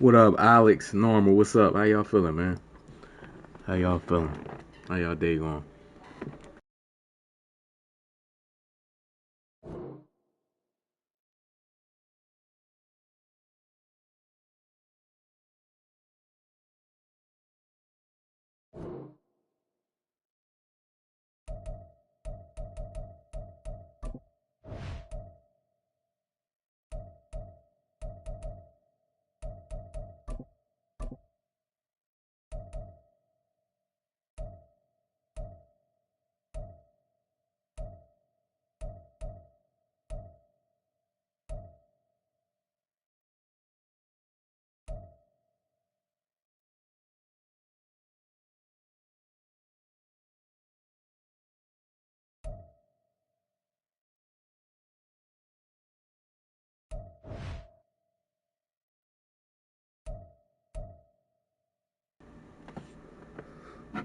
What up, Alex? Normal, what's up? How y'all feeling, man? How y'all feeling? How y'all day going?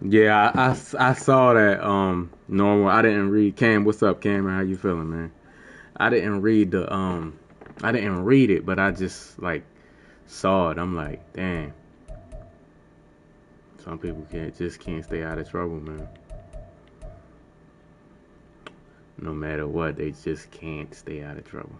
Yeah, I saw that. Normal. I didn't read. Cam, what's up, Cameron? How you feeling, man? I didn't read I didn't read it, but I just like saw it. I'm like, damn. Some people can't stay out of trouble, man. No matter what, they just can't stay out of trouble.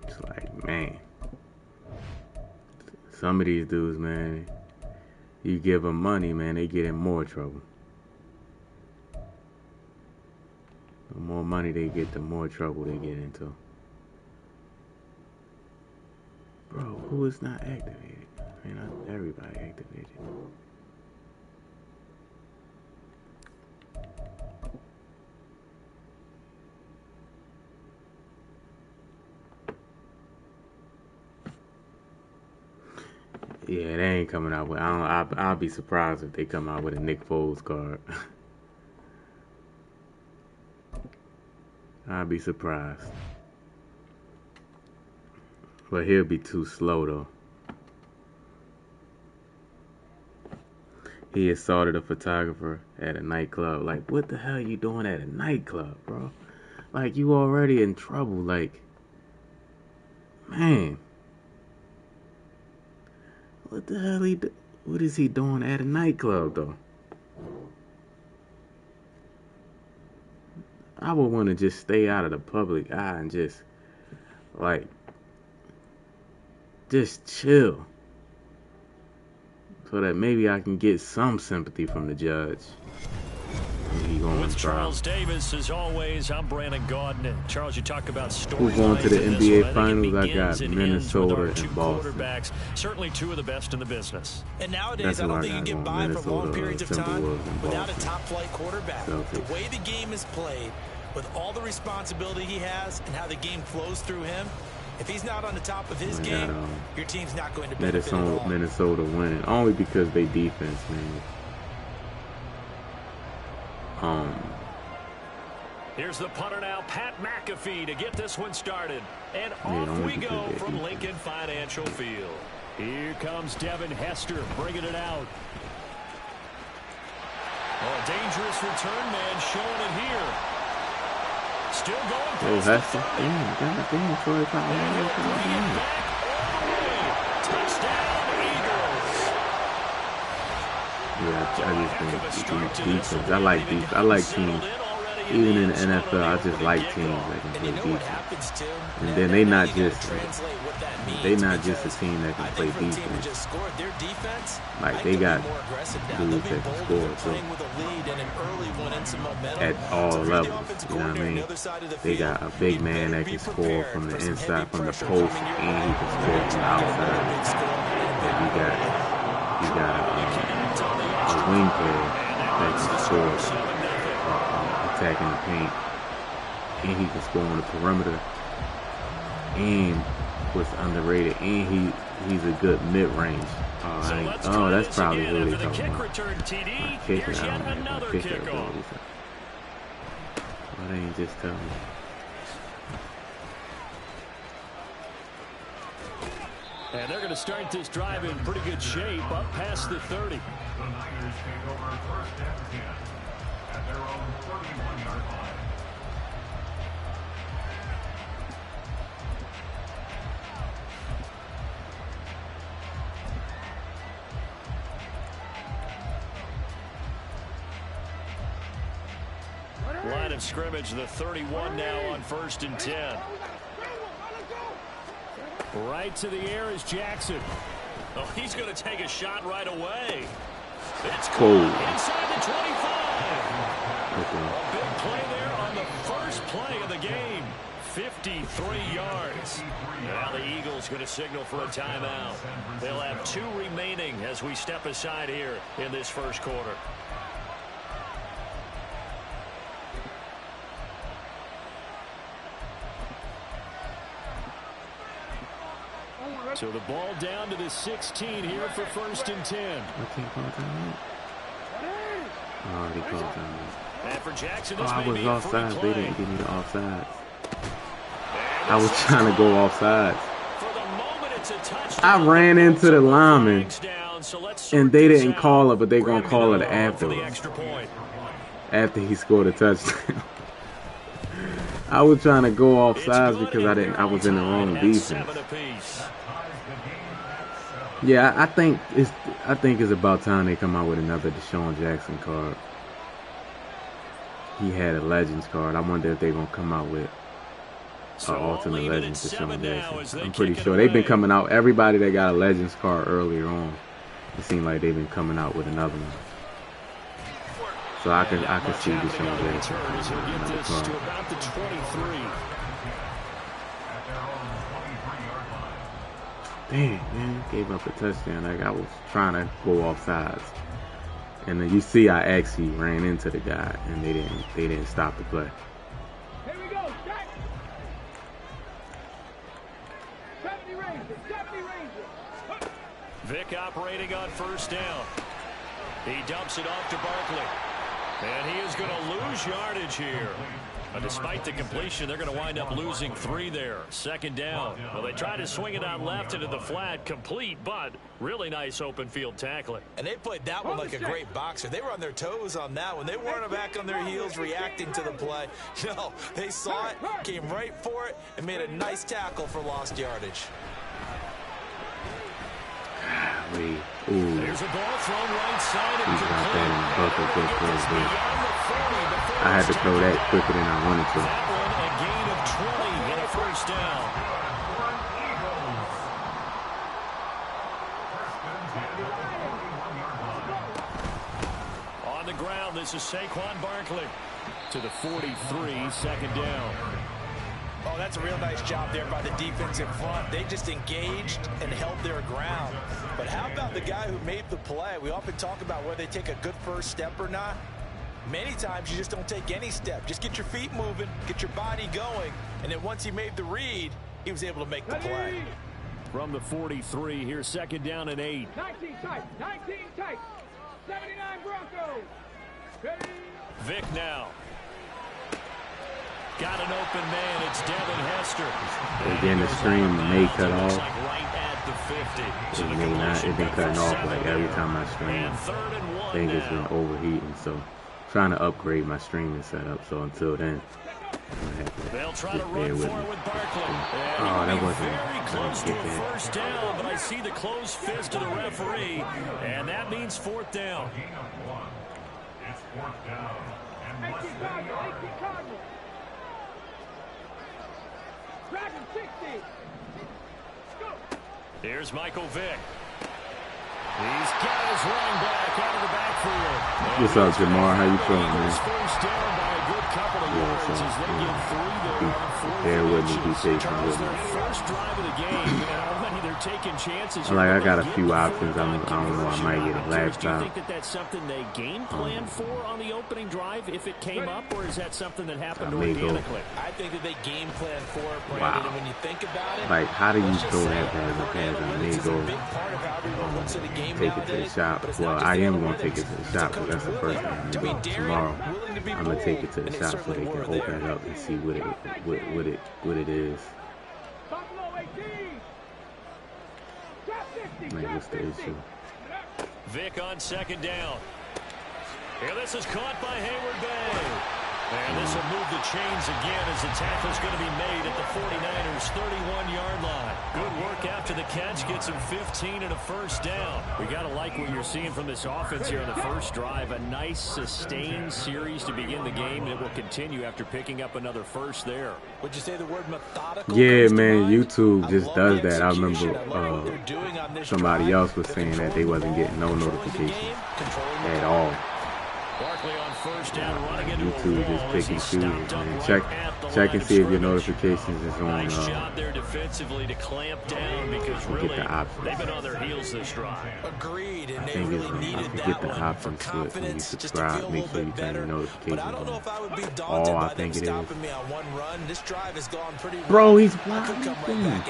It's like, man, some of these dudes, man, you give them money, man, they get in more trouble. The more money they get, the more trouble they get into. Bro, who is not activated? I mean, not everybody activated. Yeah, they ain't coming out with. I'll be surprised if they come out with a Nick Foles card. I'll be surprised. But he'll be too slow though. He assaulted a photographer at a nightclub. Like, what the hell are you doing at a nightclub, bro? Like, you already in trouble. Like, man, what the hell what is he doing at a nightclub though? I would want to just stay out of the public eye and just like just chill so that maybe I can get some sympathy from the judge. With Charles Davis, as always, I'm Brandon Gaudin. Charles, you talk about Who's going to the NBA Finals? I got and Minnesota and Boston. Quarterbacks, certainly two of the best in the business. And nowadays, I don't think you can get by for long periods of time without a top-flight quarterback. The way the game is played, with all the responsibility he has and how the game flows through him, if he's not on the top of his game, your team's not going to benefit at all. Minnesota winning only because they defense, man. Here's the punter now, Pat McAfee, to get this one started. And off we go from Lincoln Financial Field. Here comes Devin Hester bringing it out. Oh, a dangerous return man showing it here. Still going. Oh, Hester. Damn, Troy Touchdown, Eagles. Yeah, I just think defense. I like defense. I like teams. Even in the NFL, I just like teams that can play defense. And then they not just a team that can play defense. Like, they got dudes that can score too. At all levels, you know what I mean? They got a big man that can score from the inside, from the post, and he can score from the outside. And you got a wing player that can score attacking the paint, and he can score on the perimeter. And what's underrated, and he's a good mid-range. Oh, that's probably who they talking about. Kicker, I don't know if kicker abilities. Why they ain't just tell me? And they're going to start this drive in pretty good shape up past the 30. The Niners take over first and 10 at their own 31-yard line. Line of scrimmage, the 31 now on 1st and 10. Right to the air is Jackson. Oh, he's going to take a shot right away. It's cool. Inside the 25. Okay. A big play there on the first play of the game. 53 yards. Now the Eagles going to signal for a timeout. They'll have 2 remaining as we step aside here in this first quarter. So the ball down to the 16 here for 1st and 10. What team called timeout? Oh, they called timeout. And for Jackson, Oh, this I may was be a free offsides. play. They didn't give me the offsides. I was trying to go offsides. For the moment, it's a touchdown. I ran into the lineman, Down, so let's and they didn't call it, but they're going to call it for the afterwards. extra point. After he scored a touchdown. I was trying to go offsides because I was in the wrong defense. Yeah, I think it's about time they come out with another Deshaun Jackson card. He had a Legends card. I wonder if they're gonna come out with an alternate Legends Deshaun Jackson. I'm pretty sure they've been coming out. Everybody that got a Legends card earlier on, it seemed like they've been coming out with another one. So I can see Deshaun Jackson another card. To about the 23. Damn, man, gave up a touchdown. Like I was trying to go off sides, and then you see I actually ran into the guy, and they didn't stop the play. Here we go, Jack. 70 Rangers. Vic operating on 1st down. He dumps it off to Barkley. And he is going to lose yardage here. But despite the completion, they're going to wind up losing 3 there. 2nd down. Well, they tried to swing it out left into the flat, complete, but really nice open field tackling. And they played that one like a great boxer. They were on their toes on that one. They weren't back on their heels reacting to the play. No, they saw it, came right for it, and made a nice tackle for lost yardage. Ooh. There's a ball thrown right side. He's got that in the bucket good play. I had to throw that quicker than I wanted to. That one a gain of 20 and a 1st down. On the ground, this is Saquon Barkley to the 43, 2nd down. Oh, that's a real nice job there by the defense in front. They just engaged and held their ground. But how about the guy who made the play? We often talk about whether they take a good first step or not. Many times you just don't take any step. Just get your feet moving, get your body going, and then once he made the read, he was able to make the play. From the 43, here's 2nd down and 8. 19 tight. 79 Broncos. Ready? Vic now. Got an open man. It's Devin Hester. Again, the stream may cut off. Like right at the 50. It may not. It's been cutting off like every time I stream. And 3rd and 1 I think it's now. been overheating, so trying to upgrade my streaming setup. So until then, They'll try to just run bear with me. forward with Barkley. Oh, that wasn't. Very I close didn't to get a that. 1st down, but I see the closed fist of the referee, and that means 4th down. It's 4th down. 18 Cardinals. Dragon 60. Go. Here's Michael Vick. He's got his running back out of the backfield. What's up, Jamar? How you feeling, man? First down by a good couple of yards as they get 3 there on bear with me, be patient with me. First drive of the game, and already they're taking chances. I got a few options. I don't know. I might get a laptop. Do you think that that's something they game plan for on the opening drive if it came up, or is that something that happened organically? I think that they game plan for it, Brandon. And when you think about it, like how do you throw that pass and they go take it to the shop? Well, I am going to take it to the shop because that's the first thing I'm going to do tomorrow. I'm going to take it to the shop so they can open it up and see what it is. Like, what's the issue? Vic on second down. Here, this is caught by Hayward Bay. And this will move the chains again as the tackle's going to be made at the 49ers' 31-yard line. Good work after the catch. Gets him 15 and a first down. We got to like what you're seeing from this offense here on the first drive. A nice, sustained series to begin the game. It will continue after picking up another first there. Would you say the word methodical? Yeah, man, YouTube just does that. I remember somebody else was saying that they wasn't getting no notifications at all. Barkley on first down, running into YouTube just pick and choose, man. Check and see if your notifications is on. Nice job there defensively to clamp down because really they've been on their heels this drive. Agreed, and I think get the options to it when you subscribe. Make sure you turn your notifications on. Oh, I think it is. Bro, he's wide open.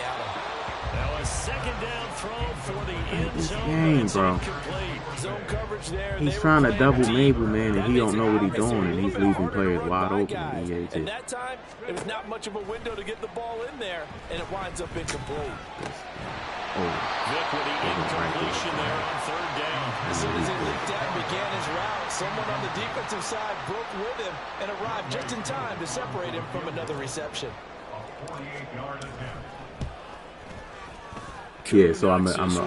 Now a second down throw for the end zone. Game, bro. He's trying to double Mabel, man, and he don't know what he's doing, and he's leaving players wide open. And that time, there was not much of a window to get the ball in there, and it winds up incomplete. Vic with the incompletion there on third down. As soon as he leaped out and began his route, someone on the defensive side broke with him and arrived just in time to separate him from another reception. 48-yard attempt. Yeah, so I'm gonna end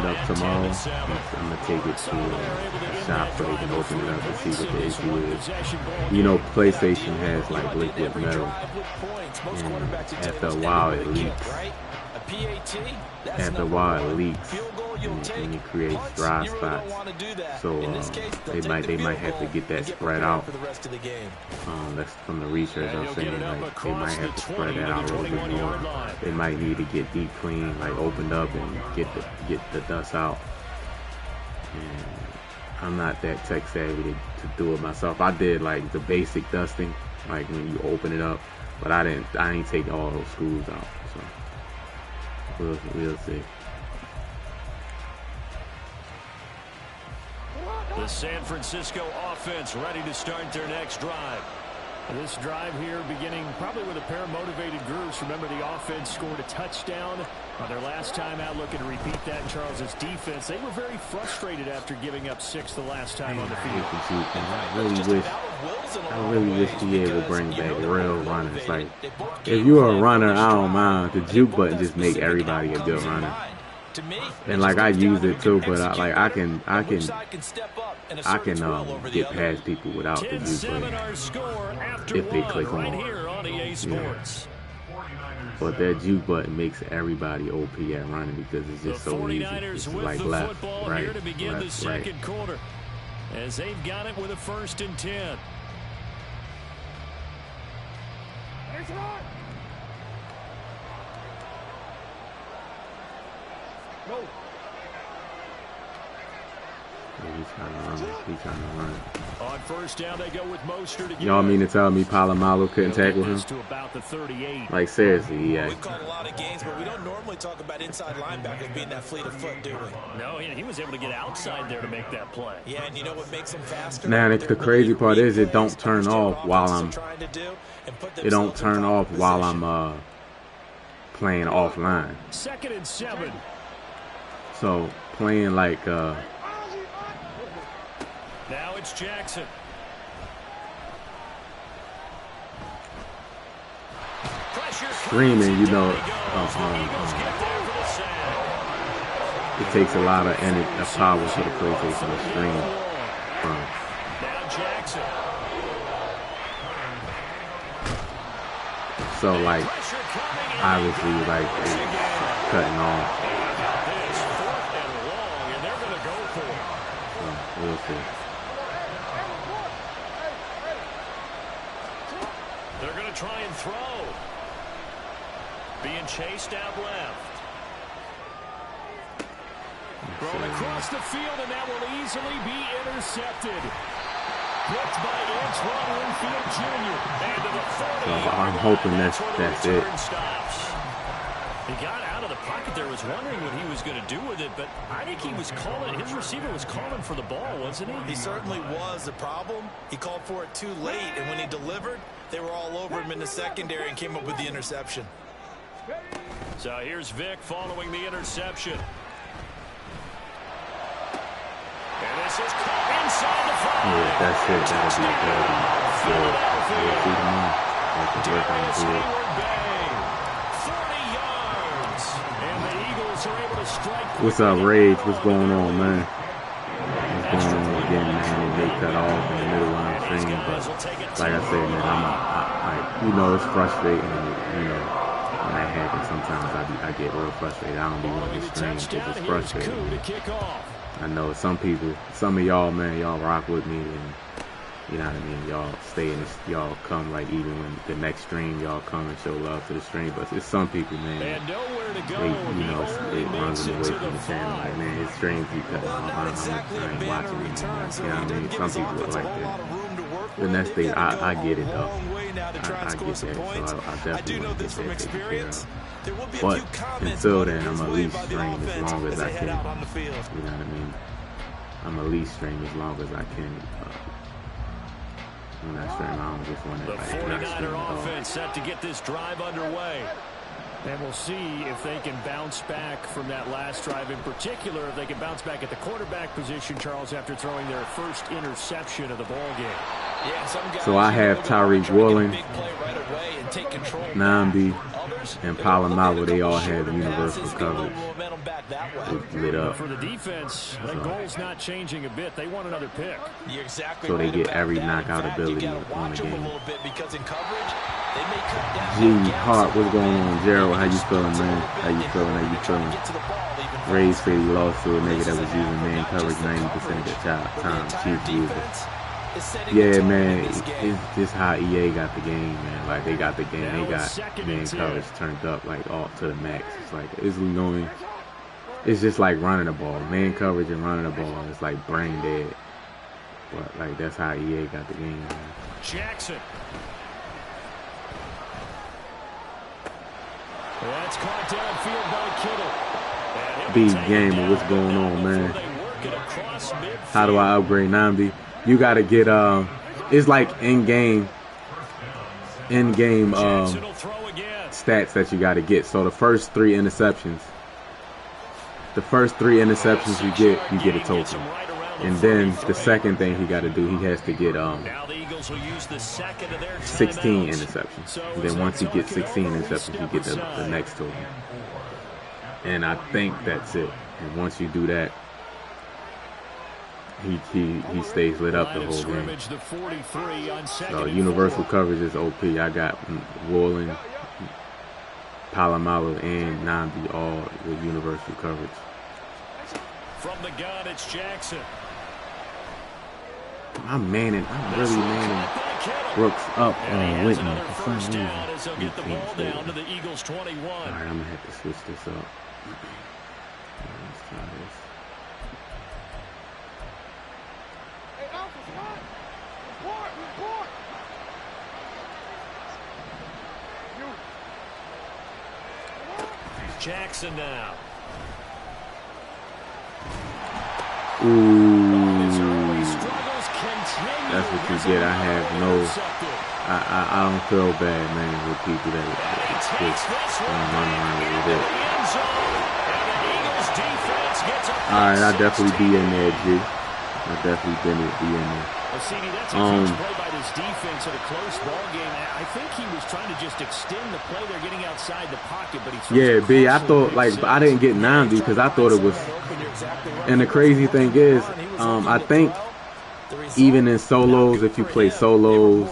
up tomorrow. I'm gonna take it to a shop so they can open it up and see what the issue is. You know, PlayStation has like liquid metal, and after a while it leaks. After a while it leaks, and it creates dry spots. So they might have to get that spread out. That's from the research I was saying. Like they might have to spread that out a little bit more. They might need to get deep clean, like opened up and get the dust out. And I'm not that tech savvy to do it myself. I did like the basic dusting, like when you open it up, but I didn't take all those screws out. So we'll see. The San Francisco offense ready to start their next drive. This drive here beginning probably with a pair of motivated groups. Remember, the offense scored a touchdown on their last time out. Looking to repeat that in Charles' defense. They were very frustrated after giving up 6 the last time on the field. I really wish EA would bring back real runners. Like, if you're a runner, I don't mind. The juke button just make everybody a good runner. And like I use it too, but I can get past people without the juke button if they click on. Yeah. But that juke button makes everybody OP at running because it's just so easy. It's like left, right, left, right. As they've got it with a 1st and 10. Go. He's trying to run. On first down, they go with Mostert again. Y'all mean to tell me Palomalo couldn't tackle him? To about the 38. Like, seriously, yeah. We've called a lot of games, but we don't normally talk about inside linebackers being that fleet of foot, do we? No, he was able to get outside there to make that play. Yeah, and you know what makes him faster? Now, the crazy part is it don't turn off while I'm playing offline. 2nd and 7. So playing like now it's Jackson. Streaming, you know, it takes a lot of power for the PlayStation to stream from. Now Jackson. So like, obviously, like it's cutting off. We'll see. try and throw. Being chased out left. Thrown across the field, and that will easily be intercepted. Blocked by Antoine Winfield Jr. And to the 40. So I'm hoping that's it. He got out of the pocket there, was wondering what he was going to do with it, but I think he was calling, his receiver was calling for the ball, wasn't he? He certainly was. The problem, he called for it too late, and when he delivered, they were all over him in the secondary and came up with the interception. So here's Vic following the interception. And this is caught inside the 5. Yeah, that's it. That'll be good. We'll see tomorrow. That's the work I'm doing. 40 yards. And the Eagles are able to strike. What's up, Rage? What's going on, man? What's going on again, man? And they cut off in the middle of the stream, but like I said, man, it's frustrating. You know, when that happens, sometimes I get real frustrated. I don't be wanting to stream because it's frustrating. I know some people, some of y'all, man, y'all rock with me, and you know what I mean. Y'all stay in this, y'all come like even when the next stream, y'all come and show love to the stream. But it's some people, man. They, it runs them away from the channel. Like, man, it's streams because I ain't watching it. You know what I mean? Some people are like that. The next thing, I get it though. I get that, so I definitely want to get that taken care of. But until then, I'm at least stream as long as I can. You know what I mean? I'm at least stream as long as I can. When I stream, I don't just want to like not stream at all. Offense set to get this drive underway. And we'll see if they can bounce back from that last drive in particular, if they can bounce back at the quarterback position, Charles, after throwing their first interception of the ball game. Yeah, so I have Tyreek Woolen, Nambi, and Palomalu. They all have universal coverage. It's lit up. For the defense, the goal's not changing a bit. They want another pick. So they get every knockout ability on the game. G Hart, what's going on? Gerald, how you feeling, man? How you feeling? Ray said he lost to a nigga that was using man coverage 90% of the time. Chief user. Yeah, man, it's just how EA got the game, man. Like, they got the game. They got man coverage turned up, like, all to the max. It's like, it's just like running the ball. Man coverage and running the ball. It's like brain dead. But, like, that's how EA got the game, man. Jackson. That's caught downfield by Kittle. Big Gamer, what's going on, man? How do I upgrade Namdi? You gotta get it's like in-game stats that you gotta get. So the first three interceptions you get a token. And then the second thing he gotta do, he has to get 16 interceptions. And then once he gets 16 interceptions, he gets the next token. And I think that's it. And once you do that, he stays lit up the whole game. So universal coverage is OP. I got Woolen, Palomalu, and Nambi all with universal coverage. From the gun, it's Jackson. I'm really manning Brooks up on Whitney for some reason. Get the ball down to the Eagles 21. All right, I'm gonna have to switch this up. Let's try this. Jackson now. Ooh, that's what you get. I have I don't feel bad, man, with people that just run around with it. All right, I definitely be in there, G. I definitely be in there. That's a huge play by this defense at a close ball game. I think he was trying to just extend the play. They're getting outside the pocket, but B. I thought I didn't get 90 because I thought it was. And the crazy thing is, I think even in solos, if you play solos,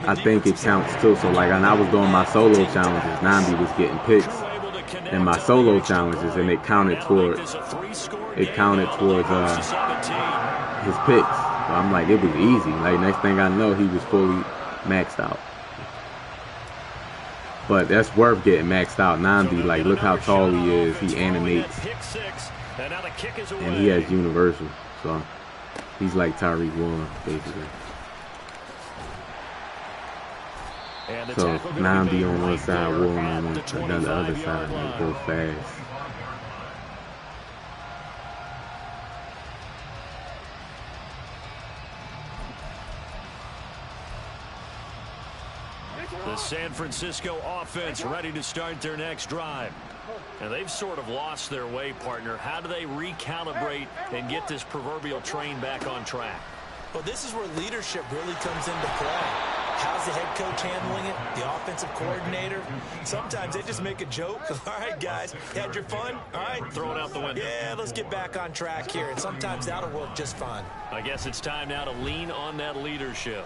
I think it counts too. So like, when I was doing my solo challenges, Nambi was getting picks in my solo challenges, and it counted towards his picks. So I'm like, it was easy. Like, next thing I know, he was fully maxed out. But that's worth getting maxed out. Namdi, like, look how tall he is. He animates. And he has universal. So he's like Tyreek Woolen, basically. So Namdi on one side, Woolen on the other side. They go fast. The San Francisco offense ready to start their next drive. And they've sort of lost their way, partner. How do they recalibrate and get this proverbial train back on track? Well, this is where leadership really comes into play. How's the head coach handling it? The offensive coordinator? Sometimes they just make a joke. All right, guys, had your fun? All right. Throw it out the window. Yeah, let's get back on track here. And sometimes that'll work just fine. I guess it's time now to lean on that leadership.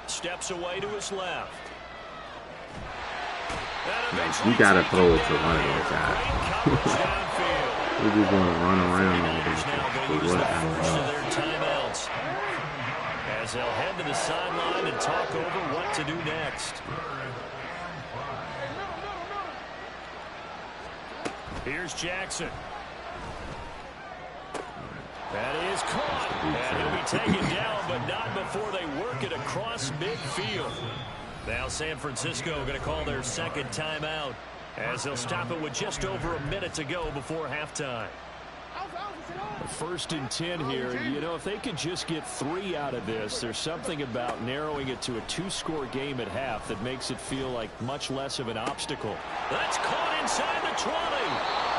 Steps away to his left. You gotta throw it to one of those guys. We're just gonna run around all this. For what? I don't know. As they'll head to the sideline and talk over what to do next. Here's Jackson. That is caught. And he'll be taken down, but not before they work it across midfield. Now San Francisco going to call their second timeout as they'll stop it with just over a minute to go before halftime. 1st and 10 here. You know, if they could just get 3 out of this, there's something about narrowing it to a 2-score game at half that makes it feel like much less of an obstacle. That's caught inside the 20.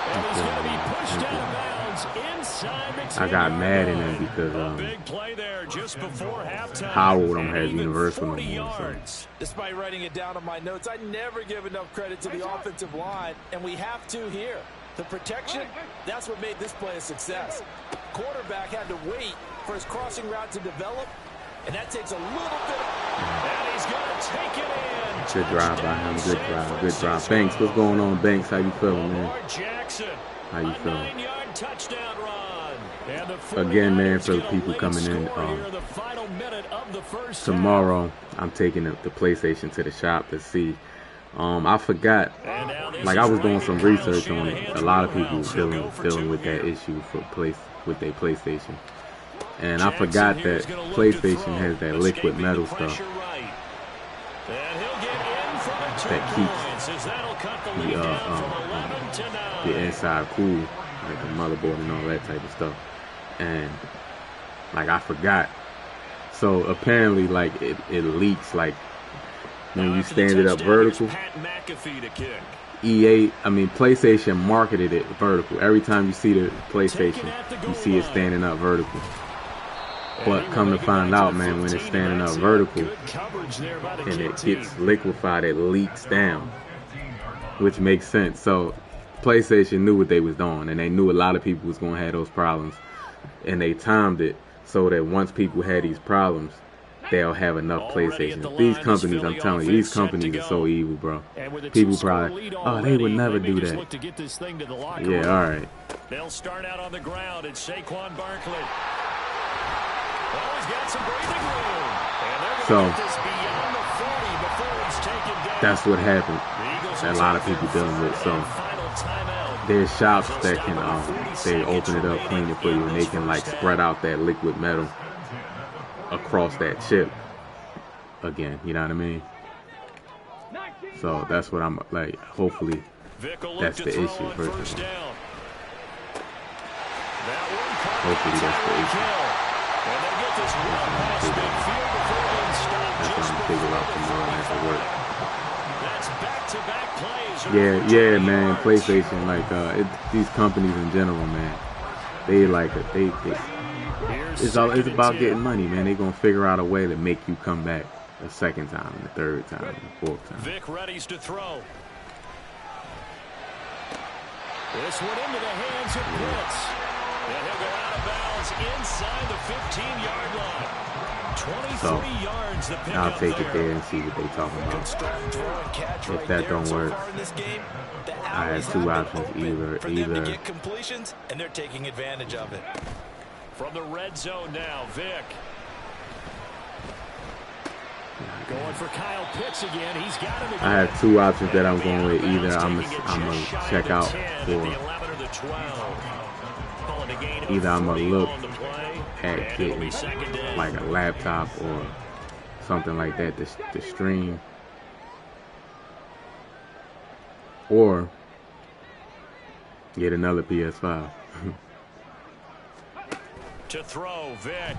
And he's going to be pushed out of bounds inside the 10. I got mad in him because big play there just before halftime. Howell don't have universal no more. So. Despite writing it down on my notes, I never give enough credit to the offensive line, and we have to here. The protection, that's what made this play a success. Quarterback had to wait for his crossing route to develop, and that takes a little bit of... And he's going to take it in. Good drive by him. Good drive. Good drive. Banks, what's going on, Banks? How you feeling, man? How you feeling? Again, man, for the people coming in, tomorrow I'm taking the PlayStation to the shop to see. I forgot, like I was doing some research on it. A lot of people dealing with that issue with their PlayStation, and I forgot that PlayStation has that liquid metal stuff that keeps the inside cool, like the motherboard and all that type of stuff. And like I forgot, so apparently like it leaks like when you stand it up vertical. PlayStation marketed it vertical. Every time you see the PlayStation, you see it standing up vertical. But come to find out, man, when it's standing up vertical and it gets liquefied, it leaks down, which makes sense. So PlayStation knew what they was doing, and they knew a lot of people was gonna have those problems, and they timed it so that once people had these problems, they'll have enough PlayStations. These companies, I'm telling you, these companies are so evil, bro. People probably, oh, they would never do that. Yeah, all right. They'll start out on the ground. It's Saquon Barkley. Well, he's got some breathing room. So that's what happened. That a lot of people dealing with. So there's shops that can they open it up, clean it for you, and they can like spread out that liquid metal across that chip again, you know what I mean? So that's what I'm like, hopefully that's the issue first of all. Hopefully that's the issue. That's what I'm figuring out tomorrow after work. Yeah, man, PlayStation, like these companies in general, man, they like it's about getting money, man. They're going to figure out a way to make you come back a second time, and a third time, and a fourth time. Vic readies to throw. This one into the hands of Blitz. And he'll go out of bounds inside the 15-yard line. 23 yards the pick I'll take it there and see what they're talking about. If that don't work, I have two options, either get completions, and they're taking advantage of it. From the red zone now, Vic. Going for Kyle Pitts again. He's got him again. I have two options that I'm going with. Either I'm gonna check out for. Either I'm gonna look at getting like a laptop or something like that to stream, or get another PS5. To throw, Vic.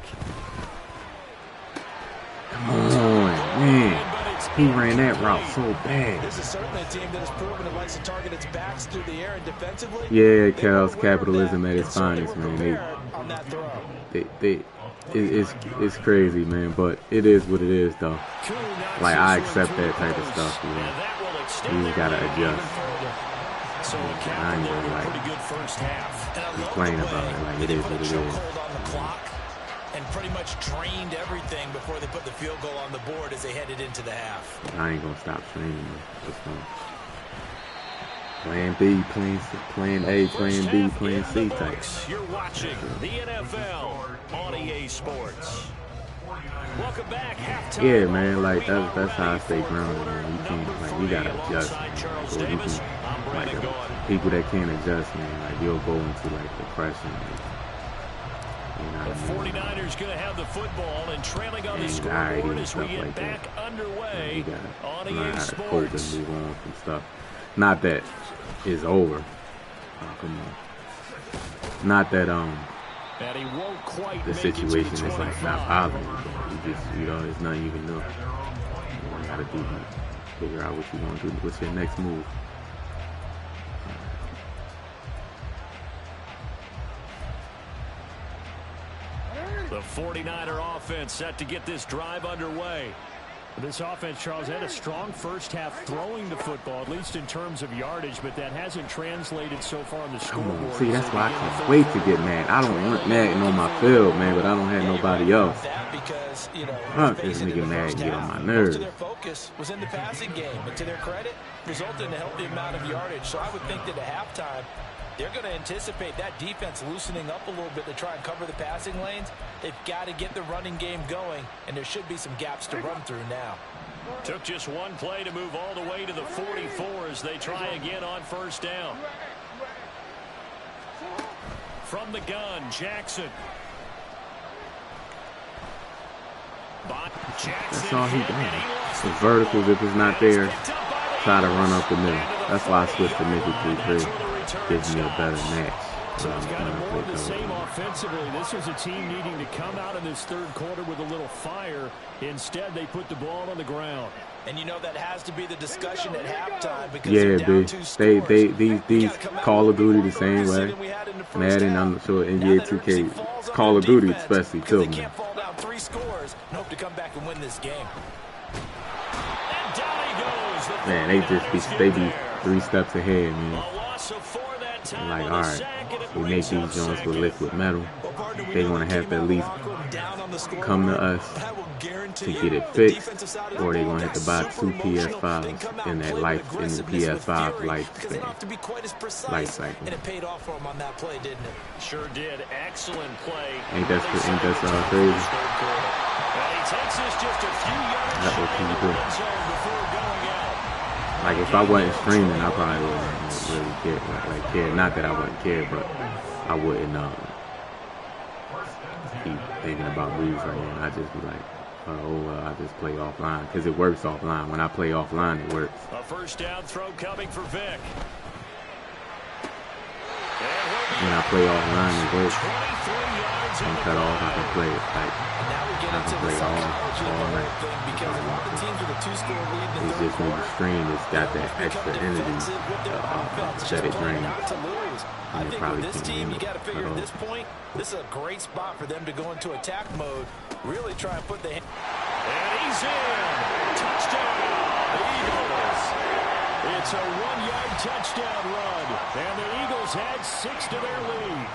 Come on, man. He ran that route so bad. This is certainly a team that has proven it likes to target its backs through the air and defensively. Yeah, Cal's capitalism at its finest, man. It's crazy, man, but it is what it is, though. Like, I accept that type of stuff, you know. You just gotta adjust. I ain't gonna, like, complain about it. Like, it is what it is. And pretty much drained everything before they put the field goal on the board as they headed into the half. I ain't gonna stop streaming. Just plan B, plan A, plan B, plan C type. You're watching the NFL on EA Sports. Welcome back, halftime. Yeah, man, like that's how I stay grounded, man. You can't, like, you gotta adjust, man. So you can, like, people that can't adjust, man, like, you'll go into like depression. The 49ers going to have the football and trailing on the scoreboard as we get back underway on EA Sports. Cope and move on from stuff. Not that it's over. Oh, come on. Not that the situation is like not bothering you. You just, you know, there's nothing you can do. You gotta do, figure out what you want to do. What's your next move? The 49er offense set to get this drive underway. This offense, Charles, had a strong first half throwing the football, at least in terms of yardage, but that hasn't translated so far on the scoreboard. See, that's why I can't wait to get mad. I don't want Madden on my field, man, but I don't have nobody else. Fuck, this nigga Madden get on my nerves. Their focus was in the passing game, and to their credit, resulted in a healthy amount of yardage. So I would think that at halftime, they're going to anticipate that defense loosening up a little bit to try and cover the passing lanes. They've got to get the running game going, and there should be some gaps to run through now. Took just one play to move all the way to the 44 as they try again on first down. From the gun, Jackson. That's all he does. The verticals, if it's not there, try to run up the middle. That's why I switched to nickel 3-3. Gives me a better match. So it's kind of more of the same offensively. This was a team needing to come out in this third quarter with a little fire. Instead, they put the ball on the ground. And you know that has to be the discussion at halftime because these Call of Duty the same way. Madden, I'm sure NBA 2K, Call of Duty especially too, man. They can't fall down 3 scores and hope to come back and win this game. Man, they be 3 steps ahead, man. Like, all right, we make these joints with liquid metal. They're gonna have to at least come to us to get it fixed, or they're gonna have to buy 2 PS5s in the PS5 lifespan. Life cycle. And it paid off for him on that play, didn't it? Sure did. Excellent play. Ain't that crazy? And he takes this just a few yards before going out. Like, if I wasn't streaming, I probably wouldn't really care. Not that I wouldn't care, but I wouldn't keep thinking about moves right now. I just be like, I just play offline because it works offline. When I play offline, it works. A first down throw coming for Vic. When I play offline, it works. I'm cut off. I can play it like I can play all night. It's just when you stream, it's got that extra energy that it drains. And it probably this team, you got to figure at this point, this is a great spot for them to go into attack mode. Really try and put the hand. And he's in. Touchdown, Eagles. It's a 1-yard touchdown run. And the Eagles add 6 to their lead.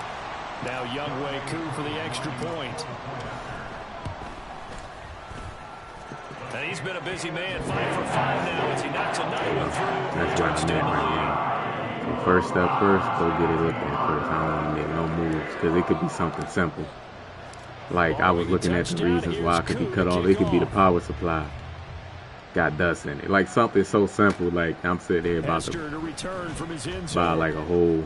Now Younghoe Koo for the extra point. And he's been a busy man, 5 for 5 now as he knocks another one through. That's where I'm at right now. So first step first, go get it looked at first. I don't want to make no moves because it could be something simple. Like I was looking at the reasons why I could be cut off. It could be the power supply. got dust in it. Like something so simple. Like I'm sitting there about to buy like a whole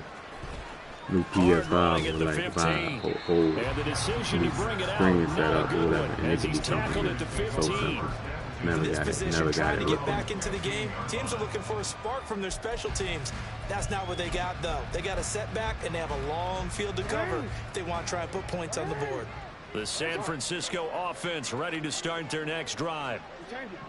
new PS5 or like buy a whole new screen setup or whatever, and it could be something so simple. Never got it. Never got it. To get back into the game, teams are looking for a spark from their special teams. That's not what they got, though. They got a setback, and they have a long field to cover if they want to try and put points on the board. The San Francisco offense ready to start their next drive.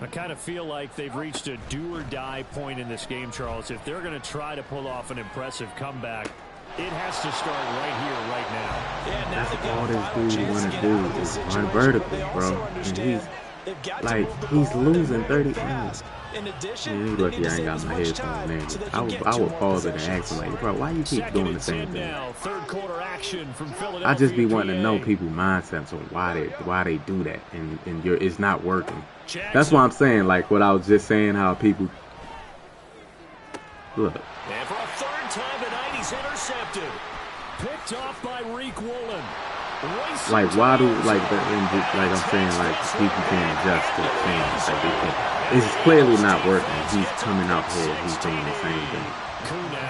I kind of feel like they've reached a do-or-die point in this game, Charles. If they're going to try to pull off an impressive comeback, it has to start right here, right now. Yeah, that's all this dude want to do is run vertical, bro. And he's losing 30 pounds. He's lucky I ain't got my headphones in. I would pause it and ask him, like, bro, why you keep doing the same thing? I just be wanting to know people's mindsets on why they do that, and it's not working. That's why I'm saying, like what I was just saying, how people look. And for a third time tonight, he's intercepted. Picked off by Reek Woolen. Like why do like I'm saying, like people can't adjust to change. Like they can't. It's clearly not working. He's coming out here. He's doing the same thing.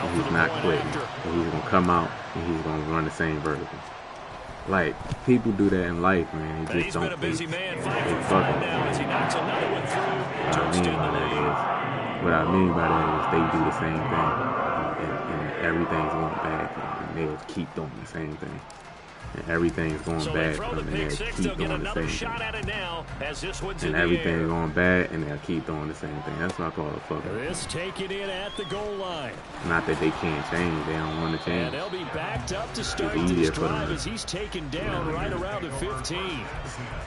And he's not quitting. And he's gonna come out and he's gonna run the same vertical. Like people do that in life, man. They just don't. They fucking. What I mean by that is they do the same thing, and everything's going bad for them, and they'll keep doing the same thing. And everything's going bad for them, and they'll keep doing the same thing. And everything's going bad, and they'll keep doing the same thing. That's what I call it fucking. This taken in at the goal line. Not that they can't change, they don't want to change. And they'll be backed up to start this drive as he's taken down right around the 15.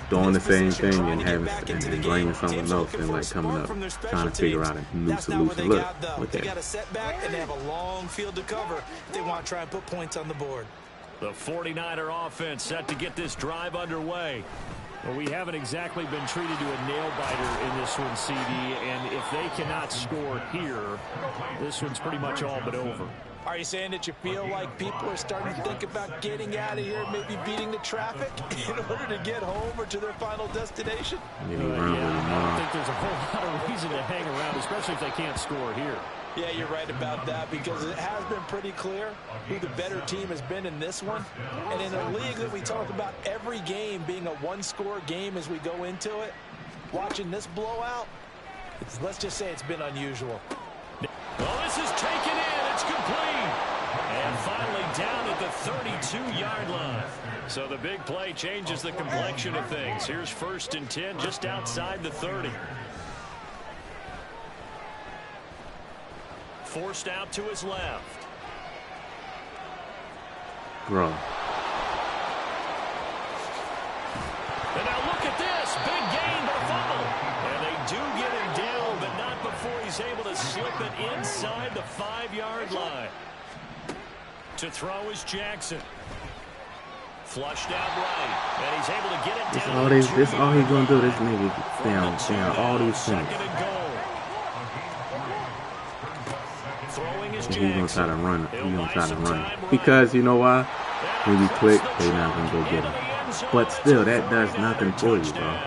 Doing the same thing and having and bringing something else and like coming up, trying to figure out a new solution. Look, they got a setback and they have a long field to cover if they want to try and put points on the board. The 49er offense set to get this drive underway. Well, we haven't exactly been treated to a nail-biter in this one, CD, and if they cannot score here, this one's pretty much all but over. Are you saying that you feel like people are starting to think about getting out of here, maybe beating the traffic in order to get home or to their final destination? Yeah, I don't think there's a whole lot of reason to hang around, especially if they can't score here. Yeah, you're right about that, because it has been pretty clear who the better team has been in this one. And in a league that we talk about every game being a one-score game as we go into it, watching this blowout, let's just say it's been unusual. Well, this is taken in. It's complete. And finally down at the 32-yard line. So the big play changes the complexion of things. Here's 1st and 10 just outside the 30. Forced out to his left. Bro. And now look at this. Big gain, but a fumble. And they do get him down, but not before he's able to slip it inside the 5-yard line. To throw is Jackson. Flushed out right. And he's able to get it down. This all he's going to do. This nigga down all these things. He's gonna try to run. He's gonna try to run because you know why? When you click, they're not gonna go get him. But still, that does nothing for you, bro.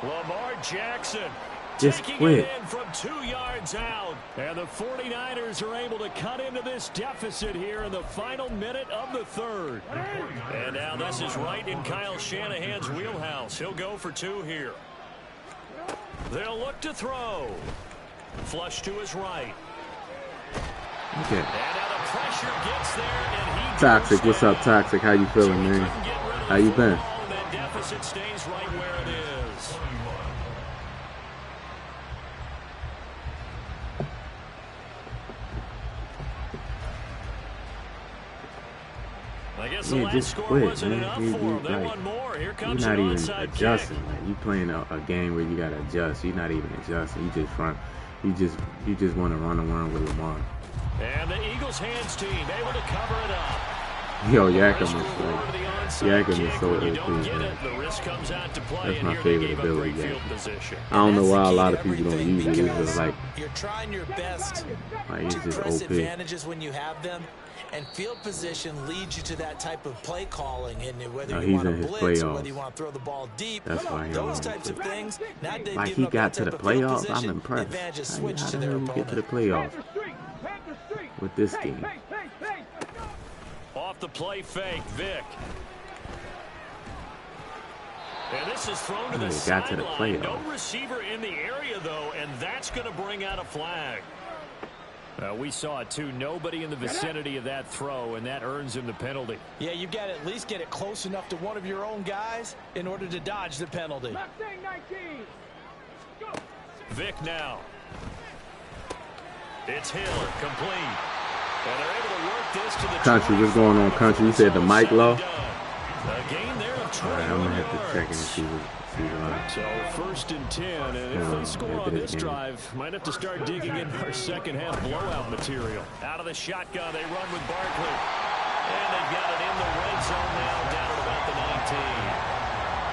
Lamar Jackson just quit. From 2 yards out, and the 49ers are able to cut into this deficit here in the final minute of the 3rd. And now this is right in Kyle Shanahan's wheelhouse. He'll go for 2 here. They'll look to throw. Flush to his right. Okay. And now the pressure gets there, and he Toxic, what's up, Toxic? How you feeling, man? How you been? That deficit stays right where it is. I guess the last just score quit, wasn't man. enough for them. They want more. Here comes you're not even kick. adjusting. Like, you playing a game where you gotta adjust. You're not even adjusting. You just run. You just want to run around with Lamar. And the Eagles hands team able to cover it up. Yo, Yakum is so OP, man. That's my favorite ability, Yakum. I don't know why a lot of people don't use it. It's just like you're trying your best it's to just press OP. advantages when you have them. And field position leads you to that type of play calling, and whether you want to blitz playoffs. or whether you want to throw the ball deep, That's why those types of things. Now like he got to the playoffs, I'm impressed. How the hell you get to the playoffs with this team? Off the play fake, Vick. And this is thrown to the sideline. No receiver in the area, though, and that's going to bring out a flag. We saw it, too. Nobody in the vicinity of that throw, and that earns him the penalty. Yeah, you've got to at least get it close enough to one of your own guys in order to dodge the penalty. Vick now. It's Hill, complete. And they're able to work this to the Country, what's going on, Country? You said the mic low? A gain there of 21 Alright, I'm going to have to check and see what. So 1st and 10, and if they score on this drive, might have to start digging in our second half blowout material. Out of the shotgun, they run with Barkley. And they've got it in the red zone now, down at about the 19.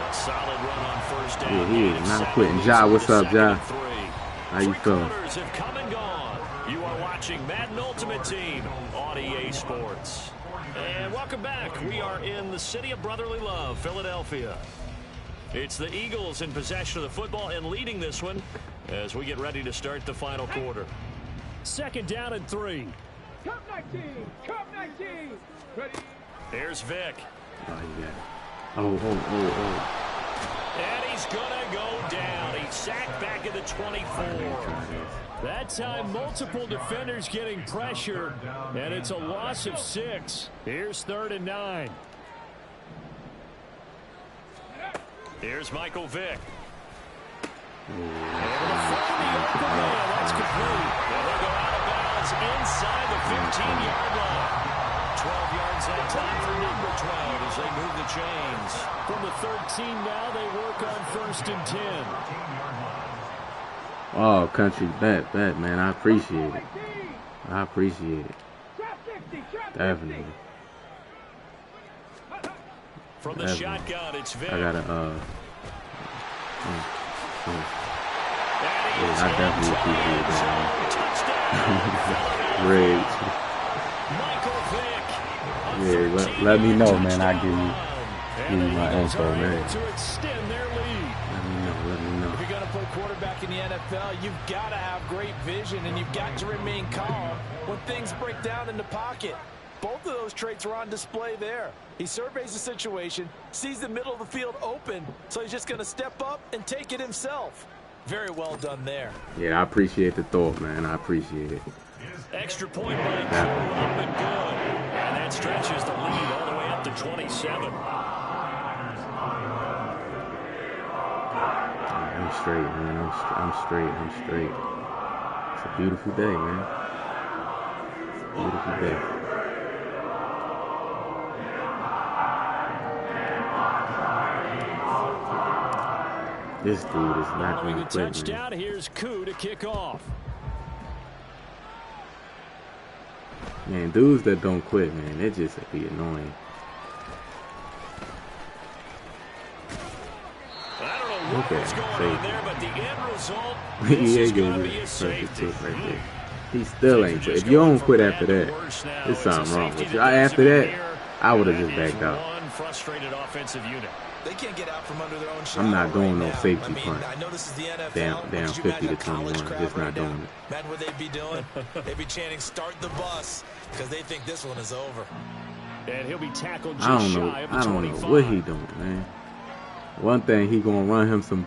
A solid run on first down. Yeah, he is not quitting. Ja, what's up, Ja? How you feeling? Have come and gone. You are watching Madden Ultimate Team on EA Sports. And welcome back. We are in the city of brotherly love, Philadelphia. It's the Eagles in possession of the football and leading this one as we get ready to start the final quarter. 2nd down and 3. Cup 19. Cup 19. Ready. There's Vick. Oh, yeah. Oh. And he's going to go down. He's sacked back at the 24. That time, multiple defenders getting pressure, and it's a loss of 6. Here's 3rd and 9. Here's Michael Vick. That's complete. And they'll go out of bounds inside the 15-yard line. 12 yards that time for number 12 as they move the chains. From the 13 now, they work on 1st and 10. Oh, Country, bet, man. I appreciate it. Definitely. From the shotgun, it's Vick. I gotta, I definitely appreciate that. Great. Yeah, let me know, man. I'll give you my info, man. To extend their lead. Let me know. If you're going to play quarterback in the NFL, you've got to have great vision, and you've got to remain calm when things break down in the pocket. Both of those traits were on display there. He surveys the situation, sees the middle of the field open, so he's just going to step up and take it himself. Very well done there. Yeah, I appreciate the thought, man. I appreciate it. Extra point by Drew, up and good. And that stretches the lead all the way up to 27. I'm straight, man. I'm straight. It's a beautiful day, man. It's a beautiful day. This dude is not going to quit, touchdown. Here's Koo to kick off. Man, dudes that don't quit, man, they just be annoying. I don't know what's going on there, but the end result, He is ain't going to gonna be a get safety. right there. He still ain't quit. If you don't quit after that, there's something wrong with you. After that, I would have just backed out. One frustrated offensive unit. They can't get out from under their own shadow. I'm not doing no safety punt. punt. I know this is the NFL. Down 50 to 21. Just not doing it. Imagine what they'd be doing. They'd be chanting, "Start the bus," because they think this one is over. And he'll be tackled just I don't know. shy of the I don't 25. know what he doing, man. One thing, he gonna run him some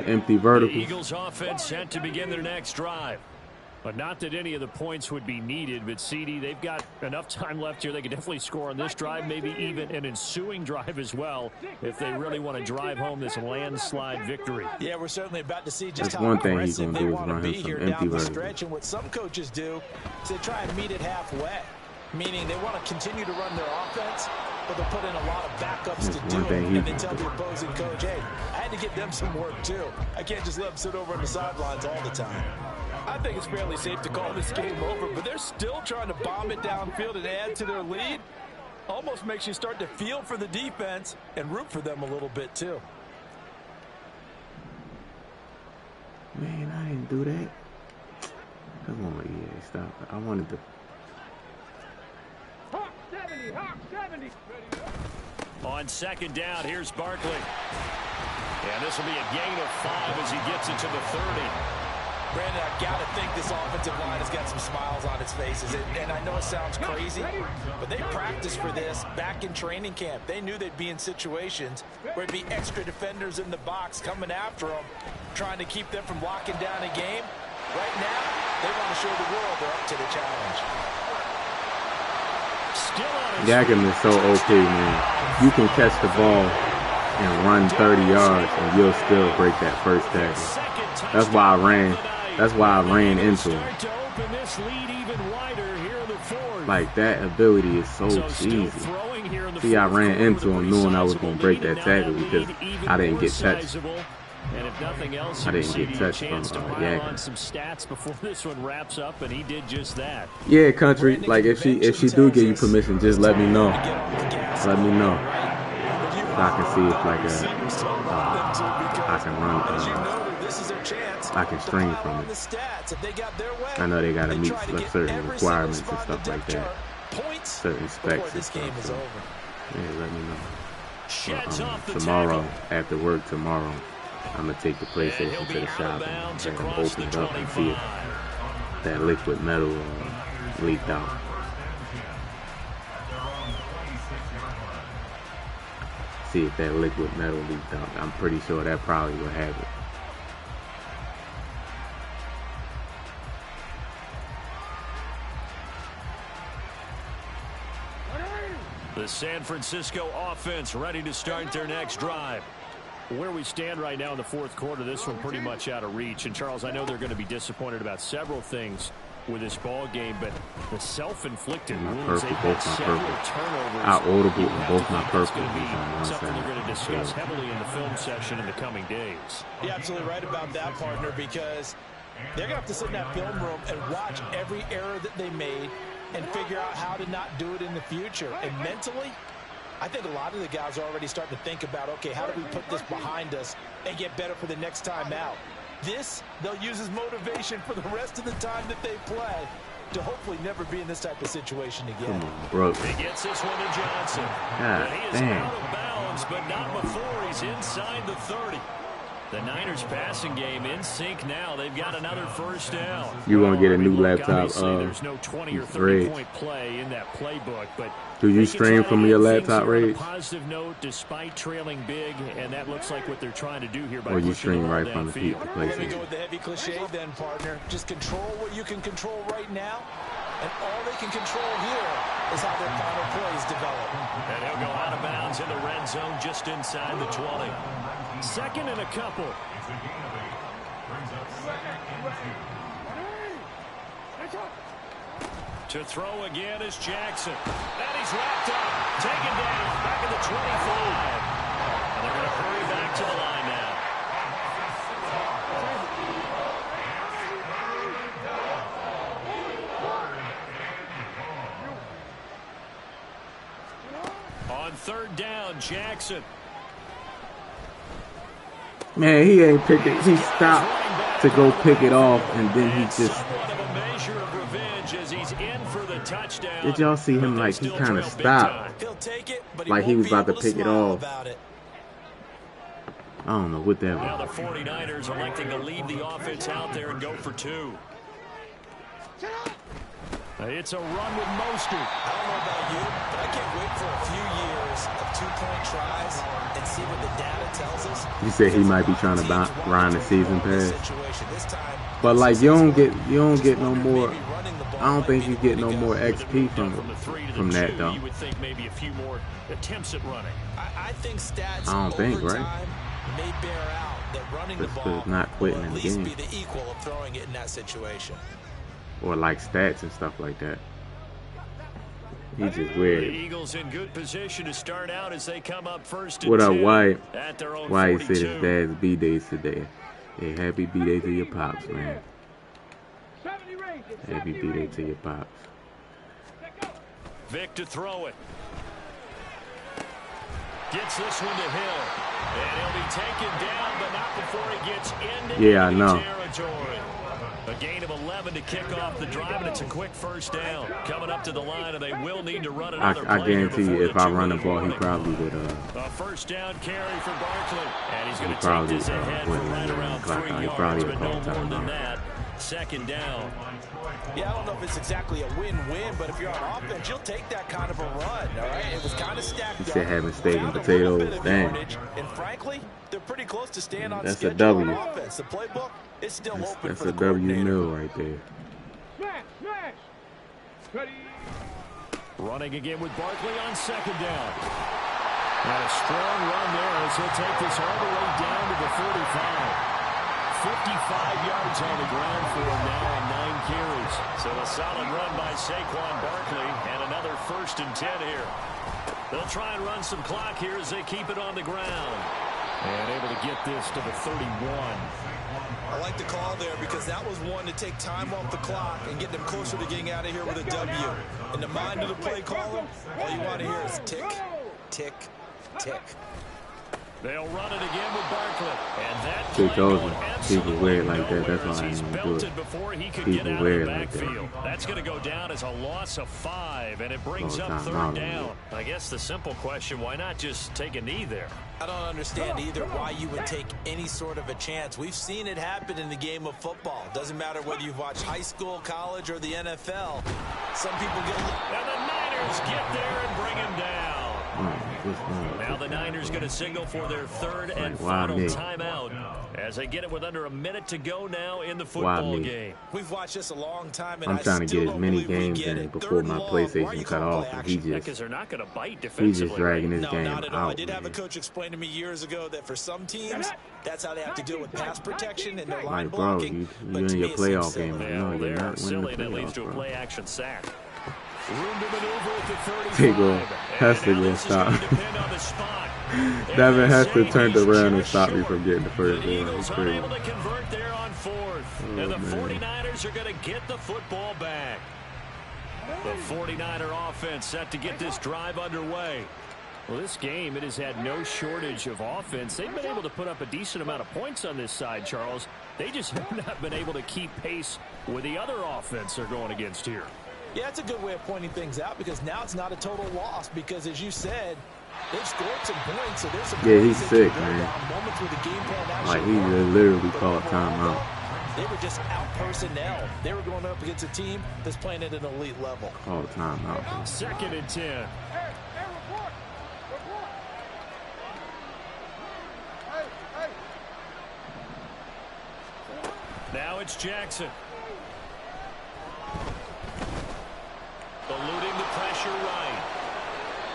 empty The verticals. Eagles offense set to begin their next drive. But not that any of the points would be needed, but CD, they've got enough time left here. They could definitely score on this drive, maybe even an ensuing drive as well, if they really want to drive home this landslide victory. Yeah, we're certainly about to see just That's how one thing he's aggressive gonna they do is want to run be him some here empty down the verticals. stretch. And what some coaches do is they try and meet it halfway, meaning they want to continue to run their offense, but they'll put in a lot of backups That's to do one it, thing he and they can tell do. the opposing coach, hey, I had to get them some work too. I can't just let them sit over on the sidelines all the time. I think it's fairly safe to call this game over, but they're still trying to bomb it downfield and add to their lead. Almost makes you start to feel for the defense and root for them a little bit too. Man, I didn't do that. Come on, EA, stop. I wanted to. On second down, here's Barkley. And this will be a gain of 5 as he gets it to the 30. Brandon, I've got to think this offensive line has got some smiles on its faces. And I know it sounds crazy, but they practiced for this back in training camp. They knew they'd be in situations where it'd be extra defenders in the box coming after them, trying to keep them from locking down a game. Right now, they want to show the world they're up to the challenge. Gagum is so OP, man. You can catch the ball and run 30 yards, and you'll still break that first tackle. That's why I ran. That's why I ran into him. Like, that ability is so easy. See, I ran into him knowing I was going to break that tackle because I didn't get touched. And if nothing else, I didn't get touched from on some stats before this one wraps up, and he did just that. Yeah, country. Like, if she do give you permission, just let me know. Let me know. So I can see if I can run. I can stream from it. I know they gotta meet certain requirements and stuff like that, certain specs and stuff. So, yeah, let me know. Tomorrow, after work tomorrow, I'm gonna take the PlayStation to the shop and open it up and see if that liquid metal leaked out. See if that liquid metal leaked out. I'm pretty sure that probably will have it. The San Francisco offense ready to start their next drive. Where we stand right now in the fourth quarter, this one pretty much out of reach. And, Charles, I know they're going to be disappointed about several things with this ball game, but the self-inflicted wounds, they've had several turnovers. I audible both my purples. It's going to be something they're going to discuss heavily in the film session in the coming days. You're absolutely right about that, partner, because they're going to have to sit in that film room and watch every error that they made and figure out how to not do it in the future. And mentally, I think a lot of the guys are already starting to think about, okay, how do we put this behind us and get better for the next time out? This, they'll use as motivation for the rest of the time that they play to hopefully never be in this type of situation again. Bro. He gets this one to Johnson. God, he is out of bounds, but not before he's inside the 30. The Niners passing game in sync now. They've got another first down. You want to get a new laptop? There's no 20 or 30-point play in that playbook, but do you stream from your laptop, Ray? Positive note, despite trailing big, and that looks like what they're trying to do here. By or you stream right from the PlayStation. We're going to go with the heavy cliche then, partner. Just control what you can control right now, and all they can control here is how their final plays develop. And he'll go out of bounds in the red zone just inside the 20. Second and a couple. To throw again is Jackson. And he's wrapped up. Taken down. Back at the 25. And they're going to hurry back to the line now. On third down, Jackson. Man, he ain't pick it. He stopped to go pick it off, and then he just. Did y'all see him? Like, he kind of stopped. Like he was about to pick it off. I don't know what that was. Now the 49ers electing to leave the offense out there and go for 2. It's a run with Mostert. I don't know about you, but I can't wait for a few years of 2-point tries and see what the data tells us. You said he might be trying to grind the season pass. But like you don't get no more. I don't think you get no more XP from that though. You would think maybe a few more attempts at running. I think stats. I don't think, right? May bear out that running the ball not quitting will at in the least game. be the equal of throwing it in that situation. Or like stats and stuff like that. He's just The weird. Eagles in good position to start out as they come up first and What up, 10 White? at their own Why he 42. said his dad's B-Days today. Yeah, happy B-Day to your pops, man. Happy B-Day to your pops. Vic to throw it. Gets this one to Hill. And he'll be taken down, but not before he gets into Yeah, I know. territory. A gain of 11 to kick off the drive, and it's a quick first down. Coming up to the line, and they will need to run another play. I guarantee you, if I run the ball, he probably would. A first down carry for Barkley, and he's going to take this ahead for right around 3 yards, but no more than that. Second down. Yeah, I don't know if it's exactly a win-win, but if you're on offense, you'll take that kind of a run, all right? It was kind of stacked up. He said having steak and potatoes. Damn. And frankly, they're pretty close to staying on that's schedule a W. on offense. The playbook is still open that's for the a W coordinator. mill right there. Smash, smash. Ready. Running again with Barkley on second down. And a strong run there as he'll take this all the way down to the 45. 55 yards on the ground for him now on 9 carries. So a solid run by Saquon Barkley and another 1st and 10 here. They'll try and run some clock here as they keep it on the ground. And able to get this to the 31. I like the call there because that was one to take time off the clock and get them closer to getting out of here with a W. In the mind of the play caller, all you want to hear is tick, tick, tick. They'll run it again with Barkley. And that They play told going you, absolutely people wear it like that. That's nowhere why I as he's didn't do it. belted before he could People get out wear of it the like that. backfield. That's going to go down as a loss of 5, and it brings up time 3rd out. down. I guess the simple question, why not just take a knee there? I don't understand either why you would take any sort of a chance. We've seen it happen in the game of football. Doesn't matter whether you've watched high school, college, or the NFL. Some people get... And the Niners get there and bring him down. Now the Niners going to signal for their 3rd and final timeout as they get it with under a minute to go now in the football game. We've watched this a long time, and I'm trying to get as many games in before my PlayStation cut off, and he Because they're not going to bite he's defensively. just dragging this game not at all. out. I did have a Man. coach explain to me years ago that for some teams, that's how they have to deal with pass protection and their line Like, bro, blocking. you're in your playoff game. Yeah, You know, well, you're they are not winning silly, and the that leads to a playoffs, bro. play-action sack. Room to maneuver at the 35. They go, Hester And now gonna this is going stop. to depend on the spot. Devin Hester Say turned he's around and just stopped me short. from getting the first The down. Eagles It's crazy. unable to convert there on 4th. Oh, And the man. 49ers are going to get the football back. The 49er offense set to get this drive underway. Well, this game, it has had no shortage of offense. They've been able to put up a decent amount of points on this side, Charles. They just have not been able to keep pace with the other offense they're going against here. Yeah, it's a good way of pointing things out because now it's not a total loss because, as you said, they've scored some points. So there's some Yeah, he's points sick, that can go man. down, moments where the game plan actually Like, he worked. literally But called overall, timeout. They were just out personnel. They were going up against a team that's playing at an elite level. All the time out. 2nd and 10. Hey, report. Report. Hey. Now it's Jackson. Eluding the pressure right.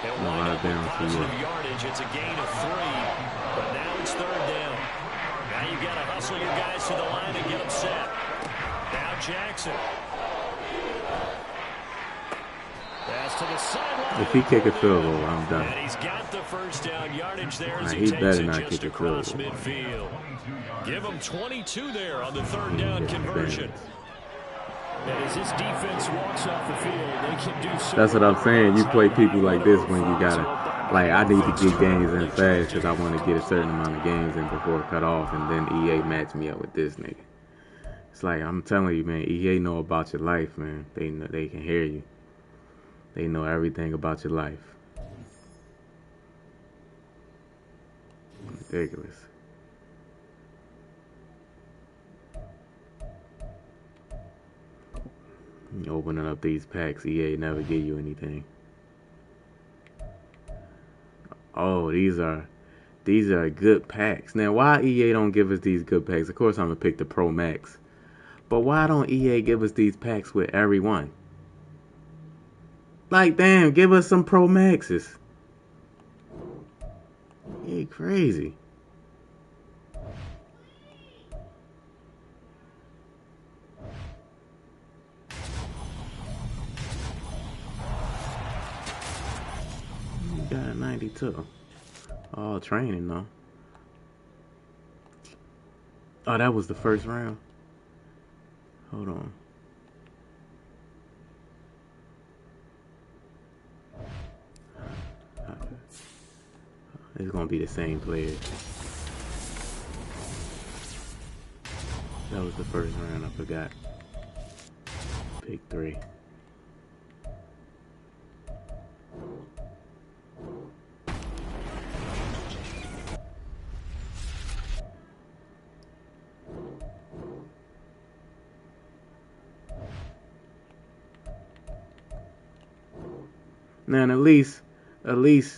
He'll wind up with positive yardage. It's a gain of 3. But now it's 3rd down. Now you've got to hustle your guys to the line and get them set. Now Jackson. Pass to the sideline. If he kick a field goal, I'm done. And he's got the first down yardage there as Nah, he he takes better it not just kick a across field goal. midfield. Give him 22 there on the 3rd down conversion. And as this defense walks off the field, they can do so. That's what I'm saying. You play people like this when you gotta, like, I need to get games in fast because I want to get a certain amount of games in before it cut off, and then EA match me up with this nigga. It's like, I'm telling you, man, EA know about your life, man. They know, they can hear you. They know everything about your life. Ridiculous. Opening up these packs, EA never give you anything. Oh, these are good packs. Now, why EA don't give us these good packs? Of course, I'm gonna pick the Pro Max, but why don't EA give us these packs with everyone? Like, damn, give us some Pro Maxes. You crazy. You got a 92. All training, though. Oh, that was the first round. Hold on. It's gonna be the same player. That was the first round. I forgot. Pick 3. Now, at least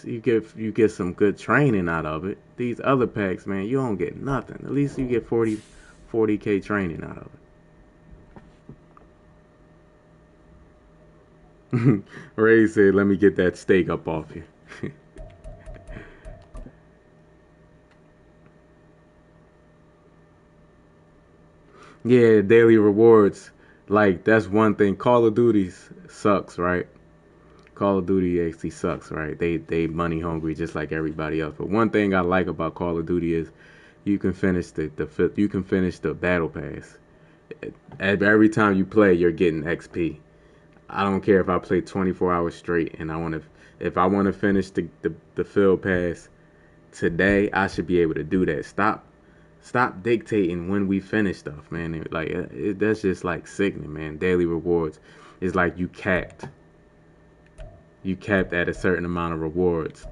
you get some good training out of it. These other packs, man, you don't get nothing. At least you get 40K training out of it. Ray said, "Let me get that steak up off you." Yeah, daily rewards. Like, that's one thing. Call of Duty sucks, right? Call of Duty actually sucks, right? They money hungry just like everybody else. But one thing I like about Call of Duty is you can finish the battle pass. Every time you play, you're getting XP. I don't care if I play 24 hours straight and if I want to finish the field pass today, I should be able to do that. Stop dictating when we finish stuff, man. That's just like sickening, man. Daily rewards is like you capped at a certain amount of rewards.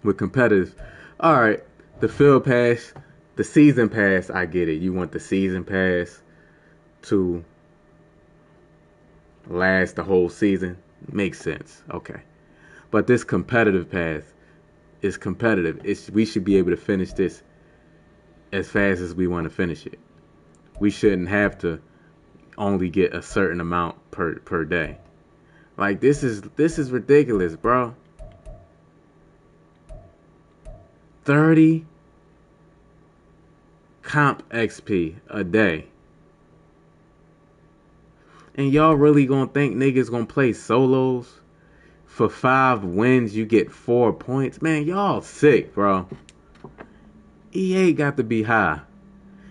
With competitive, all right, the field pass, the season pass, I get it. You want the season pass to last the whole season. Makes sense. Okay. But this competitive pass is competitive. We should be able to finish this as fast as we want to finish it. We shouldn't have to only get a certain amount per day. Like, this is ridiculous, bro. 30 comp XP a day. And y'all really gonna think niggas gonna play solos? For 5 wins, you get 4 points? Man, y'all sick, bro. EA got to be high.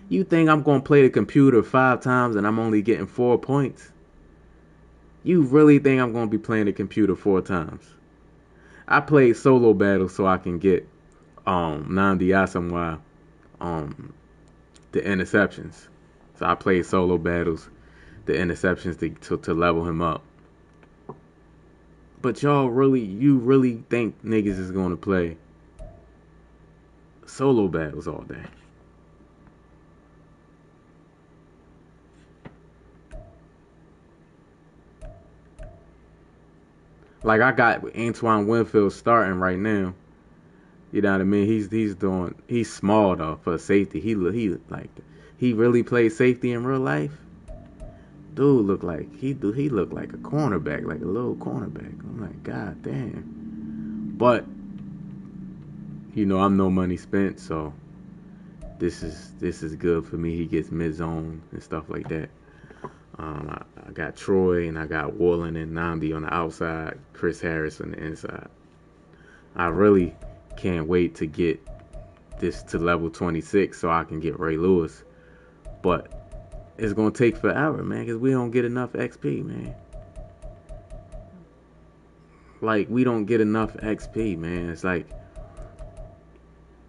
You think I'm gonna play the computer 5 times and I'm only getting 4 points? You really think I'm gonna be playing the computer 4 times? I played solo battles so I can get Nnamdi Asomugha the interceptions. So I played solo battles, the interceptions to level him up. But you really think niggas is gonna play solo battles all day? Like, I got Antoine Winfield starting right now. You know what I mean? He's small though for safety. He really plays safety in real life. Dude looked like he looked like a cornerback, like a little cornerback. I'm like, God damn. But I'm no money spent, so this is good for me. He gets mid zone and stuff like that. I got Troy and I got Woolen and Nnamdi on the outside, Chris Harris on the inside. I really can't wait to get this to level 26 so I can get Ray Lewis. But it's going to take forever, man, because we don't get enough XP, man. Like, we don't get enough XP, man. It's like,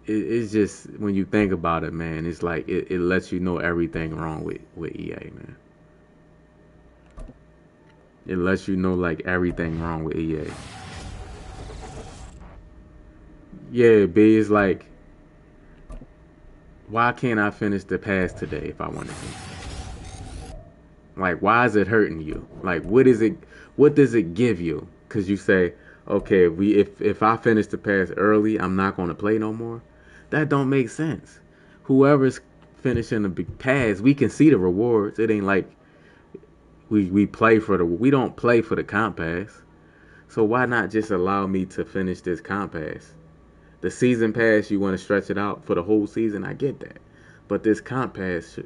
it's just, when you think about it, man, it's like, it lets you know everything wrong with EA, man. It lets you know, like, everything wrong with EA. Yeah, B is like, why can't I finish the pass today if I wanted to? Like, why is it hurting you? Like, what does it give you? Because you say, okay, if I finish the pass early, I'm not going to play no more. That don't make sense. Whoever's finishing the big pass, we can see the rewards. It ain't like we don't play for the comp pass. So why not just allow me to finish this comp pass? The season pass, you want to stretch it out for the whole season. I get that. But this comp pass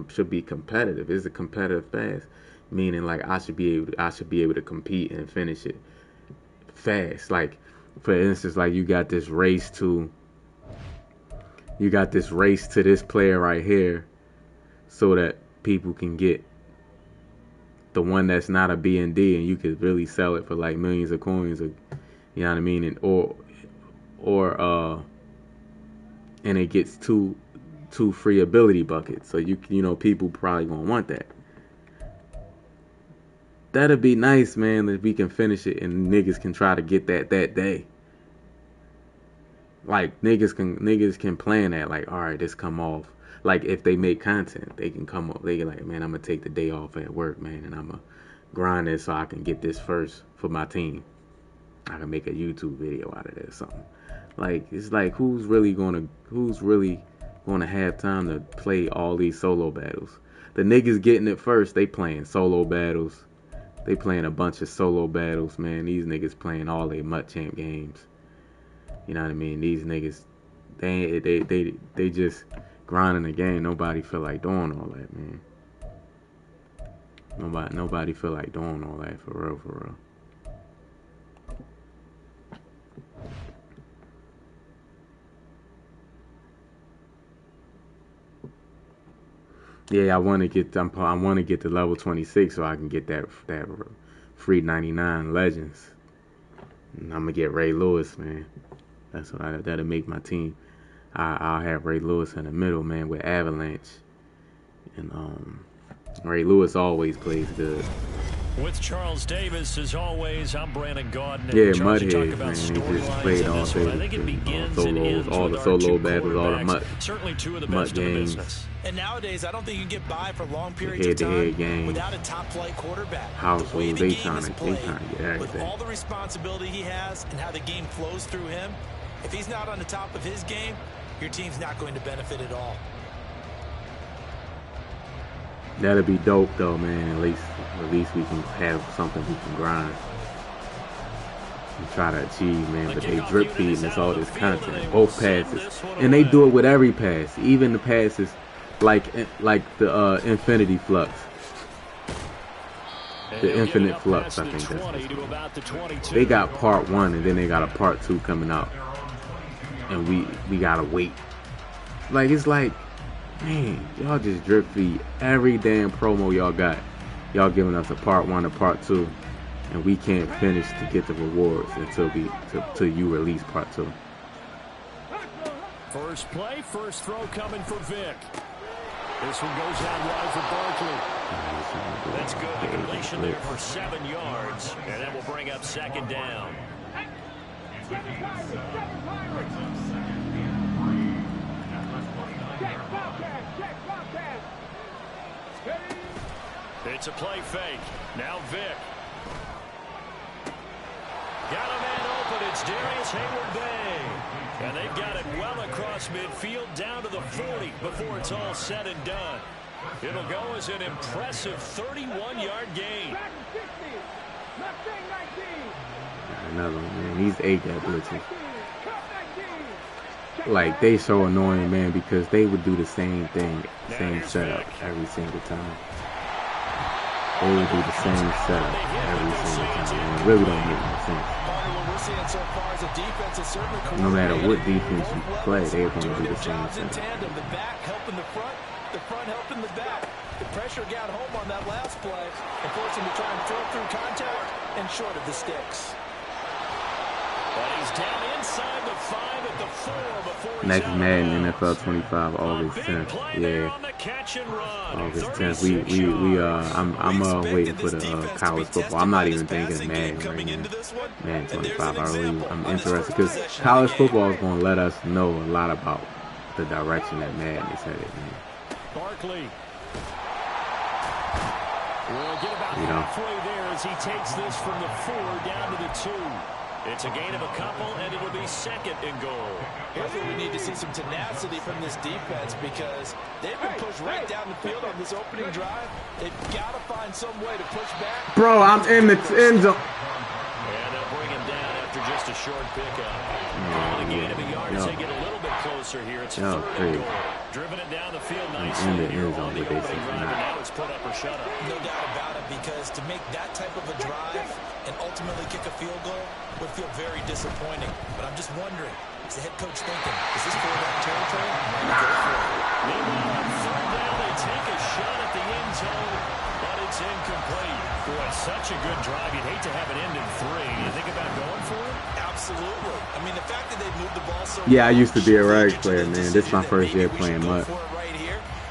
should be competitive. It's a competitive pass, meaning like I should be able to compete and finish it fast. Like, for instance, like you got this race to this player right here, so that people can get the one that's not a B&D, and you could really sell it for like millions of coins, or you know what I mean, and it gets 2 free ability buckets. So you know people probably gonna want that. That'd be nice, man, if we can finish it and niggas can try to get that day. Like niggas can plan that. Like, all right, this come off. Like if they make content, they can come up. They can like, man, I'm gonna take the day off at work, man, and I'm gonna grind it so I can get this first for my team. I can make a YouTube video out of it or something. Like it's like who's really gonna have time to play all these solo battles? The niggas getting it first. They playing solo battles. They playing a bunch of solo battles, man. These niggas playing all they MUT Champ games. You know what I mean? These niggas, they just grinding the game. Nobody feel like doing all that, man. Nobody feel like doing all that for real. Yeah, I want to get to level 26 so I can get that free 99 Legends. And I'm gonna get Ray Lewis, man. That'll make my team. I'll have Ray Lewis in the middle, man, with Avalanche, and Ray Lewis always plays good. With Charles Davis, as always, I'm Brandon Gaudin. Yeah, Mudhead, man. He just played all day. All the solo battles, all the MUT games. And nowadays, I don't think you can get by for long periods of time game. without a top-flight quarterback. Household, they trying to get everything. With all the responsibility he has and how the game flows through him, if he's not on the top of his game, your team's not going to benefit at all. That'll be dope, though, man. At least we can have something we can grind and try to achieve, man. But they drip feeding us all this content, both passes, and they do it with every pass, even the passes like the Infinity Flux, the Infinite Flux. I think that's what it's called. They got part 1, and then they got a part 2 coming out, and we gotta wait. Like it's like. Man, y'all just drip feed every damn promo y'all got. Y'all giving us a part 1 or part 2, and we can't finish to get the rewards until you release part 2. First play, first throw coming for Vic. This one goes out wide for Barkley. That's good. The completion there for 7 yards, and that will bring up 2nd down. It's a play fake. Now Vic. Got a man open. It's Darius Hayward-Bay. And they've got it well across midfield down to the 40 before it's all said and done. It'll go as an impressive 31-yard gain. Another one, man. These 8-gap blitzes. Like, they so annoying, man, because they would do the same thing, same setup every single time. They would do the same setup every single time. And it really don't make no sense. No matter what defense you play, they're going to do the same setup. The back helping the front helping the back. The pressure got home on that last play and forced him to try and throw through contact and short of the sticks. But he's down inside the 5 at the 4 before he's Next Madden NFL 25 August 10th. Yeah, August 10th. I'm waiting for the college football. I'm not even thinking of Madden right now. Madden 25. I'm interested because college football is going to let us know a lot about the direction that Madden is headed in. Barkley will get about halfway there as he takes this from the 4 down to the 2. It's a gain of a couple, and it'll be 2nd and goal. Here's where we need to see some tenacity from this defense because they've been pushed right down the field on this opening drive. They've got to find some way to push back. Bro, I'm in the end zone. And they'll bring him down after just a short pickup. A gain of a yard as they get a little bit closer here. It's 3rd and goal. Driven it down the field nicely. In the end zone, but they say now it's put up or shut up. No doubt about it, because to make that type of a drive and ultimately kick a field goal would feel very disappointing. But I'm just wondering, is the head coach thinking, is this 4-down territory? Go for it. Meanwhile, on 3rd down, they take a shot at the end zone, but it's incomplete. Boy, such a good drive. You'd hate to have it end in 3. Do you think about going for it? Absolutely. I mean, the fact that they moved the ball so yeah, I used to be a Rags player, man. This is my first year playing MUT.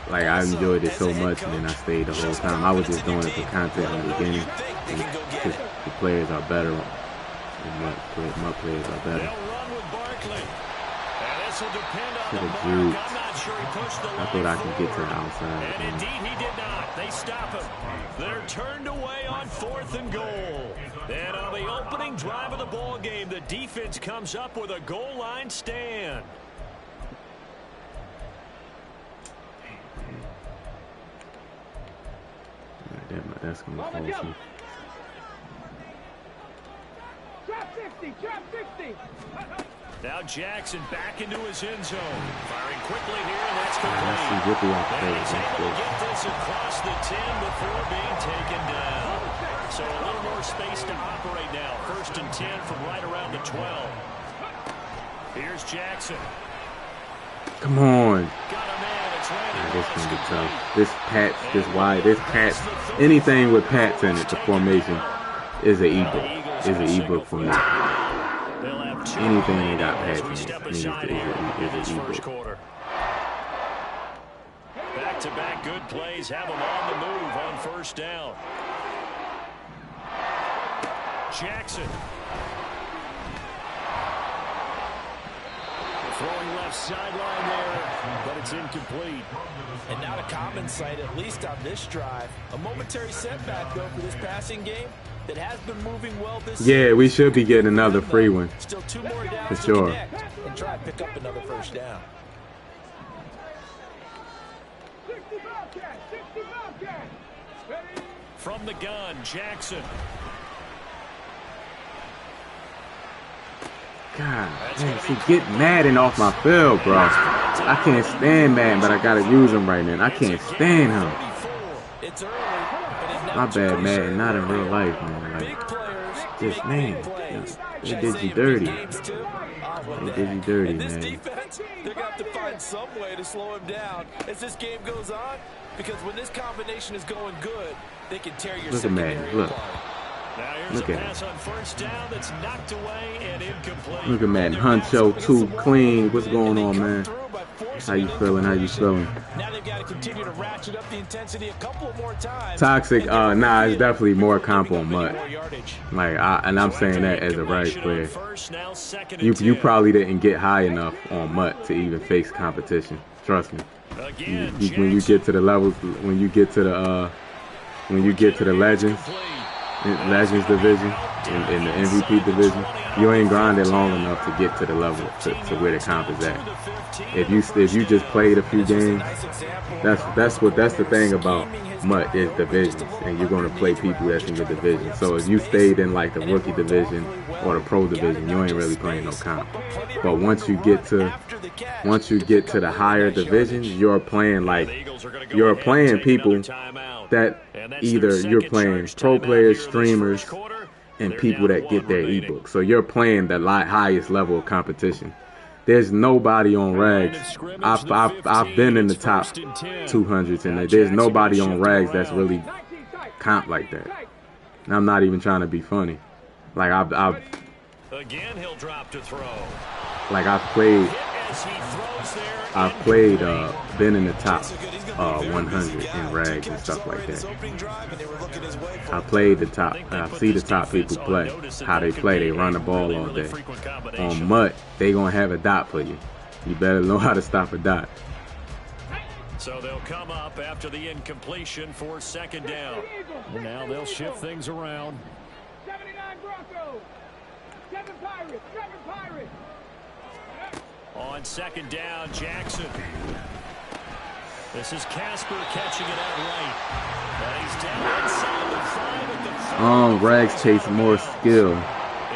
Like, I enjoyed it so much, and then I stayed the whole time. I was just doing it for content in the beginning. Because the players are better. MUT players are better. To the Jukes. I thought I could get to the outside. And indeed he did not. They stop him. They're turned away on 4th and goal. And on the opening drive of the ball game, the defense comes up with a goal line stand. That's going to force me. Drop 60, drop 60. Now Jackson back into his end zone. Firing quickly here, and that's complete. Let's see what And he's able to get this across the 10 before being taken down. So a little more space to operate now. 1st and 10 from right around the 12. Here's Jackson. Come on. Got a man. It's Yeah, this can be tough. This patch, this wide, this patch, anything with patch in it, the formation is an ebook. Is an ebook for me. Anything that got patch in it is an ebook. Back-to-back good plays have them on the move on 1st down. Jackson. Throwing left sideline there, but it's incomplete. And not a common sight, at least on this drive. A momentary setback, though, for this passing game that has been moving well this season. Yeah, we should be getting another free one. Still 2 more downs for to sure. connect and try to pick up another 1st down. 60 Bobcat, 60 Bobcat. Ready? From the gun, Jackson. God, man, see, get Madden off my field, bro. I can't stand Madden, but I gotta use him right now. I can't stand him. It's early, but it My bad, Madden, not in real life, man. Like, just, man, they did you dirty. They did you dirty, and this man. defense, they're going to have to find some way to slow him down as this game goes on, because when this combination is going good, they can tear your Look at Madden, look. Now here's Look a at pass on 1st down that's knocked away and incomplete. Look at Madden. Huncho, too clean. What's going on, man? How you feeling? How you feeling? Now they've got to continue to ratchet up the intensity a couple more times. Toxic, nah, it's definitely more comp on MUT. Like, and I'm saying that as a Rags player. You probably didn't get high enough on MUT to even face competition. Trust me. When you get to the levels, when you get to the Legends division, in the MVP division, you ain't grinded long enough to get to the level to where the comp is at. If you just played a few games, that's the thing about MUT is divisions, and you're gonna play people that's in your division. So if you stayed in like the rookie division or the pro division, you ain't really playing no comp. But once you get to the higher divisions, you're playing people that either you're playing pro players, streamers, and people that get their ebook. So you're playing the highest level of competition. There's nobody on Rags. I've been in the top 200s, and there's nobody on Rags that's really comp like that. And I'm not even trying to be funny. Like Again, he'll drop to throw. Like I've played, been in the top 100 in Rags and stuff like that. I played the top. I see the top people play. How they play, they run the ball all day. On MUT, they gonna have a dot for you. You better know how to stop a dot. So they'll come up after the incompletion for 2nd down. And now they'll shift things around. 79 Broncos. 7 Pirates. 7 Pirates. On 2nd down, Jackson. This is Casper catching it out right. And he's down inside the 5 at the 4. Rags takes more skill.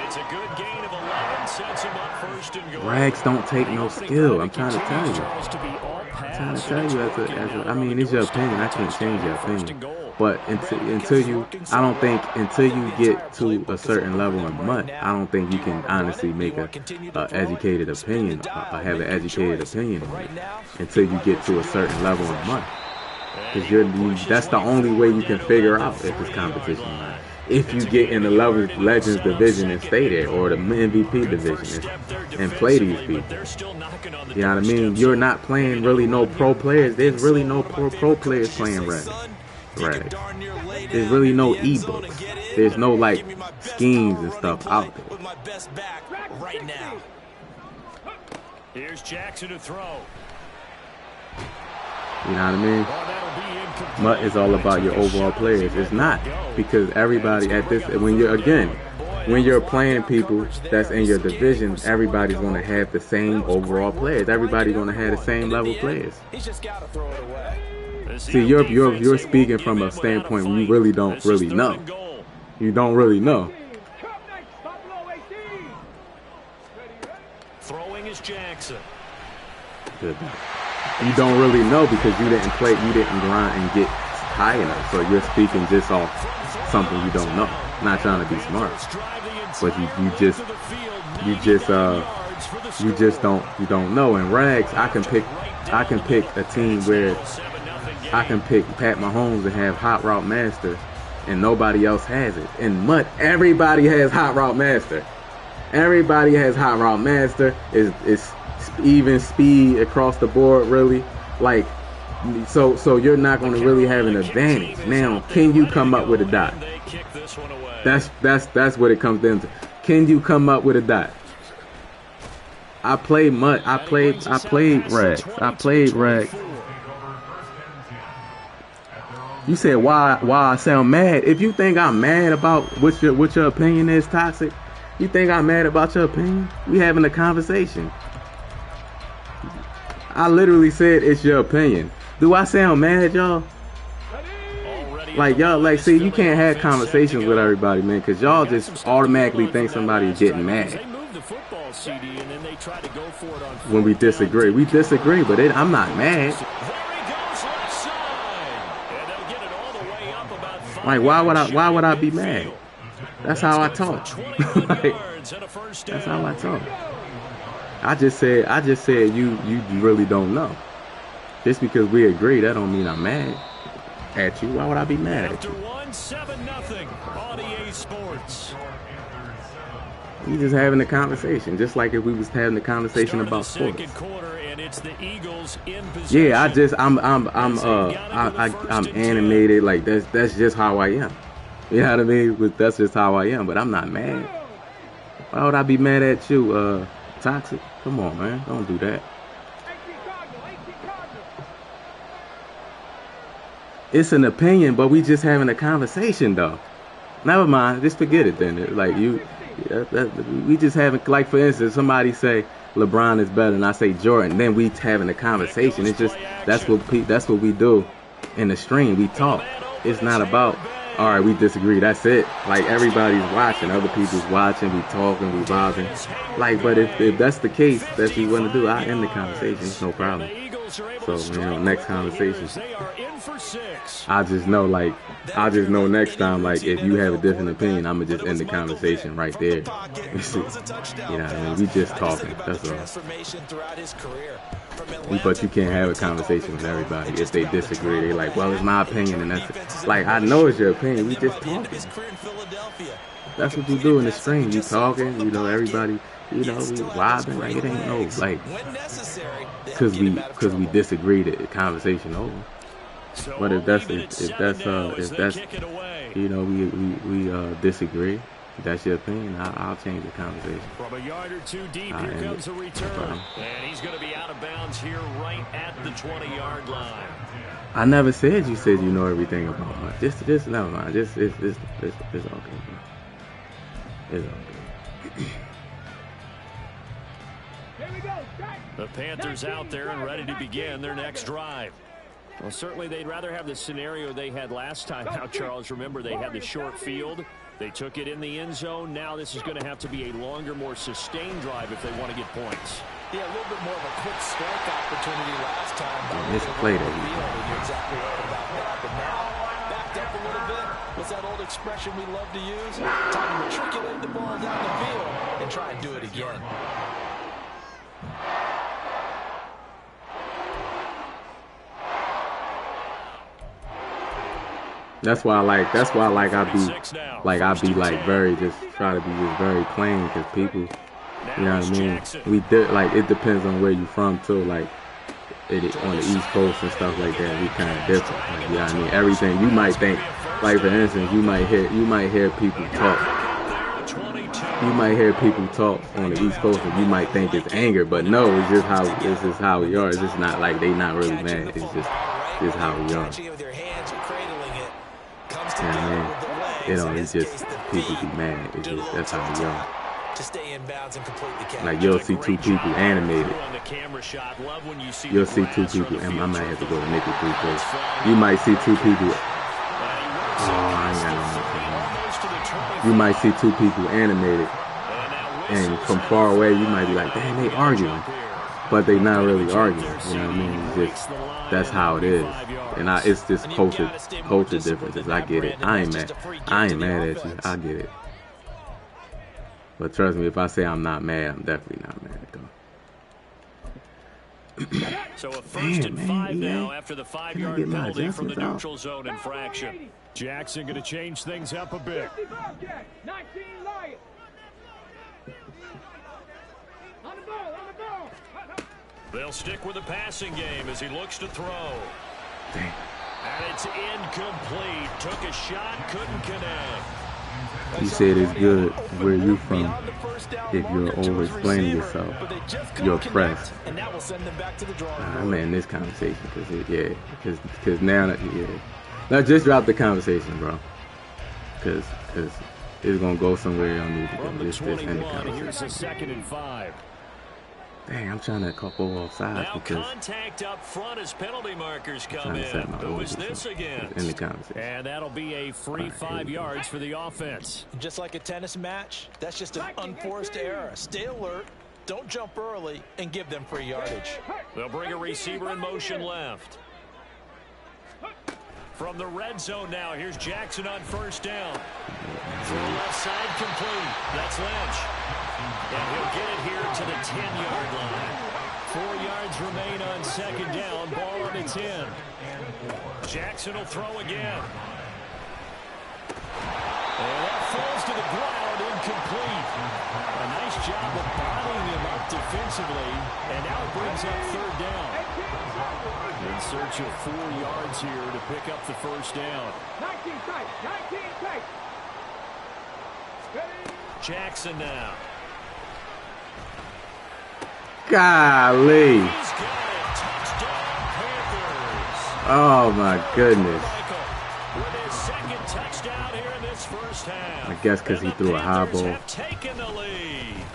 It's a good gain of 11. Sets him up 1st and goal. Rags don't take no skill. I'm trying to tell you. I mean, it's your opinion. I can't change your opinion. But until you get to a certain level in MUT, I don't think you can honestly make a educated opinion, have an educated opinion on it until you get to a certain level in MUT. Because that's the only way you can figure out if it's competition or not. if you get in the Legends division and stay there, or the MVP division and play these people. You know what I mean? You're not playing really no pro players. There's really no pro players playing Rags. Right. There's really no ebooks. There's no like schemes and stuff out there. Here's Jackson to throw. You know what I mean? MUT is all about your overall players. It's not, because everybody at this, when you're playing people that's in your division, everybody's going to have the same overall players. Everybody's going to have the same level players. See, you're speaking from a standpoint where you really don't really know. You don't really know. Throwing is Jackson. Good. You don't really know because you didn't grind and get high enough. So you're speaking just off something you don't know. Not trying to be smart, but you don't know. And Rags, I can pick a team where I can pick Pat Mahomes and have Hot Route Master, and nobody else has it. In MUT, everybody has Hot Route Master. Everybody has Hot Route Master. It's even speed across the board, really. Like, so you're not going to really have an advantage. Now, can you come up with a dot? That's what it comes down to. Can you come up with a dot? I played MUT. I played Rags. I played Rags. You said why I sound mad? If you think I'm mad about what your opinion is, Toxic, you think I'm mad about your opinion? We having a conversation. I literally said it's your opinion. Do I sound mad, y'all? Like, y'all, like, see, you can't have conversations with everybody, man, because y'all just automatically think somebody's getting mad. When we disagree. We disagree, but I'm not mad. Like, why would I be mad? That's how I talk. Like, that's how I talk. I just said you really don't know. Just because we agree, that don't mean I'm mad at you. Why would I be mad at you? We just having a conversation, just like if we was having a conversation about sports. Yeah, I'm animated. Like that's just how I am. You know what I mean? But that's just how I am. But I'm not mad. Why would I be mad at you, Toxic? Come on, man. Don't do that. It's an opinion, but we just having a conversation, though. Never mind. Just forget it then. Like, we just having, like, for instance, somebody say LeBron is better, and I say Jordan. Then we having a conversation. It's just, that's what we do in the stream. We talk. It's not about, all right, we disagree. That's it. Like, everybody's watching. Other people's watching. We talking. We vibing. Like, but if that's the case that you want to do, I end the conversation. It's no problem. So, next conversation. I just know next time, like, if you have a different opinion, I'm going to just end the conversation right there. You know what I mean? We just talking. That's all. But you can't have a conversation with everybody if they disagree. They like, well, it's my opinion, and that's it. Like, I know it's your opinion. We just talking. That's what you do in the stream. You talking, everybody, we vibing. Like, it ain't no, like, because we disagree, the conversation over. But if that's we disagree, that's your opinion, I'll change the conversation. From a yard or two deep, here comes a return. And he's going to be out of bounds here right at the 20-yard line. I never said you said you know everything about MUT. Just never mind. It's okay, bro. It's okay. The Panthers out there and ready to begin their next drive. Well, certainly they'd rather have the scenario they had last time out, Charles. Remember, they had the short field. They took it in the end zone. Now this is going to have to be a longer, more sustained drive if they want to get points. Yeah, a little bit more of a quick strike opportunity last time. Misplay that. You're exactly right about that. But now, backed up a little bit. What's that old expression we love to use? Time to matriculate the ball down the field and try and do it again. That's why I be like very just try to be just very plain because people, you know what I mean. We did like it depends on where you from too. Like on the East Coast and stuff like that, we kind of different. Like, you know what I mean. Everything you might think, like for instance, you might hear people talk. You might hear people talk on the East Coast and you might think it's anger, but no, it's just how we are. It's just not like they not really mad. It's just how we are. You know what I mean? It's just people be mad. It's just that's how we are. Like you'll see two people animated. You'll see two people, and I might have to go to Nicky 3 because you might see two people. You might see two people animated, and from far away you might be like, "Damn, they arguing," but they not really arguing. You know what I mean? It's just that's how it is, and it's just culture differences. I get it. I ain't mad at you. I get it. But trust me, if I say I'm not mad, I'm definitely not mad though. So a first and 5 now after the 5-yard penalty from the neutral zone infraction. Jackson going to change things up a bit. 19 Lions. On the ball. They'll stick with the passing game as he looks to throw. Dang. And it's incomplete. Took a shot, couldn't connect. You said it's good where you from. If you're over explaining yourself, you're pressed. I'm in this conversation because now, let's just drop the conversation, bro. Because it's gonna go somewhere I need to go. Just end the conversation. Here's a 2nd and 5. Dang, I'm trying to go offside because contact up front as penalty markers come in. Who is this again? In the conversation. And that'll be a free 5 yards for the offense. Just like a tennis match, that's just an unforced error. Stay alert, don't jump early, and give them free yardage. They'll bring a receiver in motion left. From the red zone now, here's Jackson on first down. Through left side complete. That's Lynch. And he'll get it here to the 10-yard line. 4 yards remain on 2nd down. Ball on the 10. Jackson will throw again. And that falls to the ground, incomplete. A nice job of bottling him up defensively. And now it brings up 3rd down. In search of 4 yards here to pick up the first down. 19 tight. Jackson now. Golly. He's got it. Touchdown, Panthers. Oh my goodness. With his 2nd touchdown here in this first half. I guess because he threw a high ball. Have taken the lead.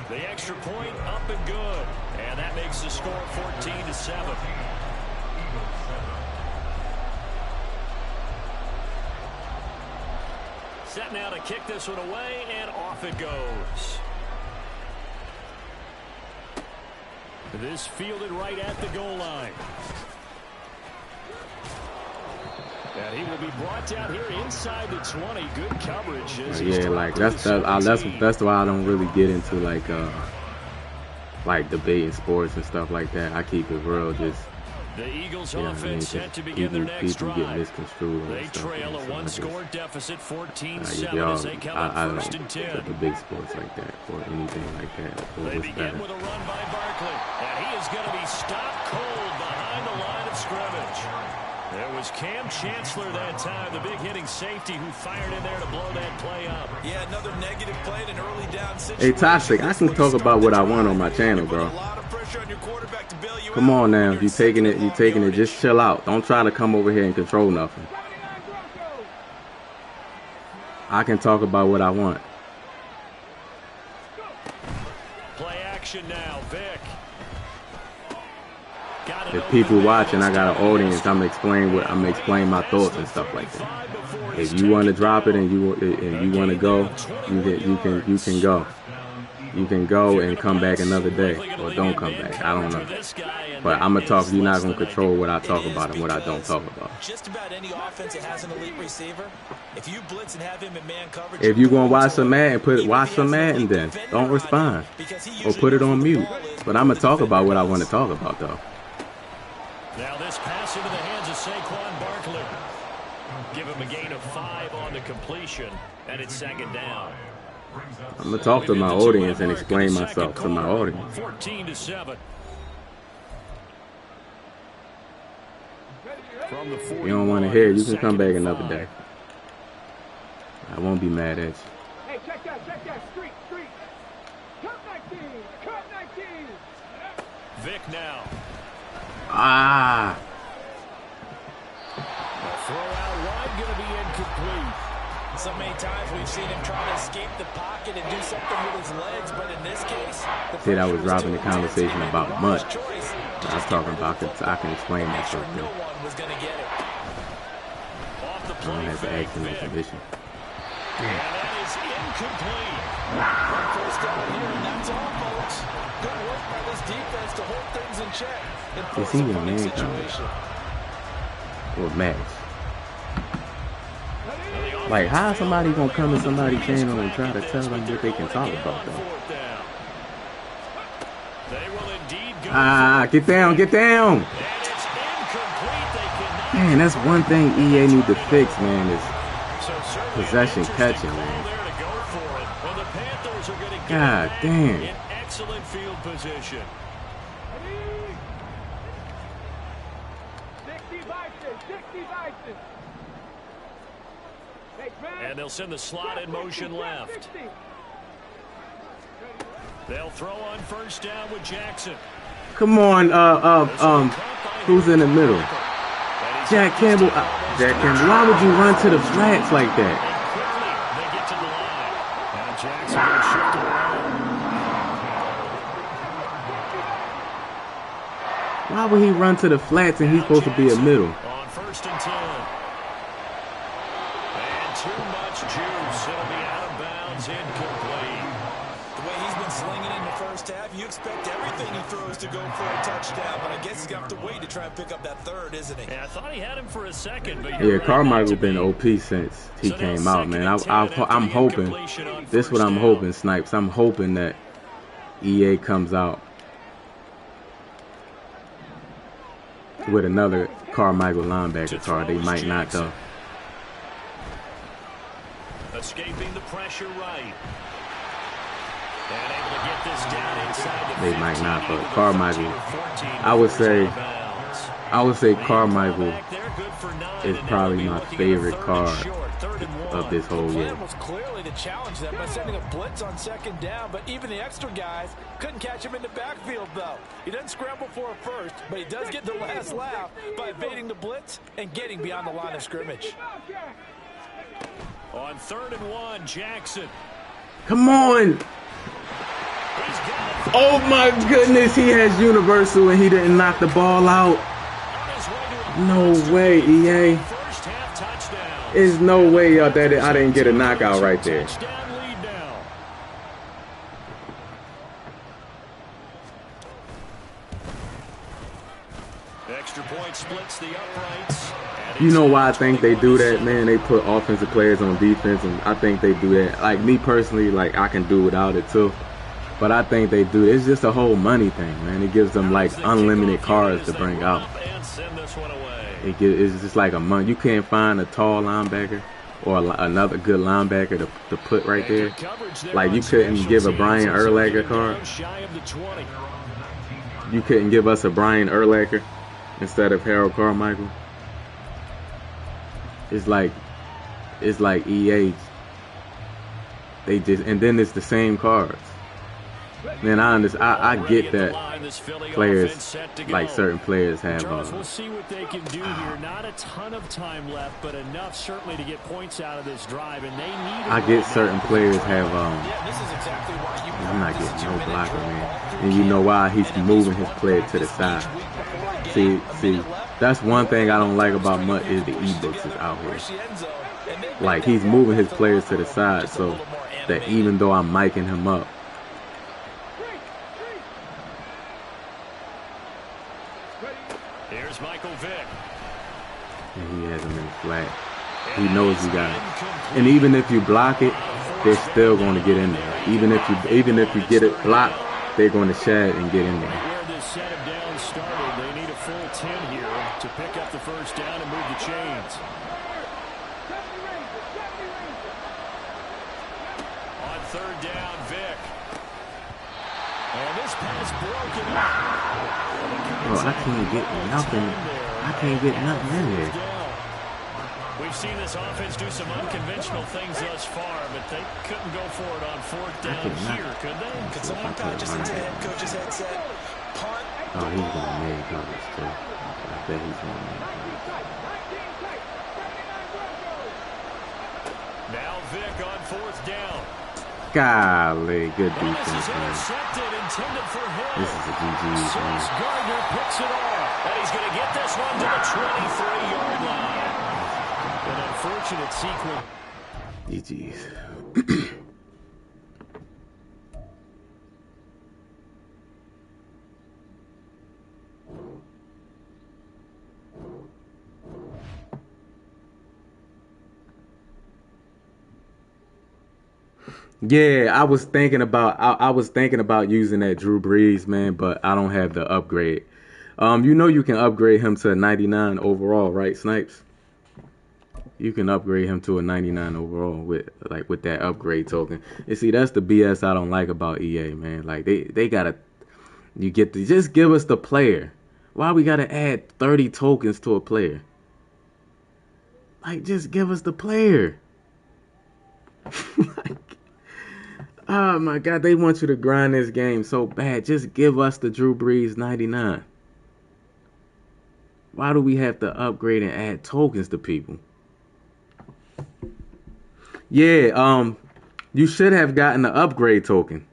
The extra point up and good. And that makes the score 14-7. Set now to kick this one away, and off it goes. This fielded right at the goal line. And he will be brought down here inside the 20. Good coverage. Yeah, like that's why I don't really get into like debating sports and stuff like that. I keep it real, just the Eagles you know offense set to begin their next people drive. Get misconstrued. They trail a one-score deficit, 14-7 as they come I up 1st and 10. The big sports like that or anything like that. They begin with a run by Barkley, and he is going to be stopped cold behind the line of scrimmage. There was Cam Chancellor that time, the big hitting safety who fired in there to blow that play up. Yeah, another negative play in an early down situation. Hey, Toxic, I can talk about what I want on my channel, bro. Come on now, if you taking it, just chill out. Don't try to come over here and control nothing. I can talk about what I want. Play action now, Vic. If people watching, I got an audience. I'm explaining my thoughts and stuff like that. If you want to drop it and you want to go, you can go. You can go and come back another day, or don't come back. I don't know. But I'm gonna talk. You're not gonna control what I talk about and what I don't talk about. Just about any offense that has an elite receiver, if you blitz and have him in man coverage, if you're gonna watch some Madden, watch some Madden, then don't respond or put it on mute. But I'm gonna talk about what I want to talk about, though. Now this pass into the hands of Saquon Barkley. Give him a gain of 5 on the completion, and it's 2nd down. I'm going to talk to my audience and explain myself to my audience. 14-7. You don't want to hear it, you can come back another day. I won't be mad at you. Hey, check that, street. Cut 19. Vic now. Ah! Throw out wide, going to be incomplete. So many times we've seen him try to escape the pocket and do something with his legs, but in this case, said I was robbing the conversation about much. I was talking about I can explain myself no one was going to get it. Off the I play, don't have to ask him that condition. and that is incomplete. First down here, and that's all, folks. Good work by this defense to hold things in check and force Is he a a winning man situation. Or Max. Like, how somebody gonna come in somebody's channel and try to tell them what they can talk about, though? They will indeed go Get down. and it's incomplete. They cannot. Man, that's one thing EA need to fix, man, is So certainly possession an interesting catching, call man. there to go for it. Well, the Panthers are going to get God back damn. in excellent field position. 60 Bison. Hey, Trent. And they'll send the slot in motion left. 60. They'll throw on first down with Jackson. Come on, who's in the middle? Jack Campbell. Jack Campbell, why would you run to the flats like that? Quickly, they get to the line. And Jackson will shift around. Why would he run to the flats and he's supposed to be a middle? On 1st and 10. And too much juice. It'll be out of bounds, incomplete. The way he's been slinging in the first half, you expect everything he throws to go for a touchdown, but I guess he's going to have to wait to try and pick up that third, isn't he? Yeah, I thought he had him for a second, but Yeah, Carmichael been OP since he came out, man. I'm hoping, this is what I'm hoping, Snipes. I'm hoping that EA comes out with another Carmichael linebacker card. They might not, though. Escaping the pressure right. And able to get this down inside the They might 15 not, but to the Carmichael, 14 I would say bounds. Carmichael Back there, good for 9, is and probably they'll be my looking at a favorite 3rd and card short, 3rd and 1. of this whole The year. plan was clearly to challenge them by sending a blitz on 2nd down, but even the extra guys couldn't catch him in the backfield, though. He doesn't scramble for a first, but he does get the last laugh by evading the blitz and getting beyond the line of scrimmage. On 3rd and 1, Jackson. Come on! He's got it. Oh my goodness, he has universal and he didn't knock the ball out. On his way to a No monster way, EA. first half touchdown. There's no way that I didn't get a knockout right there. Touchdown lead now. Extra point splits the uprights. You know why I think they do that, man? They put offensive players on defense, and I think they do that. Like, me personally, like, I can do without it too. But I think they do. It's just a whole money thing, man. It gives them, like, unlimited cards to bring out. It's just like a month. You can't find a tall linebacker or another good linebacker to put right there. Like, you couldn't give a Brian Urlacher card. You couldn't give us a Brian Urlacher instead of Harold Carmichael. It's like EA. They just, and then it's the same cards. Man, I get that players, like certain players have. We'll see what they can do here. Not a ton of time left, but enough certainly to get points out of this drive, and they need. I get certain players have. Yeah, this is exactly why you I'm not getting no blocker, man. And you know why? He's moving his player to the side. See, that's one thing I don't like about Mutt is the e-books is out here. Like, he's moving his players to the side so that even though I'm miking him up, Here's Michael Vick. and he has him in the flat. He knows you got it. And even if you block it, they're still going to get in there. Even if you get it blocked, they're going to shed and get in there. Where this set of downs started, they need a full 10 here to pick up the first down and move the chains. third down, Vic. And this pass broken up. Bro, I can't get nothing. I can't get nothing in there. We've seen this offense do some unconventional things thus far, but they couldn't go for it on fourth down here, could they? Could someone patch us into head coach's headset? Punt. Oh, he's going to make coverage, too. I bet he's going to make coverage. Now Vic on fourth down. Golly, good And this defense, is man. intercepted, intended for him. This is a GG, man. Sauce Gardner picks it off, and he's going to get this one to the 23-yard line. An unfortunate sequence. GG's. Yeah, I was thinking about using that Drew Brees, man, but I don't have the upgrade. You know you can upgrade him to a 99 overall, right, Snipes? You can upgrade him to a 99 overall with that upgrade token. And see, that's the BS I don't like about EA, man. Like they gotta, you get to just give us the player. Why we gotta add 30 tokens to a player? Like, just give us the player. Like, oh my God, they want you to grind this game so bad. Just give us the Drew Brees 99. Why do we have to upgrade and add tokens to people? Yeah, you should have gotten the upgrade token.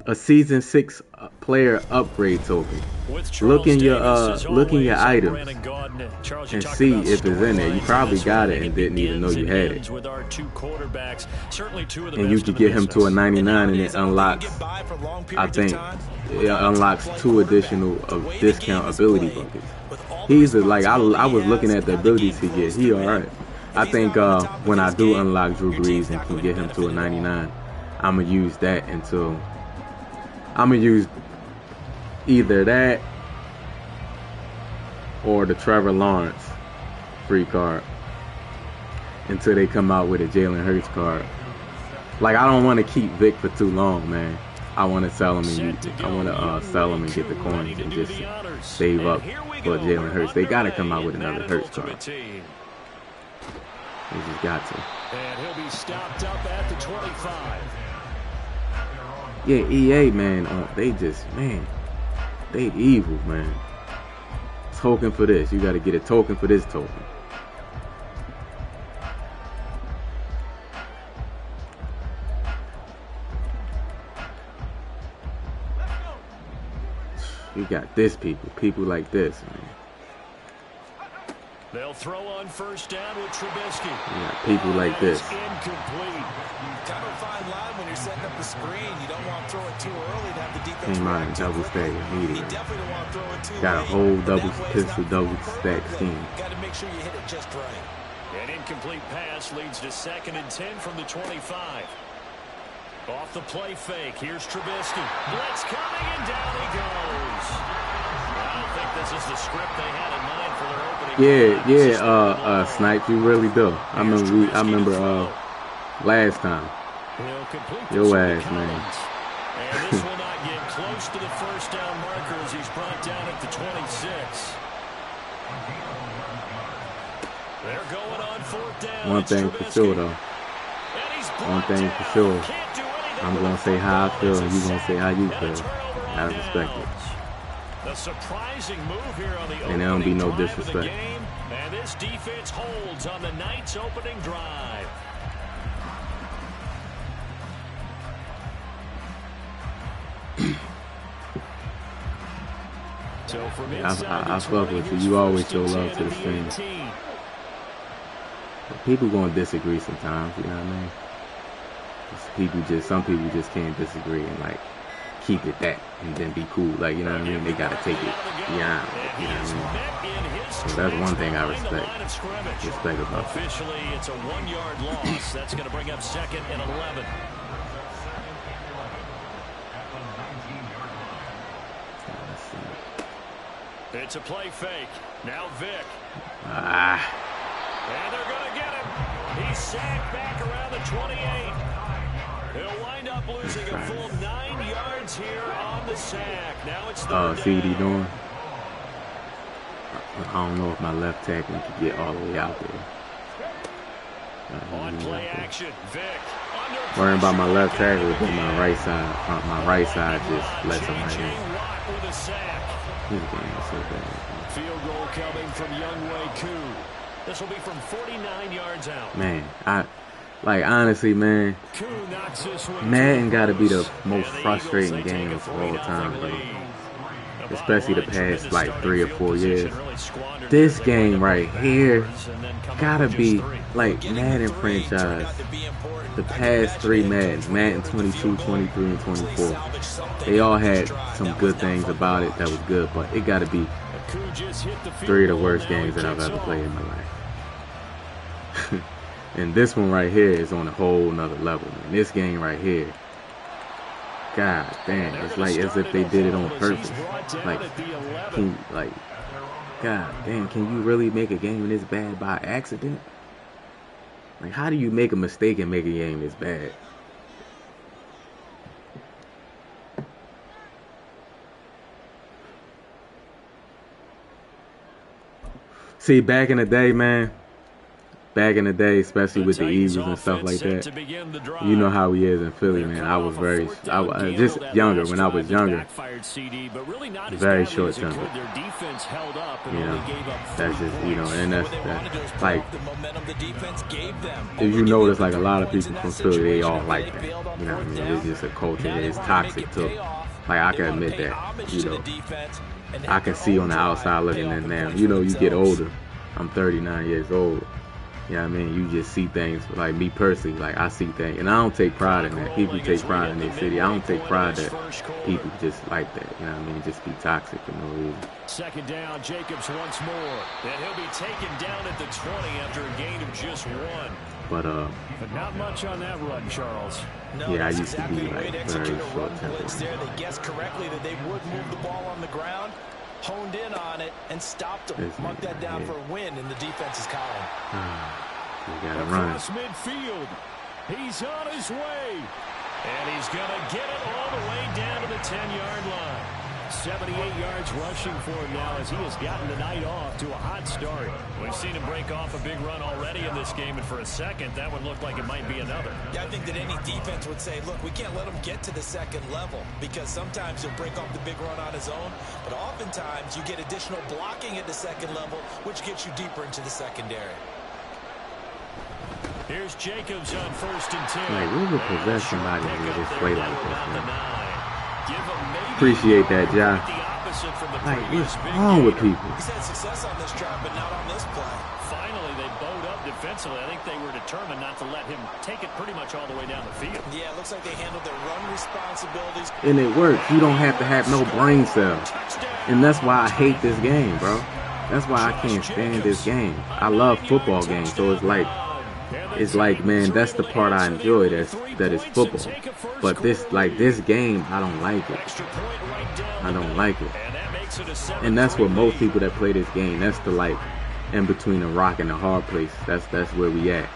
A season 6 player upgrade token. Look in your items and see if it's in there. You probably got it and didn't even know you had it. And you could get him to a 99 and it unlocks, I think, it unlocks 2 additional discount ability buckets. He's like, I was looking at the abilities he gets. He alright. I think when I do unlock Drew Brees and can get him to a 99, I'm going to use that until... I'm going to use either that or the Trevor Lawrence free card until they come out with a Jalen Hurts card. Like, I don't want to keep Vic for too long, man. I want to sell him and sell him and get the coins and just save up for Jalen Hurts. They got to come out with another Hurts card. They just got to. And he'll be stopped up at the 25. Yeah, EA, man, they evil, man. Token for this. You got to get a token for this token. You got people like this, man. They'll throw on first down with Trubisky. You got people like this. Incomplete. Kind of a fine line when you're setting up the screen. You don't want to throw it too early to have the defense. Came out and double stack immediately. You definitely don't want to throw it too got a late. whole double stack scheme. Got to make sure you hit it just right. An incomplete pass leads to 2nd and 10 from the 25. Off the play fake. Here's Trubisky. Blitz coming and down he goes. I don't think this is the script they had in mind for their opening. Snipes, you really do. I remember last time. Your ass, man. And this will not get close to the first down marker as he's brought down at the 26. They're going on fourth down. One thing for sure, though. One thing for sure. I'm going to say how I feel, and you're going to say how you feel. I respect it. The surprising move here on the and there don't be no disrespect. Game, and this defense holds on the Knights' opening drive. So from I fuck with you. You always show love to the stream. People gonna disagree sometimes, you know what I mean? Some people just can't disagree and like keep it that and then be cool, like, you know what I mean? They gotta take it beyond, you know what I mean? So that's one thing I respect about it. Officially, it's a 1-yard loss. That's gonna bring up 2nd and 11. It's a play fake. Now Vic. And they're going to get him. He's sacked back around the 28. He'll wind up losing a full 9 yards here on the sack. Now it's see what he's doing? I don't know if my left tackle can get all the way out there. On play action, Vic. Worrying about my left tackle, but my right side just lets him right in. This game is so bad. Field goal coming from Younghoe Koo. This will be from 49 yards out. Man, honestly, man, Madden got to be the most frustrating game of all time, bro. Especially the past, like, 3 or 4 years. This game right here gotta be, like, Madden franchise. The past 3 Maddens, Madden 22, 23, and 24. They all had some good things about it that was good, but it gotta be 3 of the worst games that I've ever played in my life. And this one right here is on a whole nother level, man. This game right here, God damn, it's like as if they did it on purpose. Like, God damn, can you really make a game this bad by accident? Like, how do you make a mistake and make a game this bad? See, back in the day, man, especially with the Eagles and stuff like that, you know how he is in Philly, man. I was just younger. When I was younger, very short-tempered. You know, that's just, you know, and that's like, if you notice, like, a lot of people from Philly, they all like that. You know what I mean? It's just a culture. It's toxic too. Like, I can admit that, you know. I can see on the outside looking in now. You know, you get older. I'm 39 years old. You know what I mean? You just see things, like me personally, like I see things, and I don't take pride in that. People take pride in their city. I don't take pride that people just like that. You know what I mean? Just be toxic for no reason. Second down, Jacobs once more. And he'll be taken down at the 20 after a gain of just 1. But not much on that run, Charles. No, yeah, I used to be like very short-tempered. They guessed correctly that they would move the ball on the ground, honed in on it, and stopped them. Mark that down for a win in the defense's column. You gotta run. Across midfield. He's on his way. And he's going to get it all the way down to the 10-yard line. 78 yards rushing for him now as he has gotten the night off to a hot start. We've seen him break off a big run already in this game, and for a second, that would look like it might be another. Yeah, I think that any defense would say, look, we can't let him get to the second level, because sometimes he'll break off the big run on his own, but oftentimes you get additional blocking at the second level, which gets you deeper into the secondary. Here's Jacobs on 1st and 10. Like, we would possess somebody who just play like this, man. Appreciate that, John. Like, what's wrong with people? He's had success on this drive, but not on this play. Finally, they bowed up defensively. I think they were determined not to let him take it pretty much all the way down the field. Yeah, it looks like they handled their run responsibilities. And it works. You don't have to have no brain cells. And that's why I hate this game, bro. That's why I can't stand this game. I love football games, so it's like, man, that's the part I enjoy, that is football. But this game, I don't like it. I don't like it. And that's what most people that play this game, that's the, like, in between a rock and a hard place. That's where we at.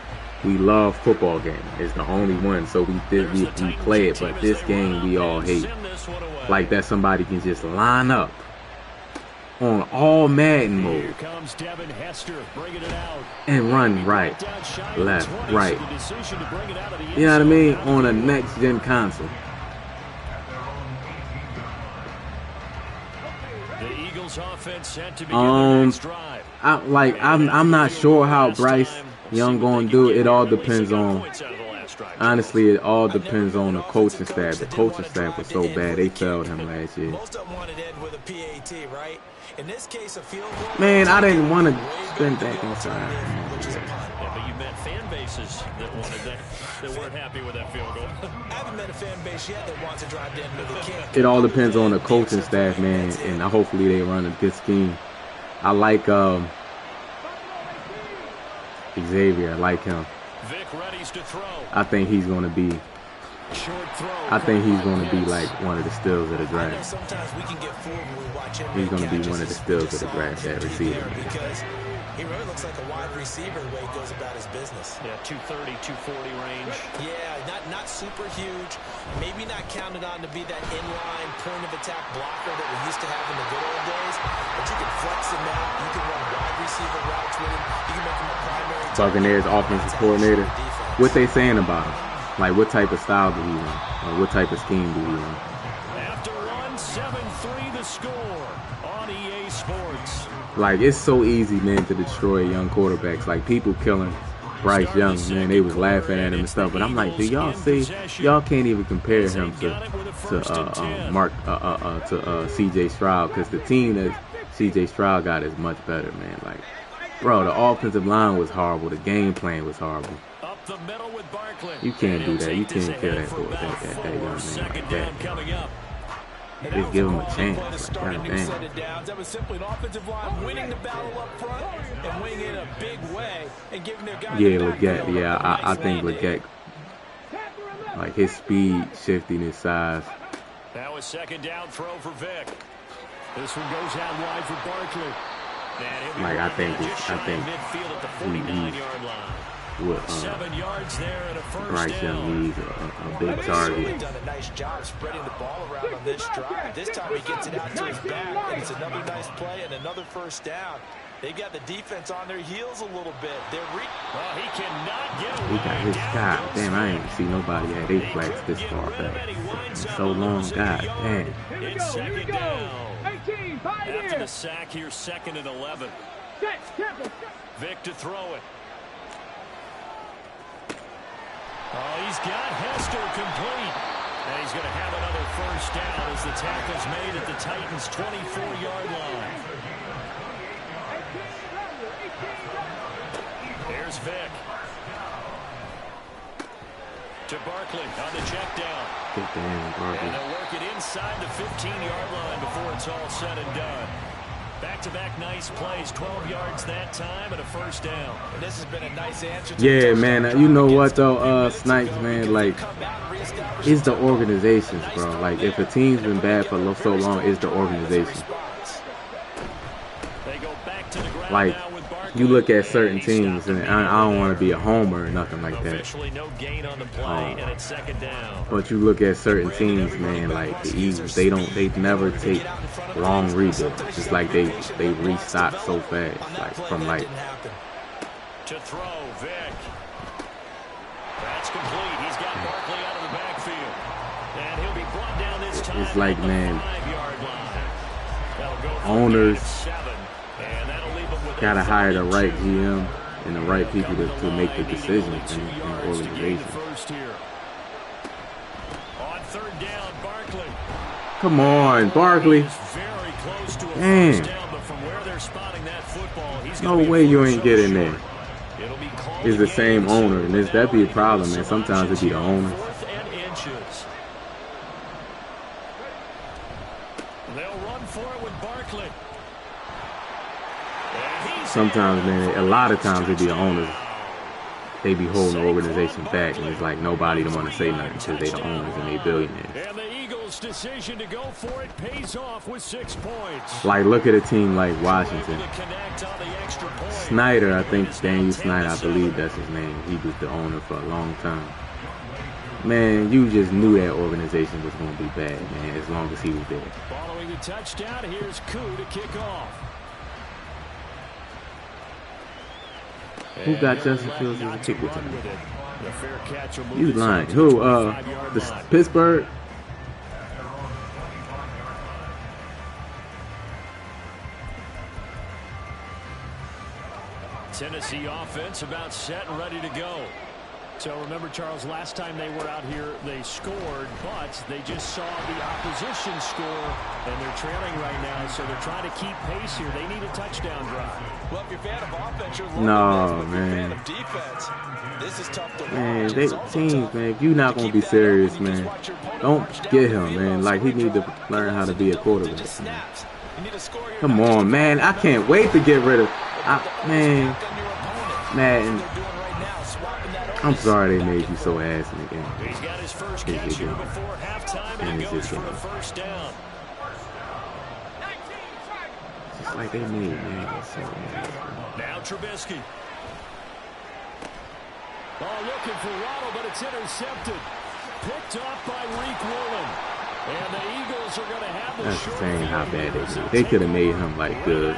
We love football games. It's the only one, so we play it. But this game we all hate. Like that somebody can just line up on all Madden mode and run right, left, right. You know what I mean? On a next-gen console. The Eagles offense set to begin its drive. I'm not sure how Bryce Young gonna do it. It all depends on. Honestly, it all depends on the coaching staff. The coaching staff was so bad, they failed him last year. Most of them wanted Ed with a PAT, right? In this case, a field goal. Man, I didn't want to spend that inside. Yeah, but you met fan bases that wanted that weren't happy with that field goal. I haven't met a fan base yet that wants to drive to end with a kick. It all depends on the coaching staff, man, and hopefully they run a good scheme. I like Xavier. I like him. Vic readies to throw. I think he's going to be. I think he's going to be like one of the steals of the draft. Sometimes we can get fooled when we watch him. He's going to be one of the steals of the draft at receiver. Because He really looks like a wide receiver the way he goes about his business. Yeah, 230, 240 range. Yeah, not super huge. Maybe not counted on to be that inline point of attack blocker that we used to have in the good old days. But you can flex him out. You can run wide receiver routes with him. You can make him a primary Buccaneers offensive coordinator. What they saying about him? Like, what type of style do he run? Or what type of scheme do he run? After one, 7-3 the score on EA Sports. Like, it's so easy, man, to destroy young quarterbacks. Like, people killing Bryce Young, man, they was laughing at him and stuff. But I'm like, do y'all see? Y'all can't even compare him to C.J. Stroud, because the team that C.J. Stroud got is much better, man. Like, bro, the offensive line was horrible. The game plan was horrible. Up the middle with Barkley. You can't do that. You can't kill that young man like that. Just give him a chance. Like, goddamn. That was simply an offensive line winning the battle up front and winning in a big way and giving their guys. Yeah, Legette. Yeah, I think Legette, like his speed, shifting his size. That was second down throw for Vic. This one goes out wide for Barkley. Like, I think midfield at the 49-yard line. With 7 yards there and a first Bryce Young needs a big target. Done a nice job spreading the ball around on this drive. This time he gets it out to his back, and it's another nice play and another first down. They got the defense on their heels a little bit. Well, he cannot get away. He got his God damn, I ain't see nobody at 8 flags this far back. So long, God damn. It's second down. After the sack here, 2nd and 11. Vic to throw it. Oh, he's got Hester complete. And he's going to have another first down as the tackle's made at the Titans' 24-yard line. Here's Vic. To Barkley on the check down. And they'll work it inside the 15-yard line before it's all said and done. Back-to-back nice plays, 12 yards that time and a first down. And this has been a nice answer to yeah, man. You know what though, Snipes, man, like, it's the organizations, bro. Like, if a team's been bad for so long, it's the organization. Like, you look at certain teams, and I don't want to be a homer or nothing like that. But you look at certain teams, man, like the Eagles, they never take long rebuilds. Just like they restock so fast, like from like. To throw, Vic. That's complete. He's got Barkley out of the backfield, and he'll be brought down this time. It's like, man, owners gotta hire the right GM and the right people to make the decisions in the organization. On third down, Barkley. Come on, Barkley. Man. No way you ain't getting there. It's the same owner, and that'd be a problem, man. Sometimes it'd be the owner. They'll run for it with Barkley. Sometimes, man, a lot of times it'd be the owners. They be holding the organization back, and it's like nobody don't want to say nothing because they the owners and they billionaires. And the Eagles' decision to go for it pays off with 6 points. Like, look at a team like Washington. Snyder, I think Daniel Snyder, I believe that's his name. He was the owner for a long time. Man, you just knew that organization was going to be bad, man, as long as he was there. Following the touchdown, here's Koo to kick off. Who got Justin Fields as a kick return? He's lying. Who? The Pittsburgh? Tennessee offense about set and ready to go. So remember, Charles, last time they were out here, they scored, but they just saw the opposition score, and they're trailing right now, so they're trying to keep pace here. They need a touchdown drive. Well, if you're a fan of offense, you're no, man. Of defense. This is tough to man, they teams, man, if you're not going to be serious, man, don't get him, man. Like, he need to learn how to be a quarterback, man. Come on, man. I can't wait to get rid of man. I'm sorry they made you so ass in the game. He's got his first catch here before halftime, and he goes for a first down. Just like they made, man. So, now Trubisky. Oh, looking for Waddle, but it's intercepted. Picked off by Reek Woolen. And the Eagles are going to have the that's short saying how field bad here. they did. They could have made him like good.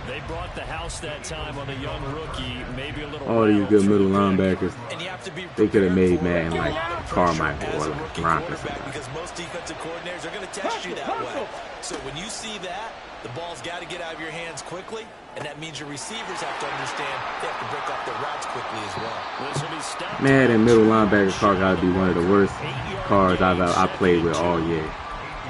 They brought the house that time on the young rookie, maybe a little. All these good middle linebackers. They could have made Madden like Carmichael or like Gronk or something. Because most defensive coordinators are going to test you that way. So when you see that, the ball's got to get out of your hands quickly, and that means your receivers have to understand they have to break up their routes quickly as well. Madden middle linebacker car got to be one of the worst cars I played with all year.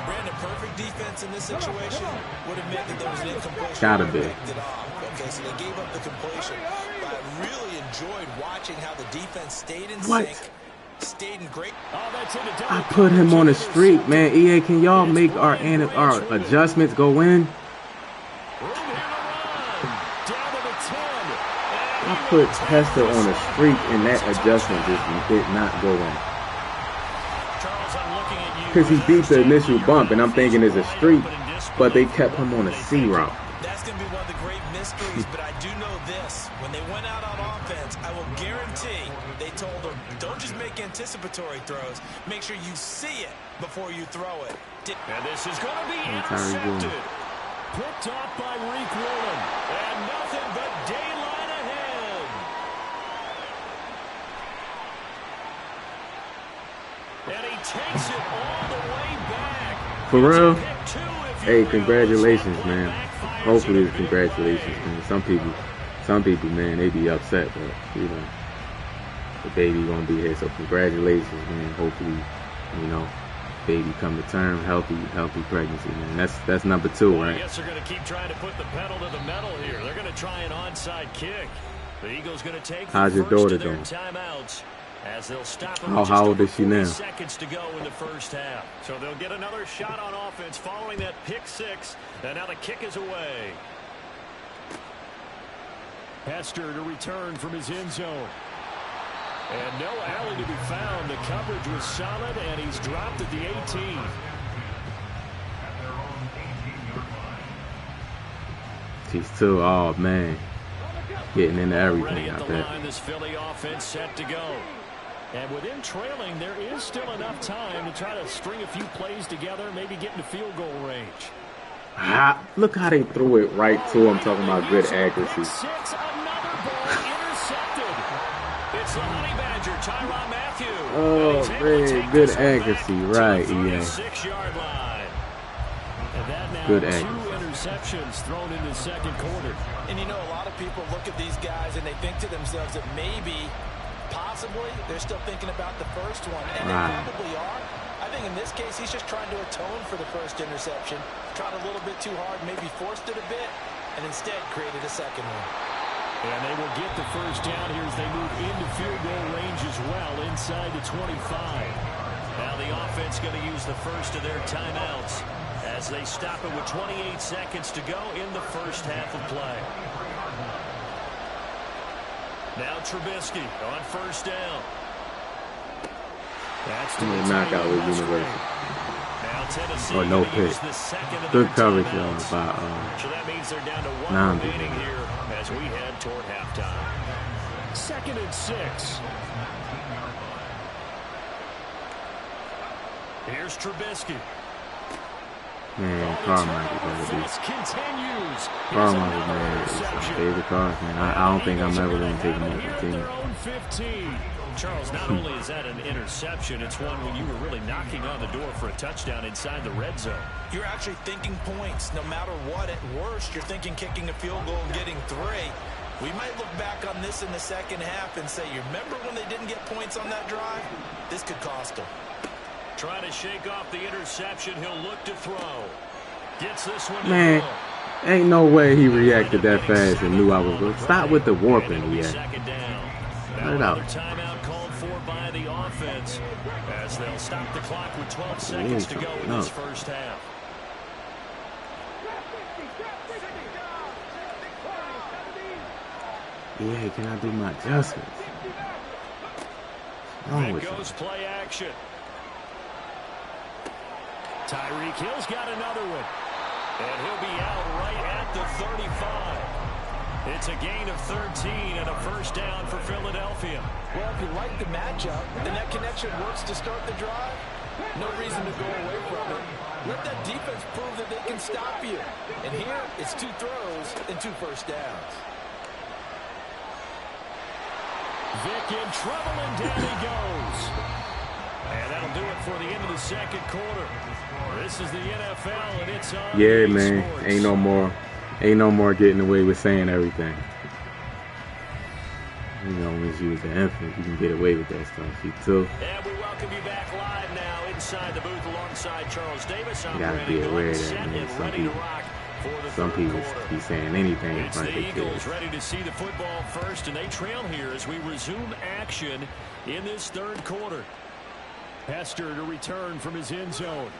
Brandon, perfect defense in this situation would have meant that there was an incompletion. Gotta be. Okay, so they gave up the completion. But I really enjoyed watching how the defense stayed in What? sync, stayed in great. I put him on a streak, man. EA, can y'all make our adjustments go in? I put Hester on a streak, and that adjustment just did not go in. Because he beat the initial bump, and I'm thinking it's a streak, but they kept him on a C route. That's going to be one of the great mysteries, but I do know this. When they went out on offense, I will guarantee they told them, don't just make anticipatory throws. Make sure you see it before you throw it. And this is going to be intercepted. Picked off by Reek Woolen. And nothing but daylight ahead. And he takes it all the way back. For real? Hey, congratulations, man. Hopefully it's congratulations, man. Some people, man, they be upset, but, you know, the baby gonna be here, so congratulations, man. Hopefully, you know, baby come to term, healthy pregnancy, man. That's number 2, right? I guess they're going to keep trying to put the pedal to the metal here. They're going to try an onside kick. The Eagles going to take How's your daughter doing? Timeouts as they'll stop how old is she now? Seconds to go in the first half. So they'll get another shot on offense following that pick 6. And now the kick is away. Hester to return from his end zone. And no alley to be found. The coverage was solid, and he's dropped at the 18. She's too, oh man, getting into everything. I bet. This Philly offense set to go. And with him trailing, there is still enough time to try to string a few plays together, maybe get into field goal range. Look how they threw it right to him, talking about good accuracy. Oh, man, good accuracy, right, yeah. Good accuracy. 2 interceptions thrown in the second quarter. And you know, a lot of people look at these guys and they think to themselves that maybe, possibly, they're still thinking about the first one. And they probably are. I think in this case, he's just trying to atone for the first interception. Tried a little bit too hard, maybe forced it a bit, and instead created a second one. And they will get the first down here as they move into field goal range as well, inside the 25. Now the offense going to use the first of their timeouts as they stop it with 28 seconds to go in the first half of play. Now Trubisky on first down. That's the knockout with University. Or no pick. Good coverage by so that means they're down to 1 remaining here as we head toward halftime. 2nd and 6. Here's Trubisky. Man, Carmichael is continues. Carmichael, man, is my favorite card, man. I don't think I'm ever going to take him off the team. 15. Charles, not only is that an interception, it's one when you were really knocking on the door for a touchdown inside the red zone. You're actually thinking points. No matter what, at worst, you're thinking kicking a field goal and getting 3. We might look back on this in the second half and say, you remember when they didn't get points on that drive? This could cost them. Trying to shake off the interception. He'll look to throw. Gets this one. Man, ain't no way he reacted that fast and knew I was going to stop with the warping. Yeah. Let it out. Timeout called for by the offense as they'll stop the clock with 12 seconds to go in this first half. Yeah, can I do my adjustments? There goes play action. Tyreek Hill's got another one. And he'll be out right at the 35. It's a gain of 13 and a first down for Philadelphia. Well, if you like the matchup and that connection works to start the drive, no reason to go away from it. Let that defense prove that they can stop you. And here, it's 2 throws and 2 first downs. Vic in trouble, and down he goes. And that'll do it for the end of the second quarter. This is the NFL, and it's on. Yeah, man. Ain't no more getting away with saying everything. You know, once you was an infant, you can get away with that stuff. You too. And we welcome you back live now inside the booth alongside Charles Davis. You gotta be aware of that, man. Some people be saying anything in front of their kids. The Eagles ready to see the football first, and they trail here as we resume action in this third quarter. Hester to return from his end zone.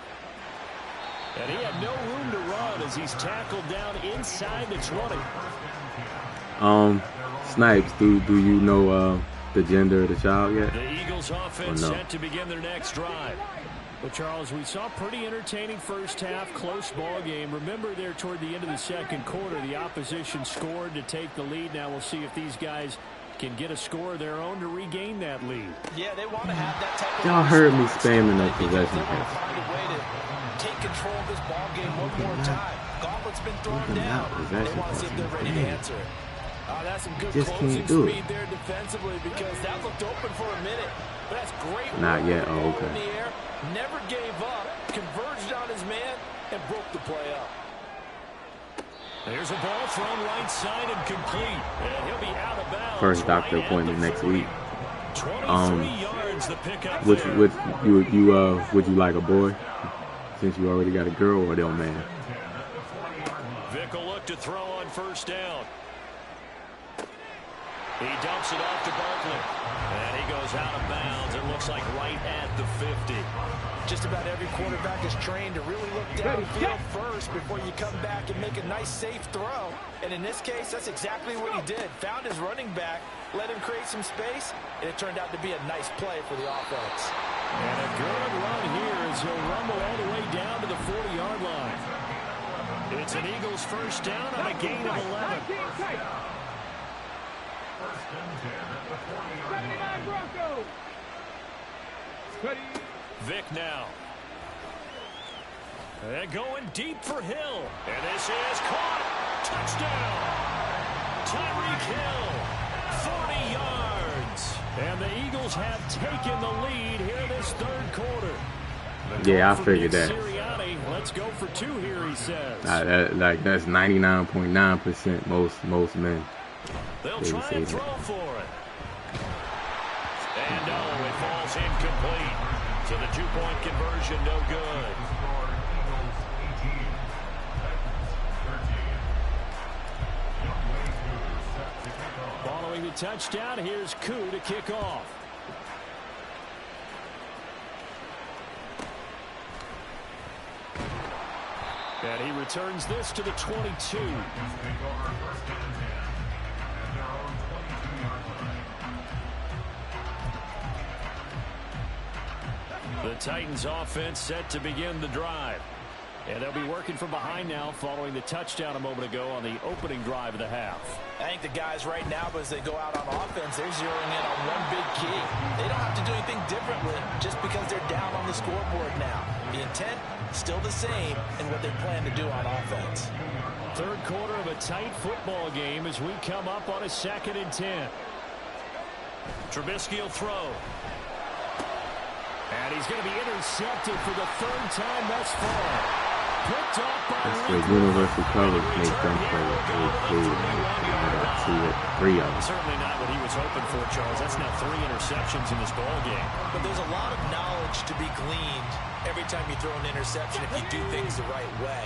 And he had no room to run as he's tackled down inside the 20. Snipes, do you know the gender of the child yet? The Eagles offense set to begin their next drive. But, Charles, we saw pretty entertaining first half, close ball game. Remember there toward the end of the second quarter, the opposition scored to take the lead. Now we'll see if these guys can get a score of their own to regain that lead. Yeah, they want to have that type of... Y'all heard me spamming that possession pass. Find a way to take control of this ball game one more time. Gauntlet's been thrown down. They want to see if they're ready to answer it. That's some good closing speed there defensively because that looked open for a minute. But that's great. Not yet. Oh, okay. In the air, never gave up, converged on his man, and broke the play up. There's a ball thrown right side and complete. And he'll be out of bounds. First doctor appointment next week. 23 yards the pickup would you like a boy since you already got a girl, or they'll man? Vic will look to throw on first down. He dumps it off to Barkley. And he goes out of bounds. It looks like right at the 50. Just about every quarterback is trained to really look downfield first before you come back and make a nice, safe throw. And in this case, that's exactly what he did. Found his running back, let him create some space, and it turned out to be a nice play for the offense. And a good run here as he'll rumble all the way down to the 40-yard line. It's an Eagles first down on a gain of 11. 79 Broncos. Vic now. And going deep for Hill. And this is caught. Touchdown. Tyreek Hill. 40 yards. And the Eagles have taken the lead here this third quarter. Yeah, I figured that. Sirianni, let's go for 2 here, he says. That's 99.9% most men. They'll try and throw for it. And no, it falls incomplete. So the 2-point conversion, no good. Following the touchdown, here's Koo to kick off. And he returns this to the 22. The Titans offense set to begin the drive. And they'll be working from behind now following the touchdown a moment ago on the opening drive of the half. I think the guys right now, as they go out on offense, they're zeroing in on one big key. They don't have to do anything differently just because they're down on the scoreboard now. The intent, still the same in what they plan to do on offense. Third quarter of a tight football game as we come up on a 2nd and 10. Trubisky will throw. And he's going to be intercepted for the 3rd time thus far. Picked off by That's the universal coverage makes them play with 3 of them. Certainly not what he was hoping for, Charles. That's now 3 interceptions in this ball game. But there's a lot of knowledge to be gleaned every time you throw an interception if you do things the right way.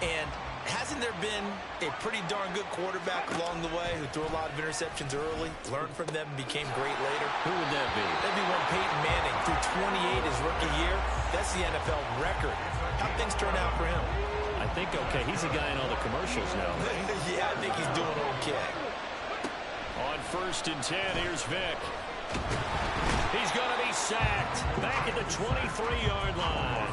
And hasn't there been a pretty darn good quarterback along the way who threw a lot of interceptions early, learned from them, and became great later? Who would that be? That'd be one Peyton Manning threw 28 his rookie year. That's the NFL record. How'd things turn out for him? I think okay. He's the guy in all the commercials now. Yeah, I think he's doing okay. On 1st and 10, here's Vic. He's going to be sacked back at the 23-yard line.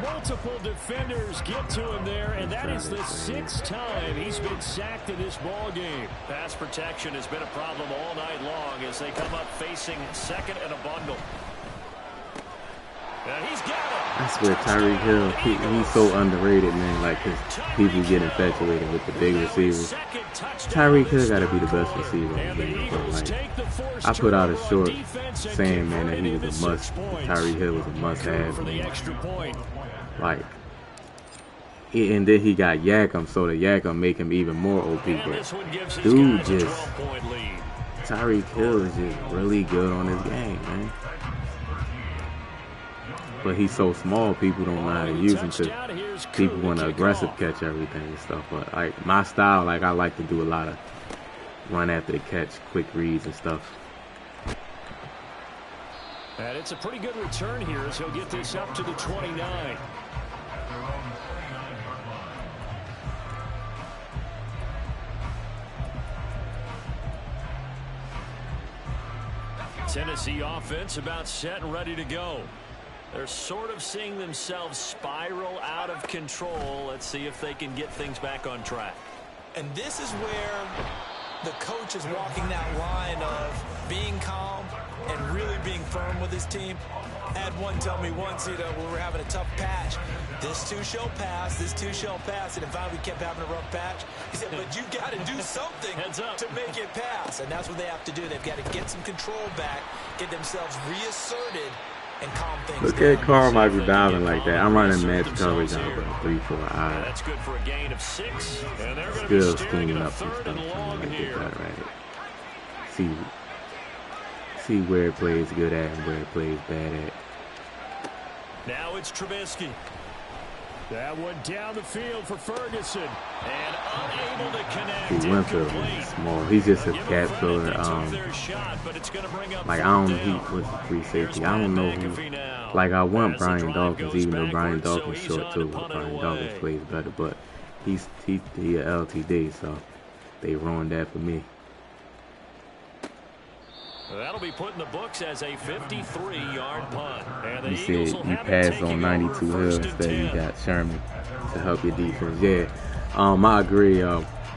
Multiple defenders get to him there, and that is the 6th time he's been sacked in this ball game. Pass protection has been a problem all night long as they come up facing second and a bundle. And he's got it. I swear, Tyreek Hill, he's so underrated, man. Like, cause people get infatuated with the big receivers. Tyreek Hill got to be the best receiver in the game. Like, I put out a short saying, man, that he was a must. Tyreek Hill was a must-have. Like, and then he got Yakam, so the Yakam make him even more OP. But dude, just Tyreek Hill is just really good on his game, man. But he's so small, people don't know how to use him because people want to aggressive catch everything and stuff. But like my style, like I like to do a lot of run after the catch, quick reads and stuff. And it's a pretty good return here as he'll get this up to the 29. Tennessee offense about set and ready to go. They're sort of seeing themselves spiral out of control. Let's see if they can get things back on track. And this is where the coach is walking that line of being calm and really being firm with his team. I had one tell me once, you know, when we were having a tough patch, this too shall pass, this too shall pass. And if we kept having a rough patch, he said, but you got to do something to make it pass. And that's what they have to do. They've got to get some control back, get themselves reasserted, and calm things Look down. at Carmichael diving like that. I'm running match coverage on about 3-4 eyes. That's good for a gain of 6. And they're going to Still be steering scheming it up some third stuff, and trying long to get here. better at it. See where it plays good at and where it plays bad at. Now it's Trubisky. That one down the field for Ferguson. And unable to connect. See, Winfield is small. He's just a cat filler. Like, I don't know, he was a free safety. I don't know who. Like, I want Brian Dawkins, even though Brian Dawkins is short too. Brian Dawkins plays better, but he's a LTD, so they ruined that for me. That'll be put in the books as a 53-yard punt. And You said you passed on 92 Hill instead you got Sherman to help your defense. Yeah, I agree,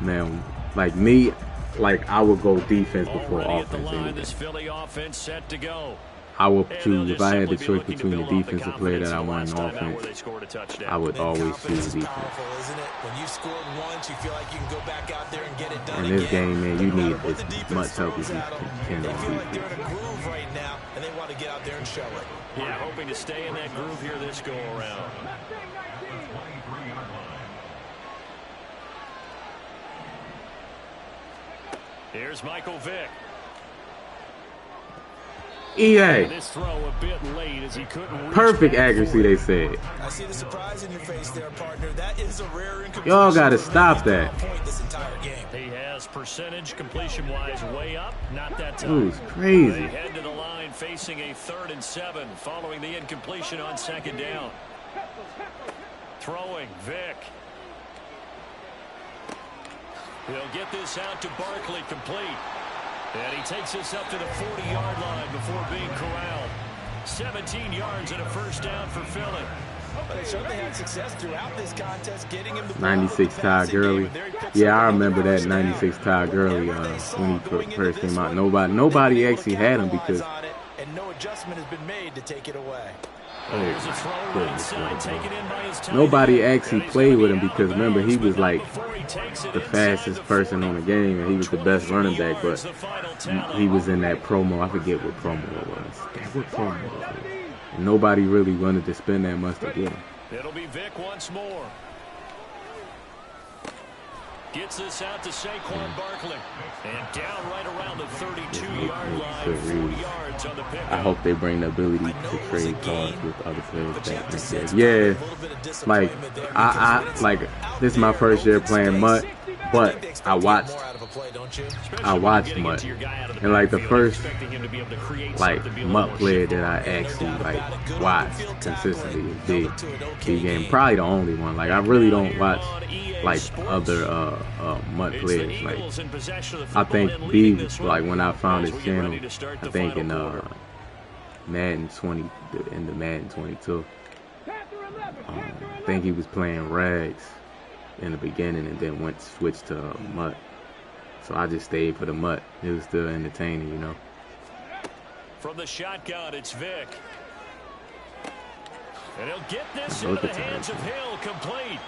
man. Like me, like I would go defense before offense. Philly offense set to go. I would choose, if I had the choice between the defensive player that I want in offense, I would always choose defense. When you scored once, you feel like you can go back out there and get it done. In this game, man, you need as much help as you can They on feel like they're in a defense. groove right now, and they want to get out there and show it. Yeah, hoping to stay in that groove here this go around. Here's Michael Vick. EA. This throw a bit late as he couldn't reach Perfect back accuracy, for it. they said. I see the surprise in your face there, partner. That is a rare incompletion. Y'all gotta stop that. Point this entire game. He has percentage completion-wise way up. Not that time. Dude, it's crazy. They head to the line facing a 3rd and 7 following the incompletion on 2nd down. Throwing, Vick. He'll get this out to Barkley, complete. And he takes this up to the 40-yard line before being corralled. 17 yards and a first down for Philly. But they certainly had success throughout this contest, getting him the 96 Todd Gurley. Yeah, I remember that 96 Todd Gurley when he first came out. Nobody actually had him because and no adjustment has been made to take it away. There's a throw right side, taken in by his tight nobody end. actually played with him because remember he was like the fastest person on the game and he was the best running back, but he was in that promo. I forget what promo it was. What promo was it? And nobody really wanted to spend that much to get him. It'll be Vick once more. Gets this out to Saquon Barkley. And down right around the 32-yard line. 40 yards on the pickup. I hope they bring the ability to trade cards with other players back instead. Yeah, like like this is my first year playing Mutt, but I watched Mutt, and like the first like Mutt player that I actually like watched consistently is B Game. Probably the only one. Like I really don't watch like other Mutt players. Like I think B was like when I found his channel, I think in Madden 20 in the Madden 22. think he was playing Rags in the beginning and then switched to Mutt. So I just stayed for the Mutt. It was still entertaining, you know. From the shotgun, it's Vick. And he'll get this into the hands of Hill, complete.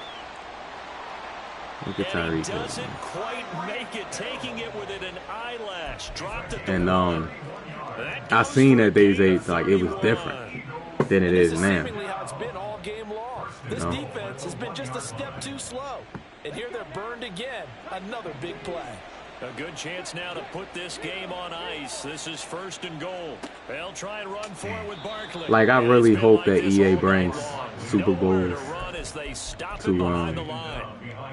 Look at Tyreek. He doesn't quite make it, taking it within an eyelash. Dropped it. And I seen that they like it was different than it is now. How it's been all game long. This defense has been just a step too slow. And here they're burned again. Another big play. A good chance now to put this game on ice. This is 1st and goal. They'll try and run for it with Barkley. Like, I really hope that EA brings Super Bowls to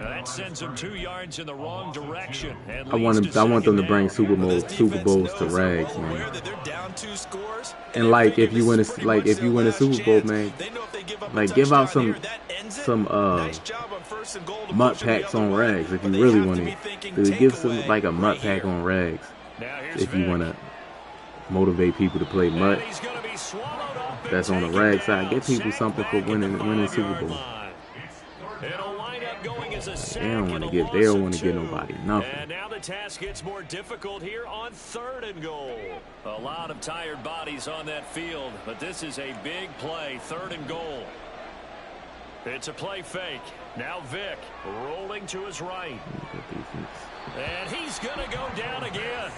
that sends them 2 yards in the wrong direction. I want them to bring Super Bowls to Rags, man. And like, if you win a Super Bowl, man, like, give out some Mutt packs on Rags if you really want to. Give some like a Mutt pack on Rags if you want to motivate people to play Mutt. That's on the Rag side. Get people something for winning Super Bowl. They don't want to give nobody nothing. And now the task gets more difficult here on 3rd and goal. A lot of tired bodies on that field, but this is a big play. 3rd and goal. It's a play fake. Now Vick rolling to his right. And he's going to go down again.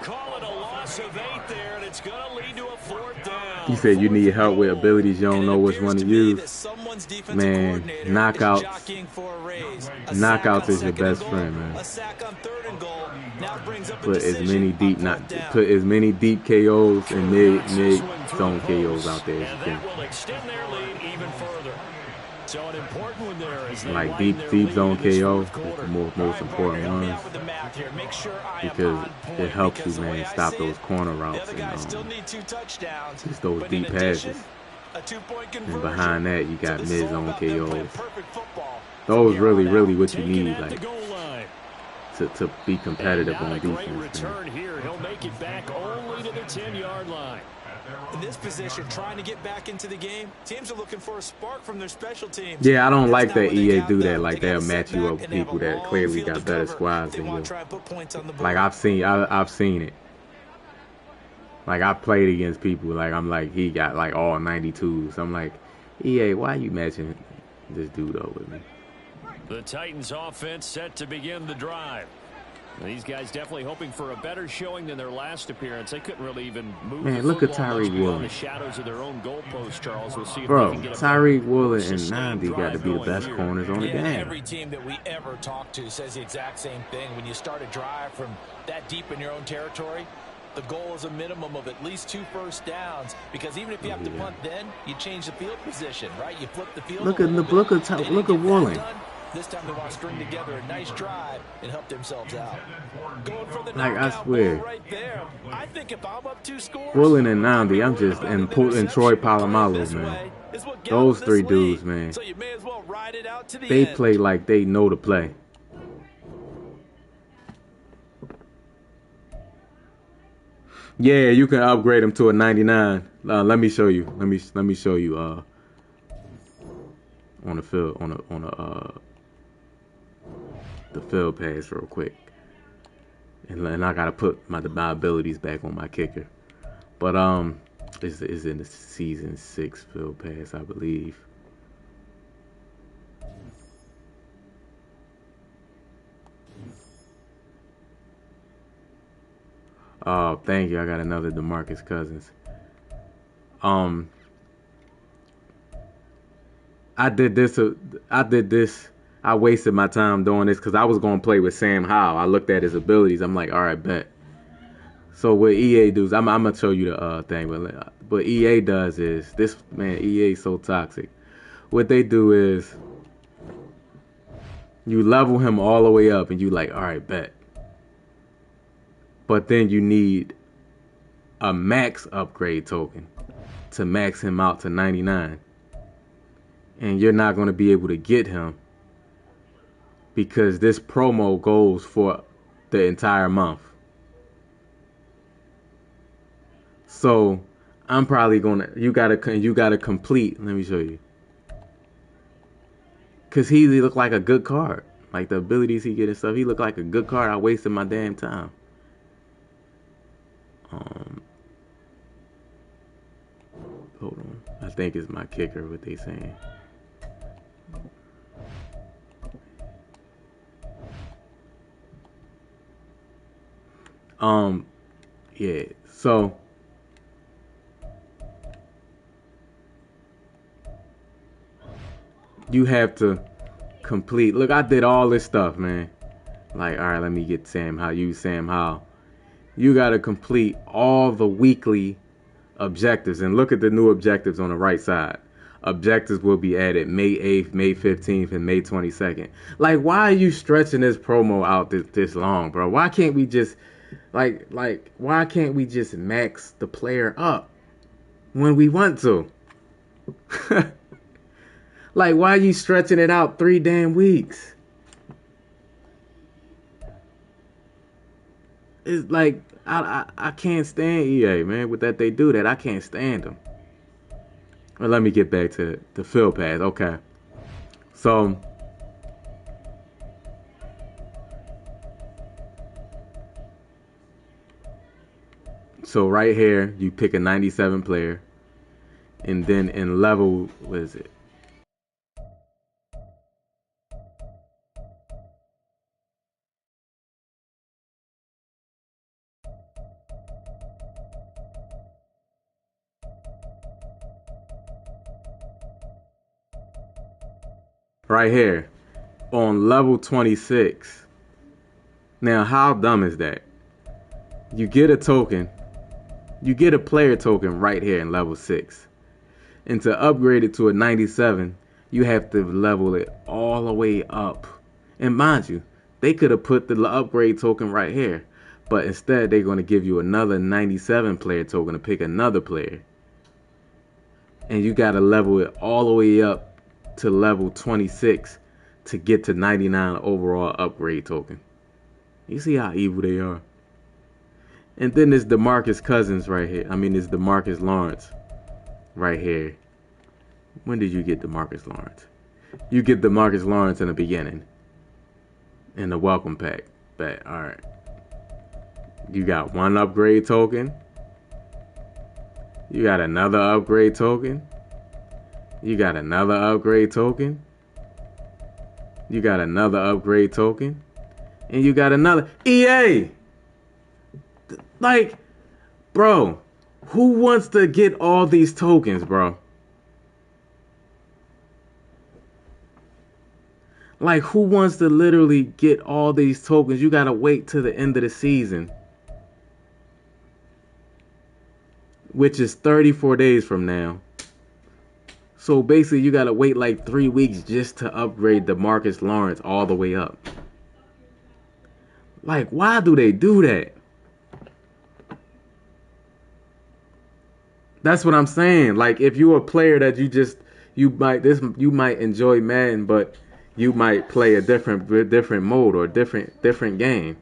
Call it a loss of 8 there, and it's going to lead to a 4th down. He said you need help with abilities you don't know which one to use. Man, knockouts is your best friend, man. Put as many deep KOs and mid zone KOs out there as you can. So an important one there is like deep zone KO is the most important ones because it helps you, man, stop those corner routes and just those deep passes. And behind that, you got mid zone KOs. Those really what you need, like to be competitive on defense. He'll make it back only to the 10-yard line. In this position, trying to get back into the game, teams are looking for a spark from their special teams. Yeah, I don't like that EA do that. Like, they'll match you up with people that clearly got better squads than you. Like, I've seen it. Like, I played against people, like, I'm like, he got, like, all 92s. I'm like, EA, why are you matching this dude up with me? The Titans offense set to begin the drive. These guys definitely hoping for a better showing than their last appearance. They couldn't really even move. Man, look at Tyreek Woolen. The shadows of their own goalpost, Charles. We'll see if bro, they can get Tyreek Woolen and Nandi got to be the best corners on the game. Every team that we ever talk to says the exact same thing. When you start a drive from that deep in your own territory, the goal is a minimum of at least 2 first downs. Because even if you have to punt, then you change the field position, right? You flip the field. Look at Woolen. This time they want to string together a nice drive and help themselves out. Going for the like, I swear. Right there. I think if I'm up 2 scores, Woolen and Nandi, and Troy Polamalu, man. Those 3 dudes, man. So you may as well ride it out to the they end. Play like they know to play. Yeah, you can upgrade them to a 99. Let me show you. Let me show you. On the field, the field pass real quick, and I gotta put my abilities back on my kicker. But it's in the season 6 field pass, I believe. Oh, thank you. I got another DeMarcus Cousins. I did this. I wasted my time doing this because I was going to play with Sam Howell. I looked at his abilities. I'm like, all right, bet. So what EA does, I'm going to show you the thing. But what EA does is, this, man, EA is so toxic. What they do is, you level him all the way up and you like, all right, bet. But then you need a max upgrade token to max him out to 99. And you're not going to be able to get him because this promo goes for the entire month. So I'm probably going to, you got to complete, let me show you. Cause he looked like a good card. Like the abilities he get and stuff, he looked like a good card. I wasted my damn time. Hold on. I think it's my kicker, what they saying. Yeah, so you have to complete. Look, I did all this stuff, man. Like, all right, let me get Sam Howell. Use Sam Howell. You got to complete all the weekly objectives. And look at the new objectives on the right side. Objectives will be added May 8th, May 15th, and May 22nd. Like, why are you stretching this promo out this long, bro? Why can't we just, like, why can't we just max the player up when we want to? Like, why are you stretching it out 3 damn weeks? It's like, I can't stand EA, man. With that they do that, I can't stand them. Well, let me get back to the field pass. Okay. So right here, you pick a 97 player. And then in level, what is it? Right here on level 26. Now, how dumb is that? You get a token. You get a player token right here in level 6. And to upgrade it to a 97, you have to level it all the way up. And mind you, they could have put the upgrade token right here. But instead, they're going to give you another 97 player token to pick another player. And you got to level it all the way up to level 26 to get to 99 overall upgrade token. You see how evil they are. And then there's DeMarcus Cousins right here. I mean, it's DeMarcus Lawrence right here. When did you get DeMarcus Lawrence? You get DeMarcus Lawrence in the beginning. In the welcome pack. But, alright. You got one upgrade token. You got another upgrade token. You got another upgrade token. You got another upgrade token. And you got another. EA! Like, bro, who wants to get all these tokens, bro? Like, who wants to literally get all these tokens? You gotta wait till the end of the season, which is 34 days from now. So basically, you gotta wait like 3 weeks just to upgrade DeMarcus Lawrence all the way up. Like, why do they do that? That's what I'm saying. Like, if you're a player that you might enjoy Madden, but you might play a different mode or different game.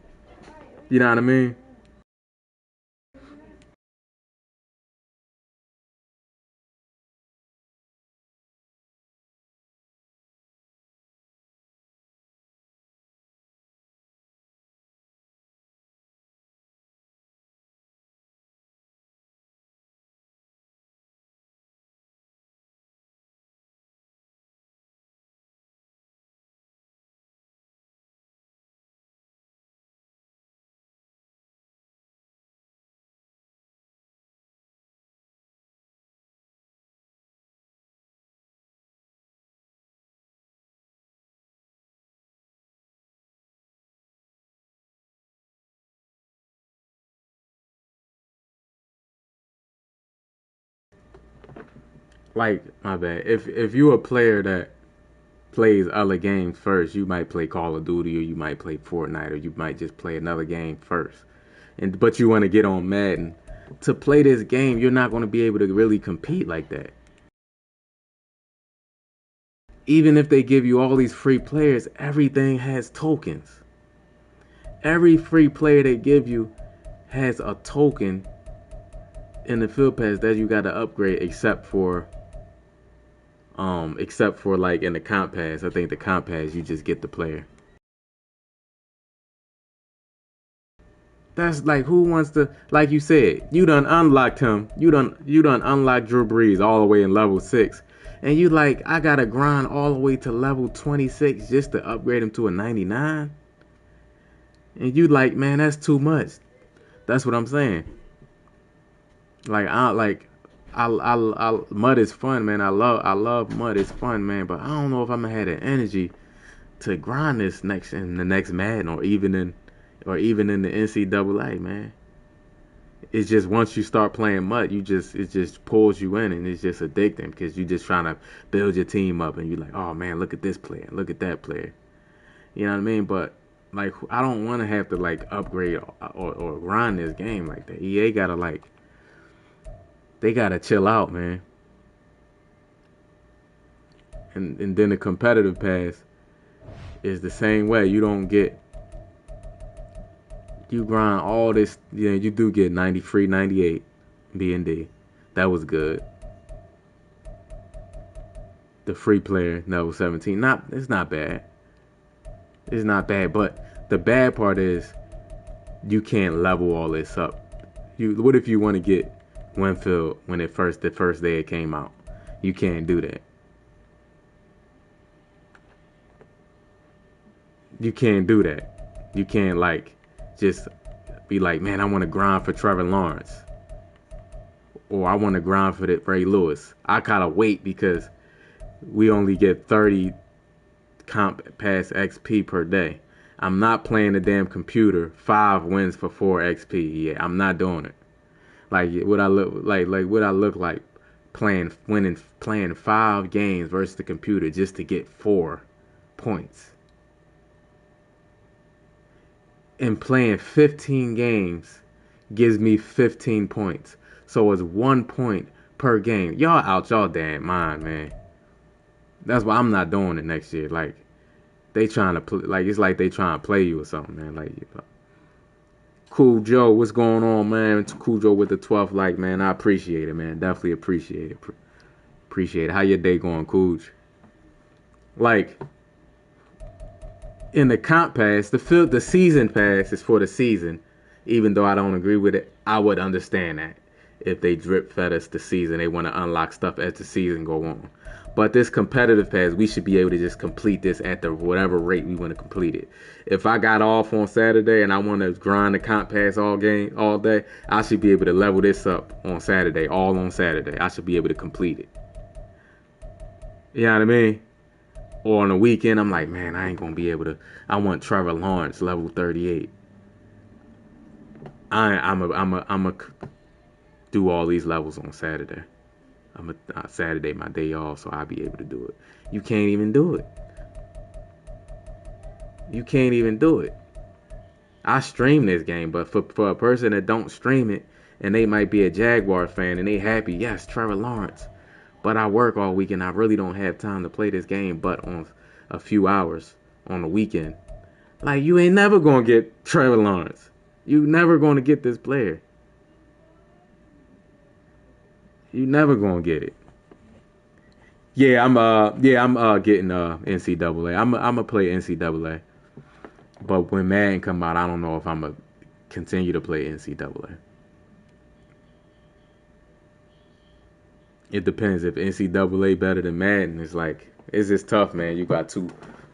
You know what I mean? Like, my bad. If you're a player that plays other games first, you might play Call of Duty or you might play Fortnite or you might just play another game first. But you want to get on Madden. To play this game, you're not going to be able to really compete like that. Even if they give you all these free players, everything has tokens. Every free player they give you has a token in the field pass that you got to upgrade, except for Except for like in the comp pass. I think the comp pass you just get the player. That's like, who wants to, like you said, you done unlocked him. You done unlocked Drew Brees all the way in level 6. And you like, I gotta grind all the way to level 26 just to upgrade him to a 99? And you like, man, that's too much. That's what I'm saying. Like, mud is fun, man. I love mud. It's fun, man. But I don't know if I'm gonna have the energy to grind this in the next Madden or even in the NCAA, man. It's just once you start playing mud, it just pulls you in, and it's just addicting because you're just trying to build your team up, and you're like, oh man, look at this player, look at that player. You know what I mean? But like, I don't want to have to like upgrade or grind this game like that. EA gotta like, they gotta chill out, man. And then the competitive pass is the same way. You grind all this, you do get 93, 98 B&D. That was good. The free player, level 17. It's not bad. It's not bad, but the bad part is you can't level all this up. What if you want to get Winfield when the first day it came out? You can't do that. You can't do that. You can't like just be like, man, I want to grind for Trevor Lawrence, or I want to grind for Ray Lewis. I gotta wait because we only get 30 comp pass XP per day. I'm not playing the damn computer 5 wins for 4 XP. Yeah, I'm not doing it. Like what I look like playing 5 games versus the computer just to get 4 points. And playing 15 games gives me 15 points. So it's 1 point per game. Y'all out y'all damn mind, man. That's why I'm not doing it next year. Like, they trying to play, like, it's like they trying to play you or something, man. Like, Cool Joe, what's going on, man? Cool Joe with the 12th like, man. I appreciate it, man. Definitely appreciate it. Appreciate it. How your day going, Cooj? Like, in the comp pass, the season pass is for the season. Even though I don't agree with it, I would understand that if they drip fed us the season, they want to unlock stuff as the season go on. But this competitive pass, we should be able to just complete this at the whatever rate we want to complete it. If I got off on Saturday and I want to grind the comp pass all day, I should be able to level this up on Saturday, all on Saturday. I should be able to complete it. You know what I mean? Or on the weekend, I'm like, man, I ain't going to be able to. I want Trevor Lawrence, level 38. I'm a do all these levels on Saturday. Saturday, my day off, so I'll be able to do it. You can't even do it. You can't even do it. I stream this game, but for a person that don't stream it, and they might be a Jaguar fan, and they happy, yes, Trevor Lawrence. But I work all weekend. I really don't have time to play this game but on a few hours on the weekend. Like, you ain't never going to get Trevor Lawrence. You never going to get this player. You never going to get it. Yeah, I'm getting NCAA. I'm going to play NCAA. But when Madden come out, I don't know if I'm going to continue to play NCAA. It depends. If NCAA better than Madden, it's just tough, man. You got 2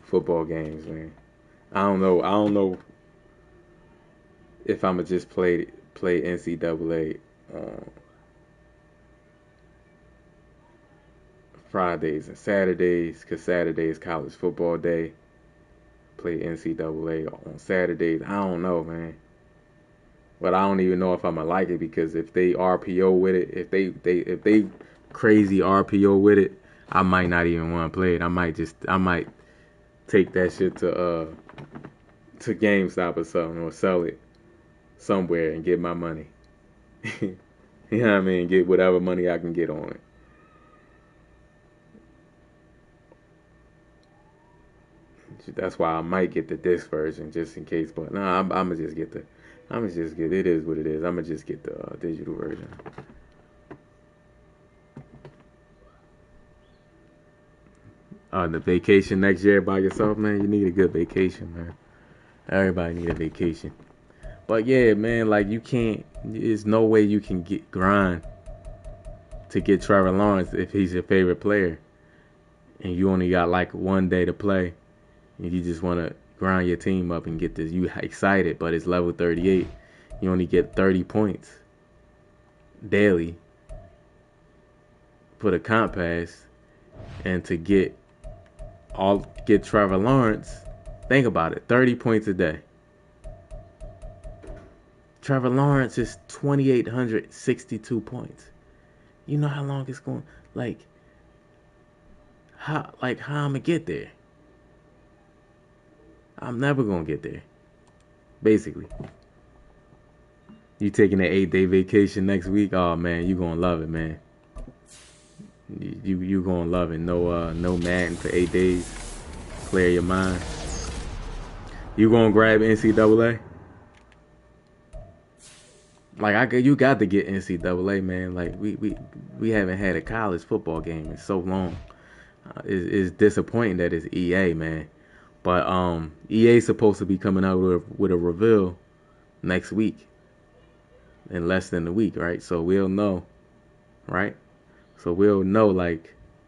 football games, man. I don't know if I'ma just play NCAA Fridays and Saturdays, because Saturday is college football day. Play NCAA on Saturdays. I don't know, man. But I don't even know if I'ma like it, because if they RPO with it, if they crazy RPO with it, I might not even want to play it. I might take that shit to GameStop or something, or sell it somewhere and get my money. You know what I mean? Get whatever money I can get on it. That's why I might get the disc version just in case. But no, I'm gonna just get it is what it is. I'm gonna just get the digital version. The vacation next year by yourself, man. You need a good vacation, man. Everybody need a vacation. But yeah, man, like you can't. There's no way you can grind to get Trevor Lawrence if he's your favorite player, and you only got like 1 day to play, and you just want to grind your team up and get this. You excited, but it's level 38. You only get 30 points daily for the comp pass, and to get Trevor Lawrence, think about it, 30 points a day. Trevor Lawrence is 2,862 points. You know how long it's going, how I'm gonna get there? I'm never gonna get there. Basically. You taking an 8-day vacation next week? Oh man, you gonna love it, man. You gonna love it. No Madden for 8 days. Clear your mind. You gonna grab NCAA? You got to get NCAA, man. Like we haven't had a college football game in so long. It's disappointing that it's EA, man. But EA's supposed to be coming out with a reveal next week, in less than a week, right? So we'll know, right? So we'll know,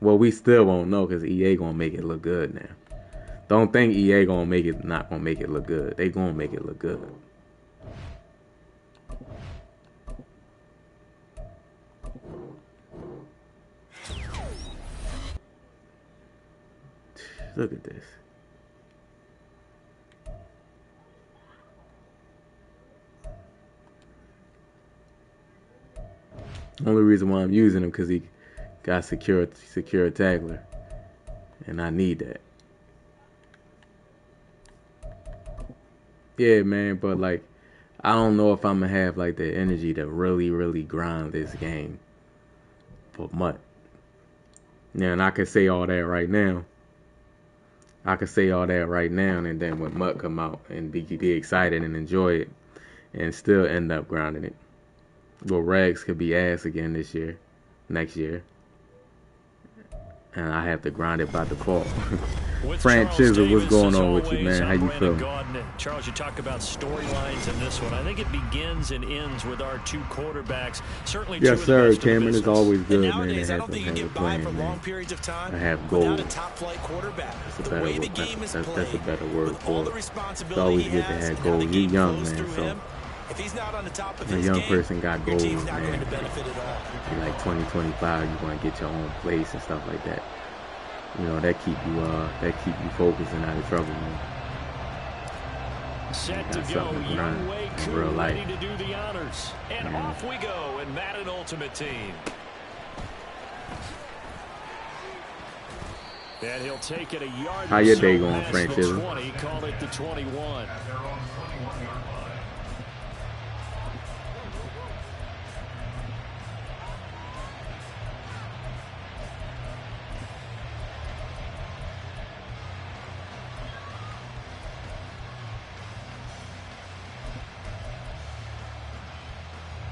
we still won't know because EA gonna make it look good now. Don't think EA not gonna make it look good. They gonna make it look good. Look at this. Only reason why I'm using him because he got secure tackler, and I need that. Yeah, man, but I don't know if I'm gonna have the energy to really, really grind this game for Mutt. Yeah, and I can say all that right now. And then when Mutt come out and be excited and enjoy it, and still end up grinding it. Well, Rags could be ass again next year. And I have to grind it by default. Frank Chisel, what's going on with you, man? How you feeling? Charles, you talk about storylines in this one. I think it begins and ends with our two quarterbacks. Certainly, yes, sir. Cameron is always good, man. Nowadays, I don't think you can get by for long periods of time without a top-flight quarterback. That's a better word for it. It's always good to have goals. You're young, man, so if he's not on the top of a his young game, person got goals, your team's not man. going to benefit at all. You're like 20, 25, you want to get your own place and stuff like that. You know, that keep you focused and out of trouble, man. Set to go, young Wade Crew ready to do the honors. And off we go in Madden Ultimate Team. And he'll take it a yard. How your day going, Frank Chisel? Call it the 21.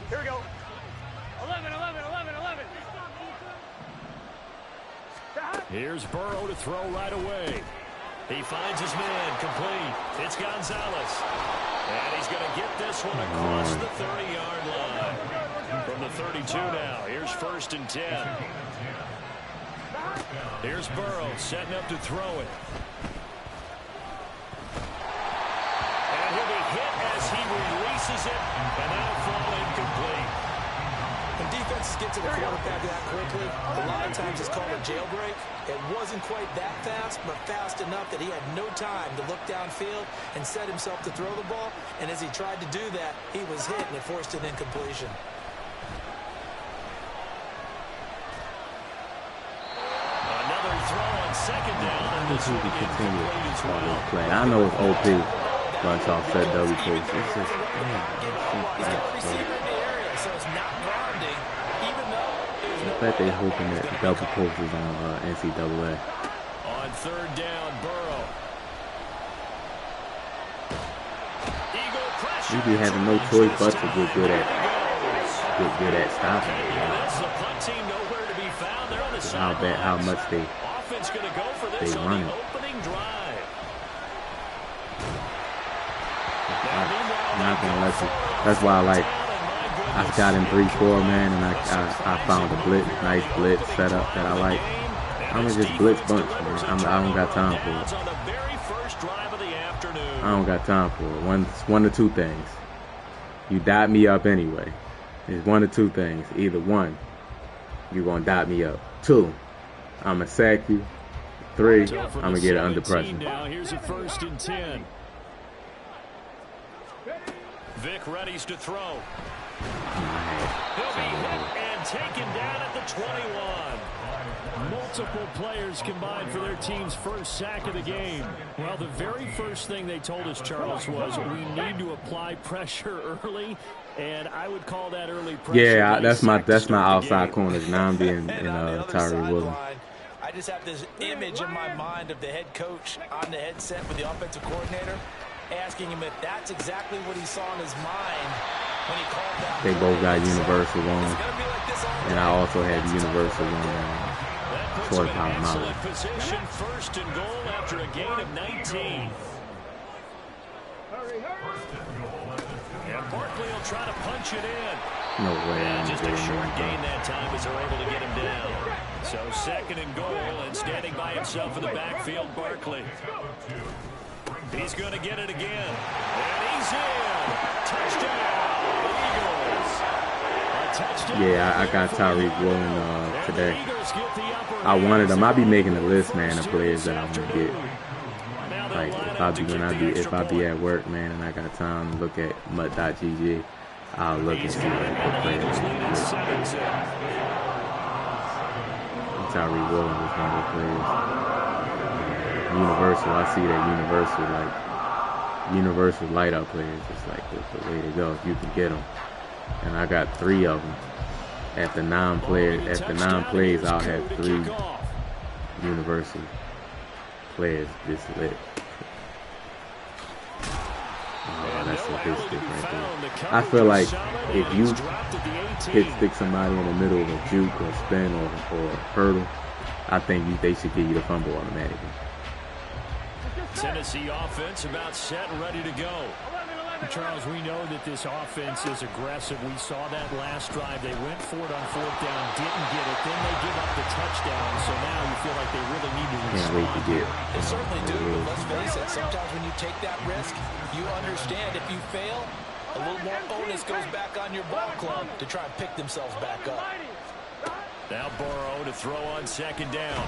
Here we go. 11, 11, 11, 11. Here's Burrow to throw right away. He finds his man complete. It's Gonzalez. And he's going to get this one across the 30-yard line. From the 32 now. Here's 1st and 10. Here's Burrow setting up to throw it. And he'll be hit as he releases it. And that'll fall incomplete. When defenses get to the quarterback that quickly, a lot of times it's called a jailbreak. It wasn't quite that fast, but fast enough that he had no time to look downfield and set himself to throw the ball. And as he tried to do that, he was hit and it forced an incompletion. Another throw on 2nd down. And this will be continue to play. I know it's OP. Bunch off set double post. It's just, I bet they're hoping that double post is on NCAA. On 3rd down, Burrow. Eagle pressure. You be having no choice but to get good at stopping. That's the punt team nowhere to be found. They're on the how much they offense going to go for this They on run the it. opening drive? I'm not gonna let you. That's why I got in 3-4, man, and I found a nice blitz setup that I like. I'm gonna just blitz bunch, man. I don't got time for it. I don't got time for it. One or two things. You dot me up anyway. It's one or two things. Either one, you're gonna dot me up. Two, I'm gonna sack you. Three, I'm gonna get it under pressure. Now here's a 1st and 10. Vic readies to throw. He'll be hit and taken down at the 21. Multiple players combined for their team's first sack of the game. Well, the very first thing they told us, Charles, was we need to apply pressure early, and I would call that early pressure. Yeah, that's my outside corners. Now I'm being Tyree Williams. I just have this image in my mind of the head coach on the headset with the offensive coordinator, asking him if that's exactly what he saw in his mind when he called that. They both got universal on, and I also had the universal on. Troy Polamalu. Position 1st and goal after a gain of 19. And Barkley will try to punch it in. No way. And just a short gain that time as they're able to get him down. So 2nd and goal, and standing by himself in the backfield, Barkley. He's going to get it again. And he's in. Touchdown, Eagles. A touchdown. Yeah, I got Tyreek Williams today. I wanted him. I be making a list, man, of players that I want to get. Like if I be at work, man, and I got time to look at MUT.GG, I'll look and see what players. Tyreek Williams is one of the players. Universal, I see that universal light up players. It's like the way to go if you can get them. And I got 3 of them. After 9 plays, I'll have 3 universal players just lit. Oh, that's a big stick right there. I feel like if you stick somebody in the middle of a juke or spin or a hurdle, I think they should give you the fumble automatically. Tennessee offense about set and ready to go. Charles, we know that this offense is aggressive. We saw that last drive. They went for it on 4th down, didn't get it. Then they give up the touchdown. So now you feel like they really need to respond. Can't wait to get it. They certainly do, but let's face it, sometimes when you take that risk, you understand if you fail, a little more onus goes back on your ball club to try and pick themselves back up. Now Burrow to throw on 2nd down.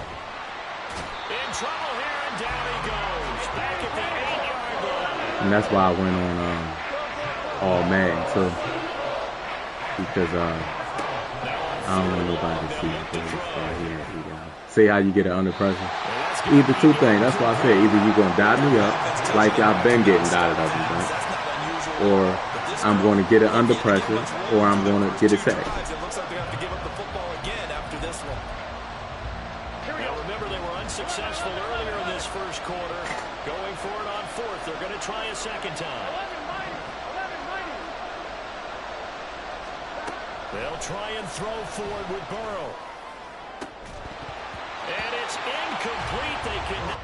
In trouble here, and down he goes. Back at the 8-yard line. And that's why I went on all Madden too, because I don't want nobody to see it. See how you get it under pressure? Either two things. That's why I said either you're gonna dot me up like I've been getting dotted up, or I'm going to get it under pressure, or I'm going to get it sacked. It looks like they have to give up the football again after this one. Now remember, they were unsuccessful earlier in this first quarter. Going for it on 4th. They're going to try a 2nd time. They'll try and throw forward with Burrow. And it's incomplete. They can.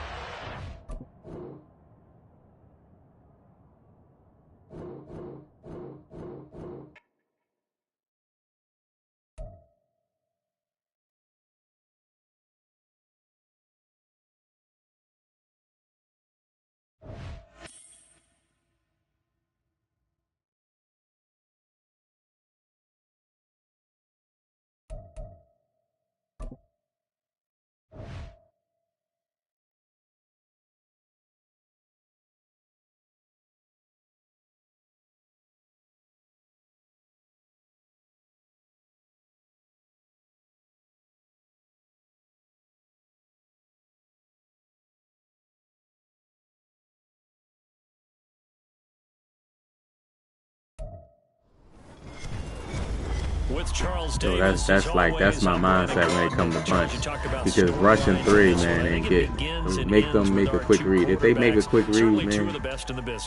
With Charles Davis, that's my mindset when it comes to bunch, because rushing 3, man, and make them make a quick read. If they make a quick read, man,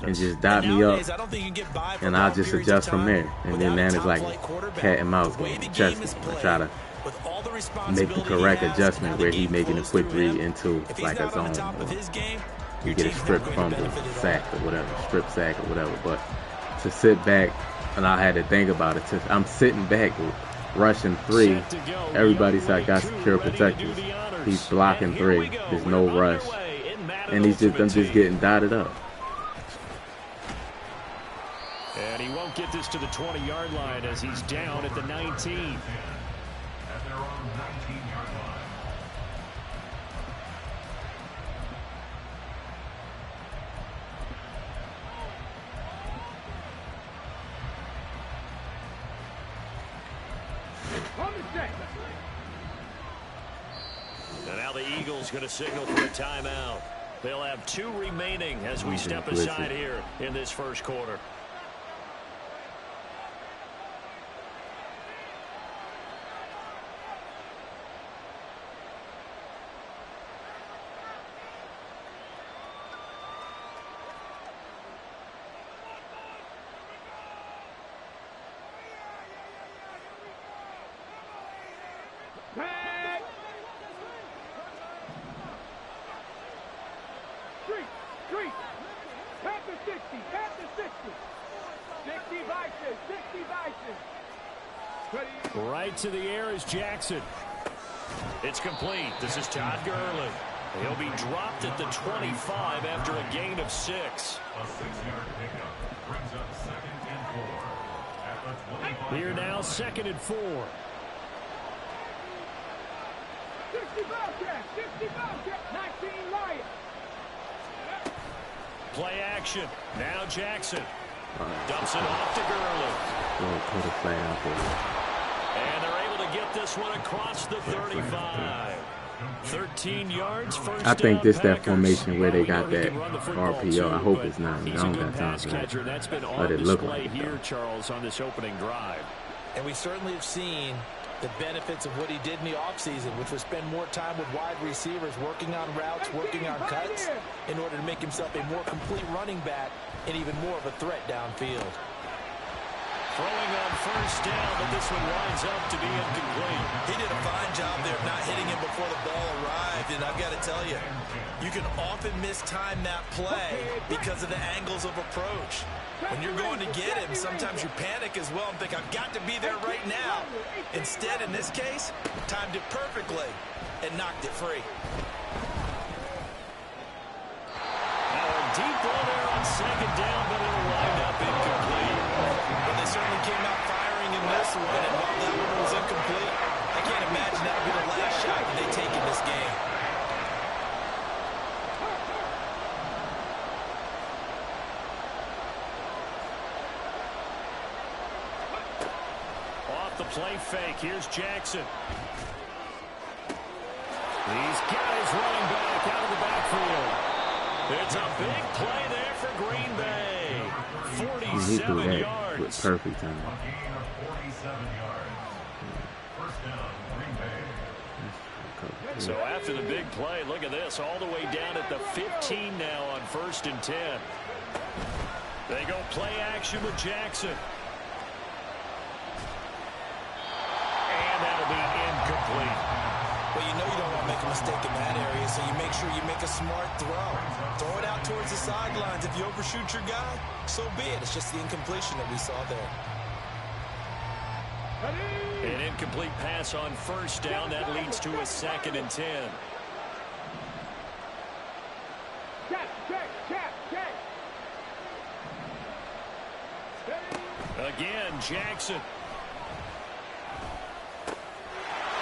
and just dot me up, and I'll just adjust from there. And then it's like cat and mouse game. Just try to With all the make the correct adjustment where he making a quick read into like a zone, or you get a strip fumble, sack or whatever, strip sack or whatever. But to sit back, and I had to think about it. I'm sitting back, rushing 3. Everybody's got secure protectors. He's blocking 3. There's no rush, and I'm just getting dotted up. And he won't get this to the 20-yard line as he's down at the 19. At their own 19-yard line. And now the Eagles going to signal for a timeout. They'll have 2 remaining as we step aside here in this first quarter. Right to the air is Jackson. It's complete. This is Todd Gurley. He'll be dropped at the 25 after a gain of 6. A 6-yard pickup brings up 2nd and 4 at the 25. Here now, 2nd and 4. 60 Bobcat, 19 Lions. Play action. Now Jackson. Dumps it off to Gurley. Put a flag out there. And they're able to get this one across the 35. 13 yards, first I think this down, that formation where they got that RPO. I hope it's not. I don't got time for that. That's been But it looked display like here, Charles, on this opening drive. And we certainly have seen the benefits of what he did in the offseason, which was spend more time with wide receivers, working on routes, working on cuts, in order to make himself a more complete running back and even more of a threat downfield. Throwing on first down, but this one winds up to be incomplete. He did a fine job there of not hitting him before the ball arrived, and I've got to tell you, you can often mistime that play because of the angles of approach. When you're going to get him, sometimes you panic as well and think, I've got to be there right now. Instead, in this case, timed it perfectly and knocked it free. Now a deep ball there on 2nd down, but it'll wind up incomplete. But they certainly came out firing in this one, and while that one was incomplete, I can't imagine that would be the last shot that they take in this game. Off the play fake, here's Jackson. He's got his running back out of the backfield. It's a big play there for Green Bay. 47 yards. With perfect time. A gain of 47 yards. First down, Green Bay. So after the big play, look at this, all the way down at the 15 now on 1st and 10. They go play action with Jackson. And that'll be incomplete. Well, you know you don't want to make a mistake in that area, so you make sure you make a smart throw. Throw it out towards the sidelines. If you overshoot your guy, so be it. It's just the incompletion that we saw there. An incomplete pass on first down. That leads to a 2nd and 10. Again, Jackson.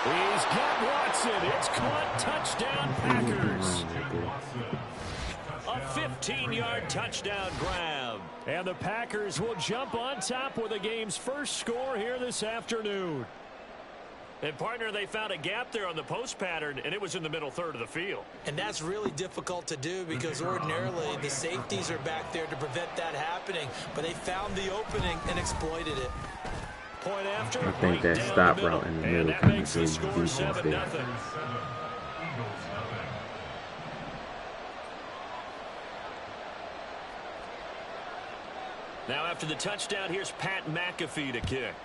He's got Watson. It's caught. Touchdown, Packers. A 15-yard touchdown grab. And the Packers will jump on top with the game's first score here this afternoon. And, partner, they found a gap there on the post pattern, and it was in the middle third of the field. And that's really difficult to do because ordinarily the safeties are back there to prevent that happening. But they found the opening and exploited it. Point after. I think that stop route in the middle kind of gives the defense there. 7-0. Eagles 7. Now after the touchdown, here's Pat McAfee to kick.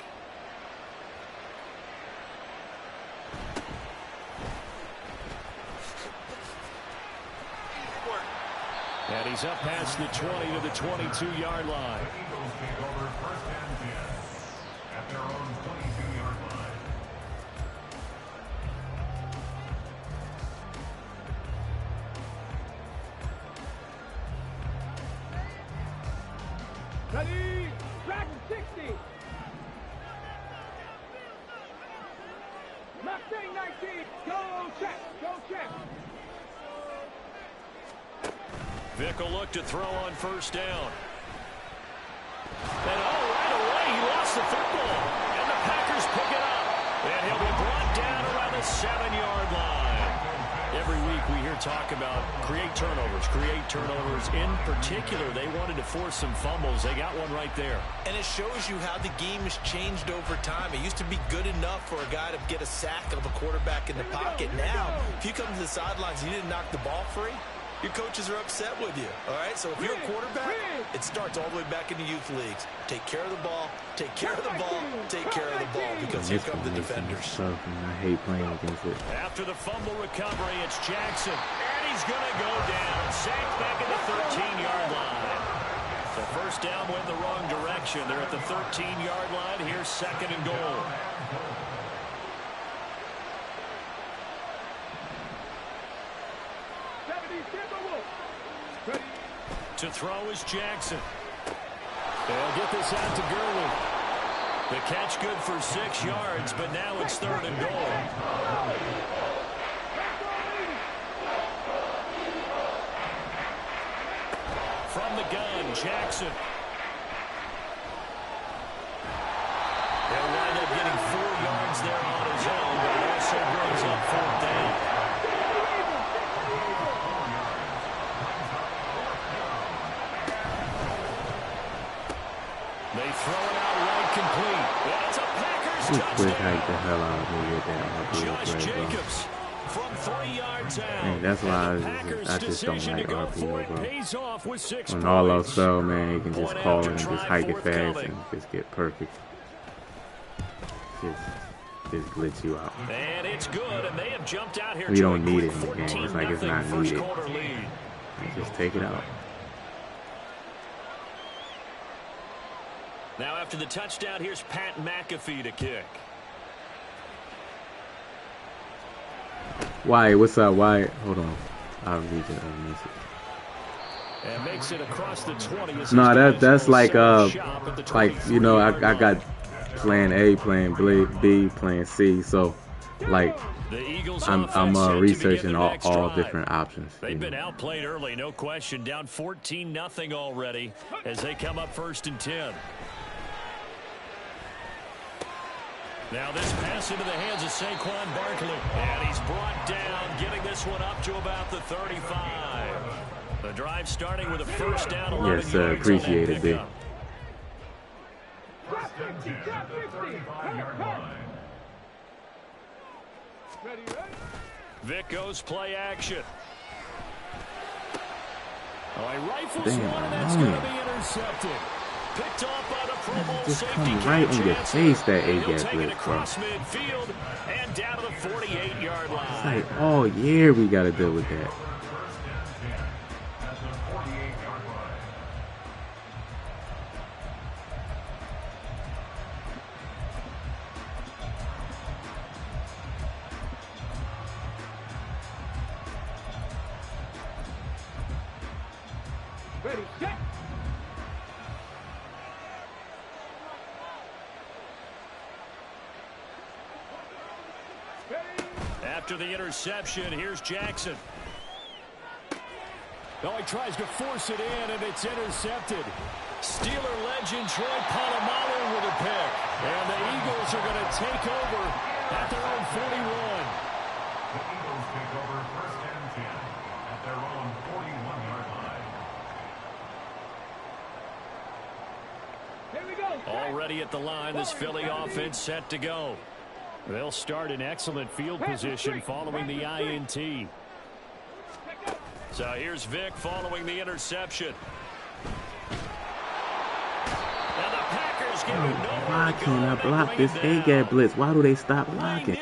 And he's up past the 20 to the 22-yard line. The Eagles take over first and 10 at their own 22-yard line. Ready, track 60. Mustang 19, go check, go check. Vick will look to throw on first down. And right away, he lost the football. And the Packers pick it up. And he'll be brought down around the 7-yard line. Every week we hear talk about create turnovers. In particular, they wanted to force some fumbles. They got one right there. And it shows you how the game has changed over time. It used to be good enough for a guy to get a sack of a quarterback in the pocket. Now, if you come to the sidelines and you didn't knock the ball free, your coaches are upset with you, all right? So if you're a quarterback, it starts all the way back in the youth leagues. Take care of the ball, take care of the ball, take care of the ball, because here come the defenders. I hate playing against it. After the fumble recovery, it's Jackson. And he's going to go down. Sacked back at the 13-yard line. The first down went the wrong direction. They're at the 13-yard line. Here's second and goal. To throw is Jackson. They'll get this out to Gurley. The catch good for 6 yards, but now it's third and goal. From the gun, Jackson. They'll wind up getting 4 yards there on his own, but it also brings up fourth down. They throw it out right complete. It's a Packers touchdown. Hike the hell out of me with that. Josh Jacobs from 3 yards out. Man, that's why I just don't like RPO, bro. When all else go, man, you can just call it and just hike it fast and just get perfect. Just glitch you out. And it's good, and they have jumped out here. We don't need it in the game. It's like it's not needed. Just take it out. Now after the touchdown, here's Pat McAfee to kick. Wyatt, what's up, Wyatt? Hold on. I'll read your message. And makes it across the 20. No, that's like you know, I got plan A, plan B, plan C. So like I'm researching all different options. They've been outplayed early, no question. Down 14-0 already as they come up first and 10. Now this pass into the hands of Saquon Barkley. And he's brought down, getting this one up to about the 35. The drive starting with a first down. Yes, sir. Appreciate it, big. Vick goes play action. Oh, he rifles Damn, one, and that's going to be intercepted. Picked off by the Pro Bowl just safety come right in your face, that A-gap blitz, bro. Midfield and down to the 48-yard line. It's like all year we got to deal with that. Ready, set. After the interception, here's Jackson. Oh, he tries to force it in, and it's intercepted. Steeler legend Troy Polamalu with a pick. And the Eagles are going to take over at their own 41. The Eagles take over first and 10 at their own 41-yard line. Here we go. Already at the line, this Philly offense set to go. They'll start in excellent field position following the INT. So here's Vick following the interception. And the Packers give it Why can't I block this A-gap blitz? Why do they stop blocking?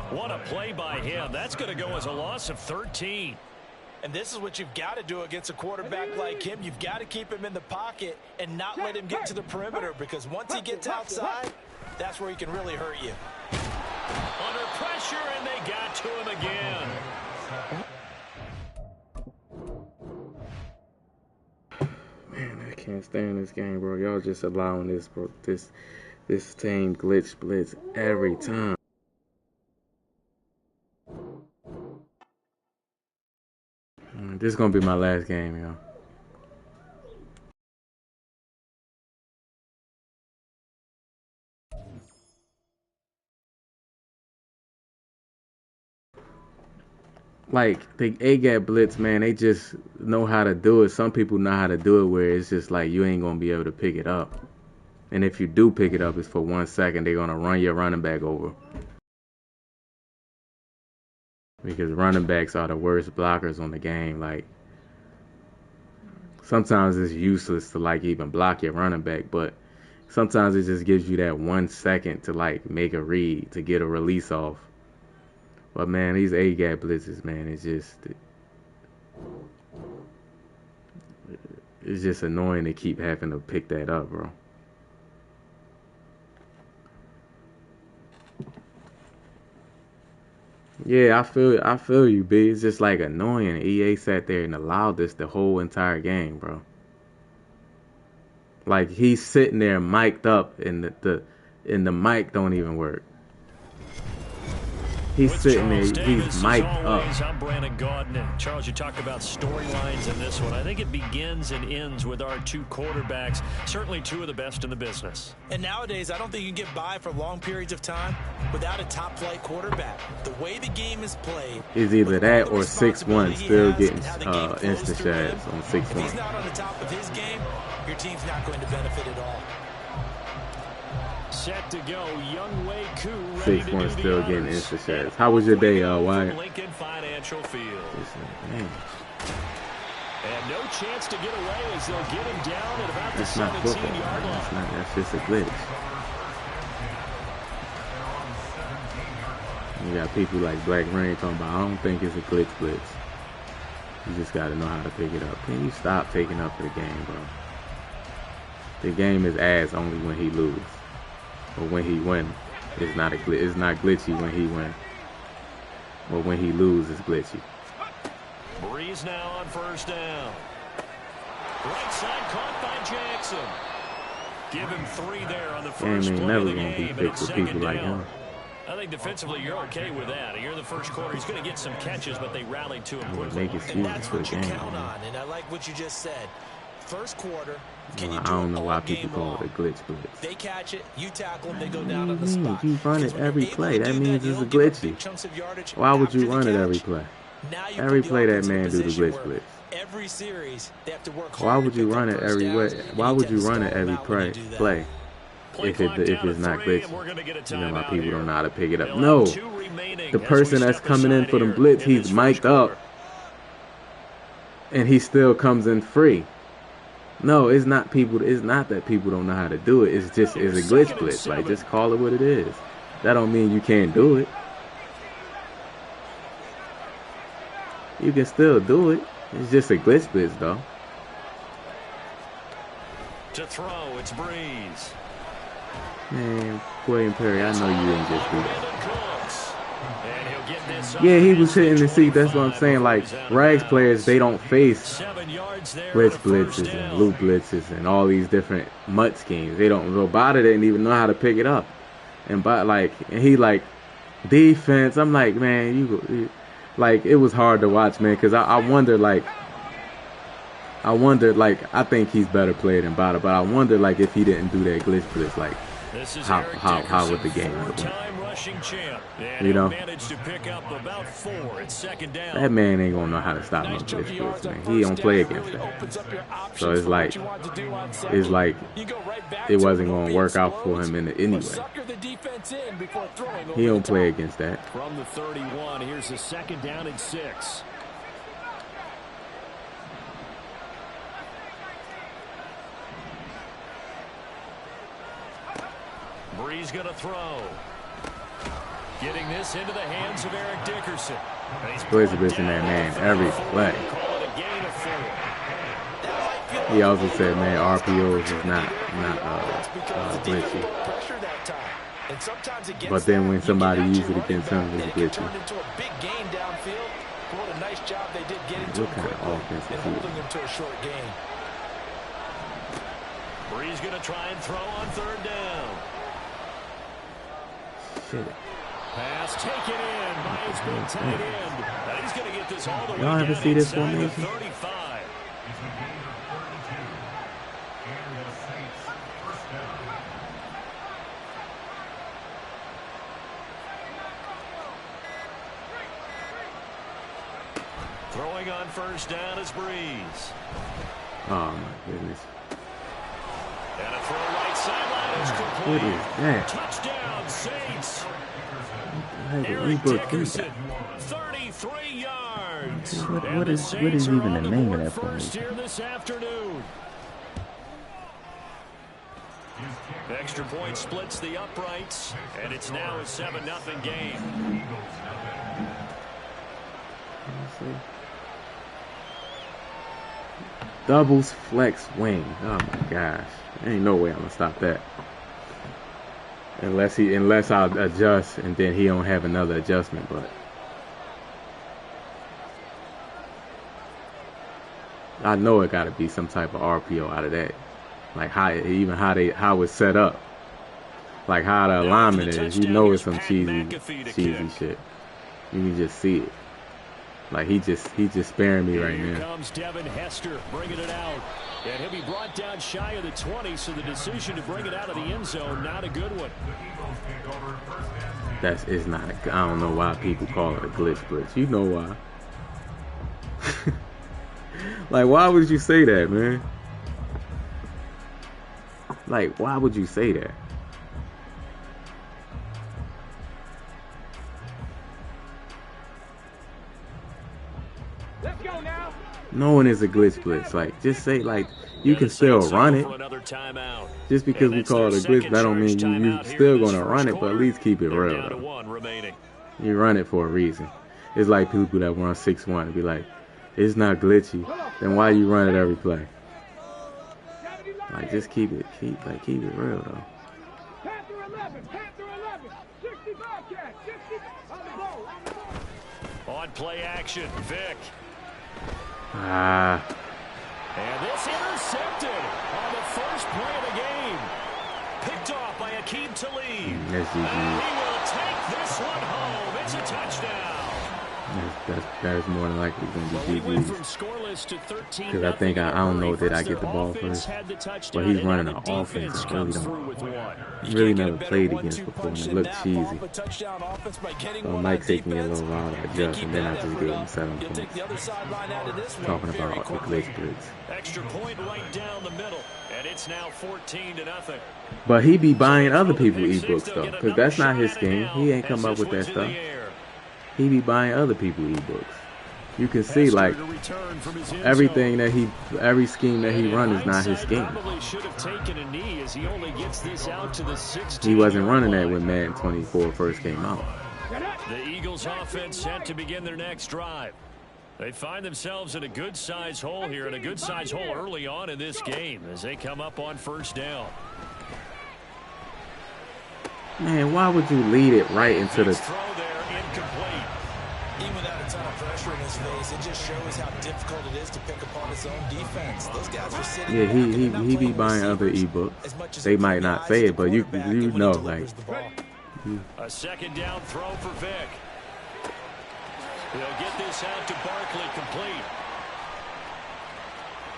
What a play by him. That's going to go as a loss of 13. And this is what you've got to do against a quarterback like him. You've got to keep him in the pocket and not let him get to the perimeter, because once he gets outside, that's where he can really hurt you. Under pressure, and they got to him again. Man, I can't stand this game, bro. Y'all just allowing this, bro. This team glitch blitz every time. This is gonna be my last game, y'all. Like, the A-gap blitz, man, they just know how to do it. Some people know how to do it where it's just like you ain't going to be able to pick it up. And if you do pick it up, it's for 1 second. They're going to run your running back over. Because running backs are the worst blockers on the game. Like, sometimes it's useless to, like, even block your running back. But sometimes it just gives you that 1 second to, like, make a read, to get a release off. But, man, these A-gap blitzes, man, it's just annoying to keep having to pick that up, bro. Yeah, I feel you, B. It's just, like, annoying. EA sat there and allowed this the whole entire game, bro. Like, he's sitting there mic'd up, and the mic don't even work. He's sitting there, he's mic'd up. I'm Brandon Gaudin. And Charles, you talk about storylines in this one. I think it begins and ends with our two quarterbacks, certainly two of the best in the business. And nowadays, I don't think you can get by for long periods of time without a top-flight quarterback. The way the game is played is either that or 6-1 still getting instant shads on 6-1. If he's not on the top of his game, your team's not going to benefit at all. Set to go, Young Wei Koo ready 6-1 still getting instant shads. How was your day, Wyatt? Lincoln Financial Field. Man. And no chance to get away as they'll get him down at about the 17-yard line. That's just a glitch. You got people like Black Rain talking about, I don't think it's a glitch blitz. You just got to know how to pick it up. Can you stop taking up for the game, bro? The game is ass only when he loses. But when he win, it's not glitchy when he win. But when he loses, it's glitchy. Breeze now on first down. Right side caught by Jackson. Give him 3 there on the first play never of the gonna be game, fixed with people like him. I think defensively you're okay with that. Here in the first quarter, he's going to get some catches, but they rallied to him quickly. And that's what you count on, and I like what you just said. First quarter, can you do I don't know why game people call it a glitch blitz. They catch it, you tackle them, they go down on the spot. You run it every play. That means it's a glitchy. Why would you run it every play? Every play that man do the glitch blitz. Every series, they have to work hard. Why would you run it every way? Why would you run it every play? If it's not glitchy. You know why people don't know how to pick it up. No. The person that's coming in for the blitz, he's mic'd up. And he still comes in free. No, it's not that people don't know how to do it. It's a glitch blitz. Like, just call it what it is. That don't mean you can't do it. You can still do it. It's just a glitch blitz, though. To throw, it's Breeze. Man, William Perry, I know you didn't just do that. Yeah, he was hitting the seat. That's what I'm saying. Like, Rags players, they don't face blitz blitzes and loop blitzes and all these different mutt schemes. They don't. Robata didn't even know how to pick it up. And he like defense. I'm like, man, you like, it was hard to watch, man, because I wondered like, I think he's better player than Bada, but I wonder like if he didn't do that glitch blitz, like how would the game have went? You know, that man ain't gonna know how to stop no glitch blitz, man. He don't play against that. So it's like it wasn't gonna work out for him anyway. He don't play against that. From the 31, here's a 2nd down and 6. Breeze going to throw. Getting this into the hands of Eric Dickerson. Glitch blitz in that man every play. He also said, man, RPOs is not glitchy. But then when somebody uses it against him, it's glitchy. What kind of offense is he? Brees going to try and throw on third down. Shit. Pass taken in by his big tight end. And he's going to get this all the way y'all ever see this formation? 35. Throwing on first down is Brees. Oh my goodness. And a throw right sideline is complete. What is that? Touchdown, Saints. Eric Dickerson, 33 yards. What is even the name of that first formation? here this afternoon. Extra point splits the uprights, and it's now a 7-0 game. Doubles flex wing. Oh my gosh. There ain't no way I'm gonna stop that. Unless I'll adjust and then he don't have another adjustment, but I know it gotta be some type of RPO out of that. Like how it's set up. Like how the alignment is. You know it's some cheesy shit. You can just see it. Like he just sparing me right Here now. Comes Devin Hester bringing it out. And he'll be brought down shy of the 20, so the decision to bring it out of the end zone, not a good one. It's not. I don't know why people call it a glitch blitz. You know why? Like, why would you say that, man? Like, why would you say that? Let's go now. No one is a glitch blitz. Like, just say, like, you can still run it. Just because we call it a glitch, that don't mean you still gonna run it, but at least keep it real, though. You run it for a reason. It's like people that run 6-1 and be like, it's not glitchy. Then why you run it every play? Like, just keep it real, though. Panther 11, 60 Bobcat, 60 on the goal, on the goal. On play action, Vic. Ah. And this intercepted on the first play of the game. Picked off by Akeem Talib. That's and he will take this one home. It's a touchdown. That is more than likely going to be GG's. Because I think I don't know that I get the ball first. But he's running an offense I really never played against before, and it looked cheesy. So it might take me a little while to adjust, and then I just give him 7 points. Talking about the glitch blitz. Extra point right down the middle, and it's now 14-0. But he be buying other people's ebooks though, because that's not his scheme. He ain't come up with that stuff. He be buying other people's ebooks. You can see, like, everything that every scheme that he runs is not his scheme. He wasn't running that when Madden 24 first came out. The Eagles offense set to begin their next drive. They find themselves in a good-sized hole here, and a good-sized hole early on in this game as they come up on first down. Man, why would you lead it right into the... Throw there, incomplete. Even without a ton of pressure in his face, it just shows how difficult it is to pick apart his own defense. Those guys were sitting. Yeah, he be buying other ebooks. They might not say it, but you know, like. A second down throw for Vic. He'll get this out to Barkley, complete.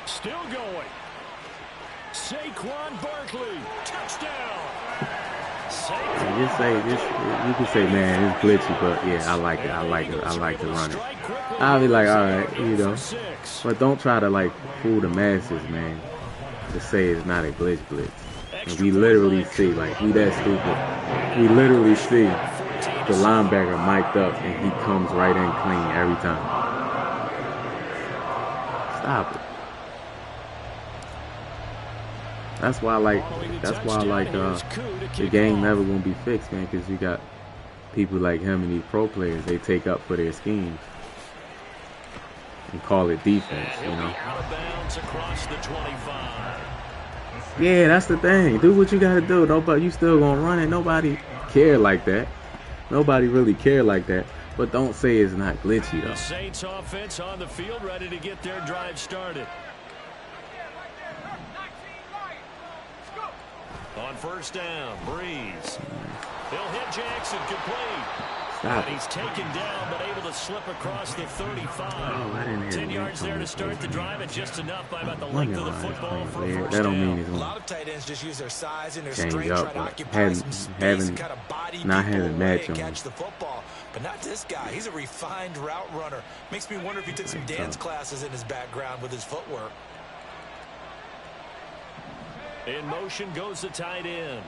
Still going. Saquon Barkley, touchdown. Just say this. You can say, man, it's glitchy, but yeah, I like it. I like to run it. I'll be like, all right, you know, but don't try to like fool the masses, man. To say it's not a glitch blitz. And we literally see, like, we that stupid. We literally see the linebacker mic'd up, and he comes right in clean every time. Stop it. That's why I like the game never gonna be fixed, man, because you got people like him and these pro players, they take up for their schemes and call it defense, you know. Out of bounds across the 25. Yeah, that's the thing. Do what you gotta do. Nobody, you still gonna run it. Nobody care like that. Nobody really care like that. But don't say it's not glitchy though. The Saints offense on the field, ready to get their drive started. On first down, Breeze. He'll hit Jackson complete. Stop. And he's taken down, but able to slip across the 35. Oh, I didn't hear 10 yards there to start the drive, and just enough by about the length of the football for a first that don't mean down. he's A gonna lot of tight ends just use their size and their change strength, up, try to but occupy some space, and kind of body not people having away match and on catch the football. But not this guy. He's a refined route runner. Makes me wonder if he took some dance classes in his background with his footwork. In motion goes the tight end.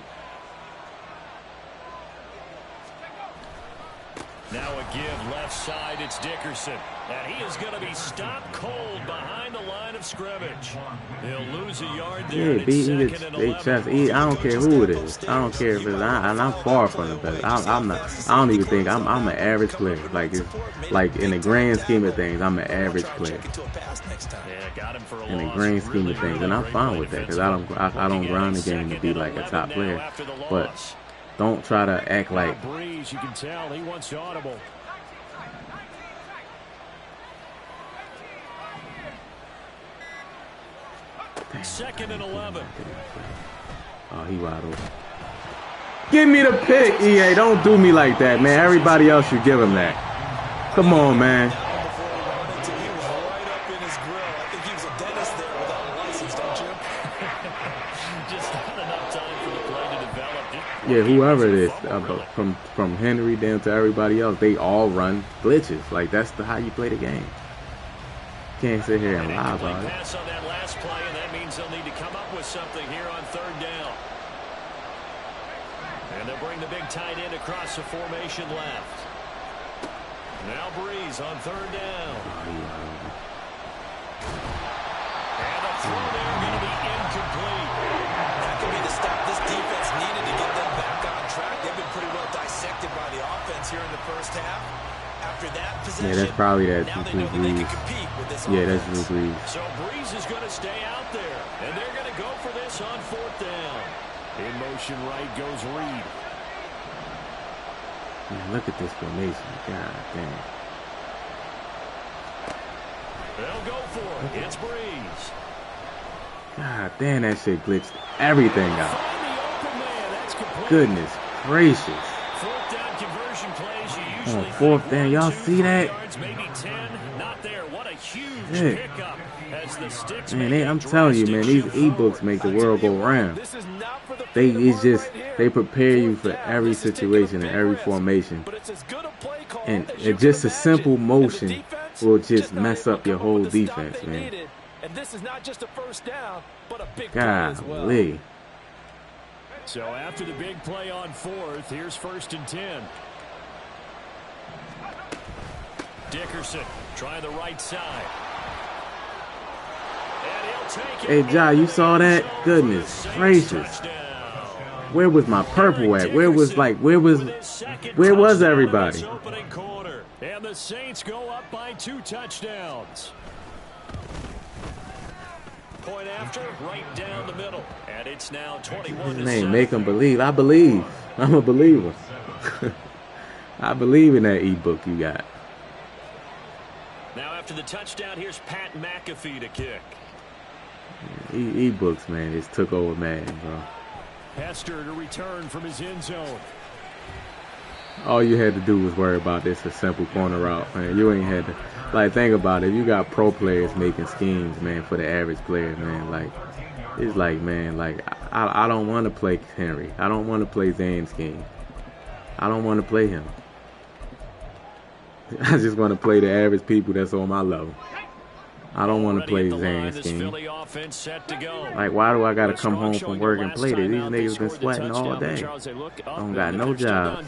Now a give left side, it's Dickerson. And he is going to be stopped cold behind the line of scrimmage. He'll lose a yard there. yeah, I don't care who it is. I don't care if it's and I'm far from the best. I'm not. I don't even think I'm an average player. Like in the grand scheme of things, I'm an average player. In the grand scheme of things, and I'm fine with that because I don't grind the game to be like a top player. But don't try to act like. Breeze, you can tell he wants to audible. Second and 11. Oh, he wide open. Give me the pick, EA. Don't do me like that, man. Everybody else should give him that. Come on, man. Yeah, whoever it is, from Henry down to everybody else, they all run glitches. Like that's how you play the game. Can't sit here and lie about it. Pass on that last play, and that means they'll need to come up with something here on third down. And they'll bring the big tight end across the formation left. Now Breeze on third down. And the throw there going to be incomplete. That could be the stop this defense needed to get them back on track. They've been pretty well dissected by the offense here in the first half. After that possession, yeah, that's probably that Drew Brees. Yeah, that's Drew Brees. So Breeze is going to stay out there, and they're going to go for this on fourth down. In motion right goes Reed. Man, look at this formation. God damn. They'll go for it. It's Breeze. God damn, that shit glitched everything out. Goodness gracious. Fourth down conversion plays. You On fourth down, y'all see that? yards, maybe 10. Not there. What a huge pickup as the sticks. Man, I'm telling you, man, these ebooks make the world go round. They prepare you for every situation and every formation. And it's just a simple motion will just mess up your whole defense, man. And this is not just a first down, but a big play as well. So after the big play on fourth, here's first and 10. Dickerson try the right side. And he'll take it. Hey, Ja, you saw that? Goodness gracious. Where was my purple at? Where was everybody? And the Saints go up by 2 touchdowns. Point after, right down the middle. And it's now 21-7. Make them believe. I believe. I'm a believer. I believe in that ebook you got. Now after the touchdown, here's Pat McAfee to kick. Ebooks, man, just took over Madden, bro. Hester to return from his end zone. All you had to do was worry about this a simple corner route, man. You ain't had to, like, think about it. You got pro players making schemes, man, for the average player, man. Like, it's like, man, like, I don't want to play Henry. I don't want to play Zan's scheme. I don't want to play him. I just want to play the average people that's on my level. I don't want to play Zan's scheme. Like, why do I got to come home from work and play this? These niggas been sweating all day. Don't got no job.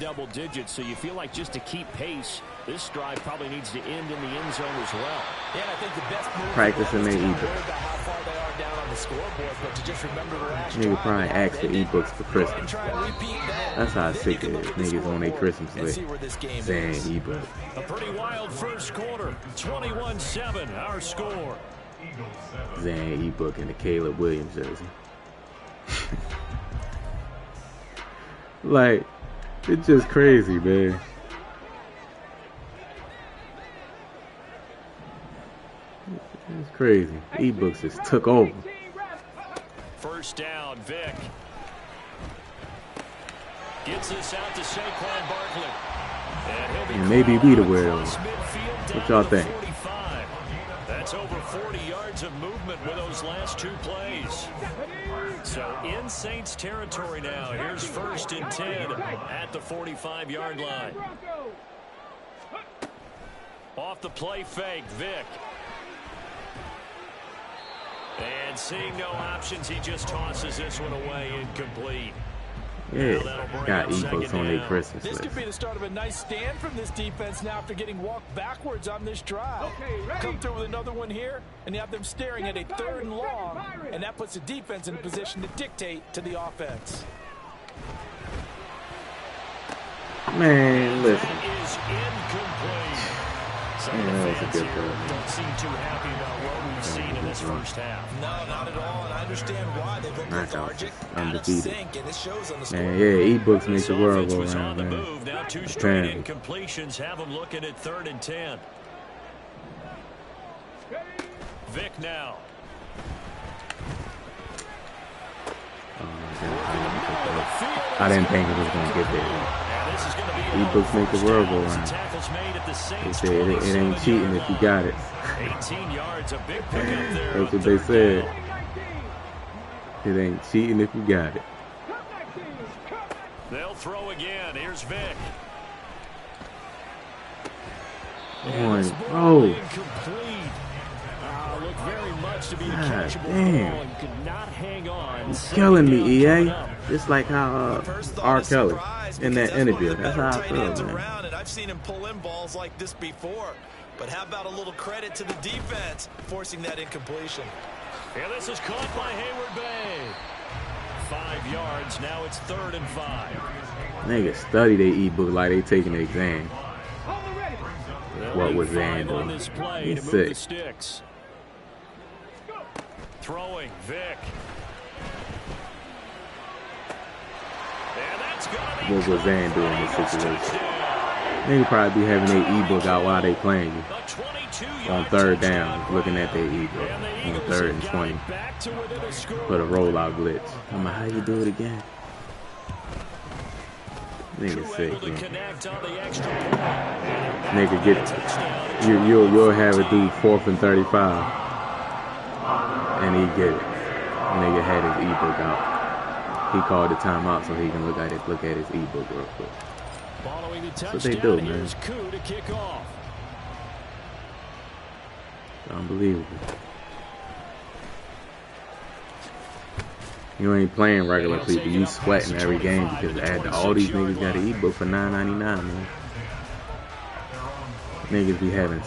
So you feel like just to keep pace, this drive probably needs to end in the end zone as well. Yeah, I think the best move practicing their ebook. how far they are down on the the scoreboard, but to just remember the last Nigga probably asked for ebooks for Christmas. That's how sick it is. Niggas on their Christmas list saying ebook. A pretty wild first quarter. 21-7, our score. Saying ebook in the Caleb Williams jersey. Like, it's just crazy, man. It's crazy. Ebooks just took over. First down, Vic. Gets this out to Saquon Barkley. And maybe we the weirdos. What y'all think? That's over 40 yards of movement with those last two plays. So in Saints territory now. Here's 1st and 10 at the 45-yard line. Off the play fake, Vic. And seeing no options, he just tosses this one away, incomplete. Yeah, got ebooks on their Christmas list. This could be the start of a nice stand from this defense now after getting walked backwards on this drive. Come through with another one here, and you have them staring at a 3rd and long, and that puts the defense in a position to dictate to the offense. Man, listen. That is incomplete. Man, that was a good throw. Don't seem too happy about what we've seen in this first half. No, not at all, and I understand why they've looked lethargic, out of sync, and it shows on the score. Man, yeah, ebooks make the world go Was on around, the man. move. Now 2 straight incompletions have them looking at 3rd and 10. Vic now. I didn't think it was going to get there. Ebooks make the world go around. They said it ain't cheating if you got it. 18 yards, a big pickup there. That's what they said. It ain't cheating if you got it. They'll throw again. Here's Vic. Boy, bro. Incomplete. Looked very much to be a catchable ball and could not hang on. He's killing me, EA. Just like how R. Kelly in that interview. That's how I feel, man. And I've seen him pull in balls like this before. But how about a little credit to the defense forcing that incompletion? And this is caught by Hayward Bay. 5 yards. Now it's 3rd and 5. Niggas study their ebook like they taking the exam. What was Zan doing? He's sick. Sticks. Throwing, Vic. And that's gonna be What was Zan doing in this situation? They probably be having their ebook out while they playing you. On 3rd down, looking at their ebook. On 3rd and 20. For the rollout glitch. I'm like, how you do it again? Nigga sick, man. Nigga get you'll have it do 4th and 35. And he get it. Nigga had his ebook out. He called the timeout so he can look at his ebook real quick. That's what they do, man. Unbelievable. You ain't playing regular people. You sweating every game because all these niggas got an ebook for $9.99, man. Niggas be having,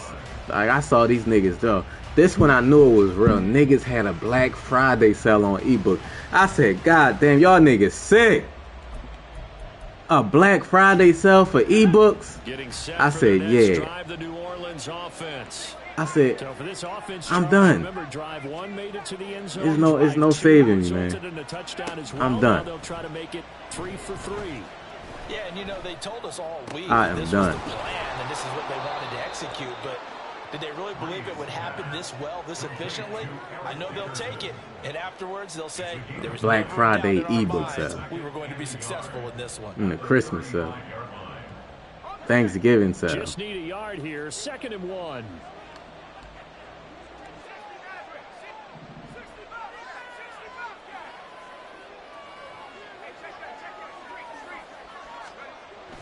like, I saw these niggas though. This one I knew it was real. Niggas had a Black Friday sale on ebook. I said, God damn, y'all niggas sick. A Black Friday sale for ebooks? I said, yeah. I said, I'm done. There's no saving me, man. I'm done. Yeah, and you know, they told us all week I am this done. was the plan and this is what they wanted to execute, but did they really believe it would happen this well, this efficiently? I know they'll take it, and afterwards they'll say there was Black Friday ebook sale. We were going to be successful in this one. And the Christmas sale. Thanksgiving sale. Just need a yard here. 2nd and 1.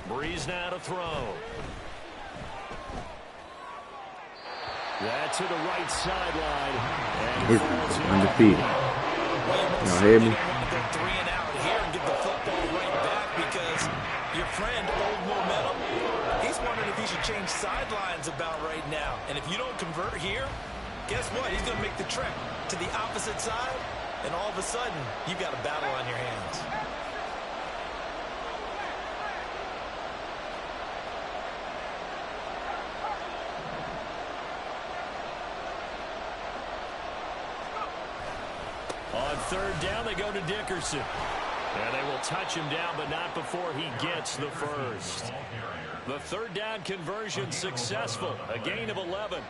Breeze now to throw. That's to the right sideline. He's undefeated. Y'all hear me? Three and out here and get the football right back because your friend, Old Momentum, he's wondering if he should change sidelines about right now. And if you don't convert here, guess what? He's going to make the trek to the opposite side, and all of a sudden, you've got a battle on your hands. On third down, they go to Dickerson. And they will touch him down, but not before he gets the first. The third down conversion successful. A gain of 11.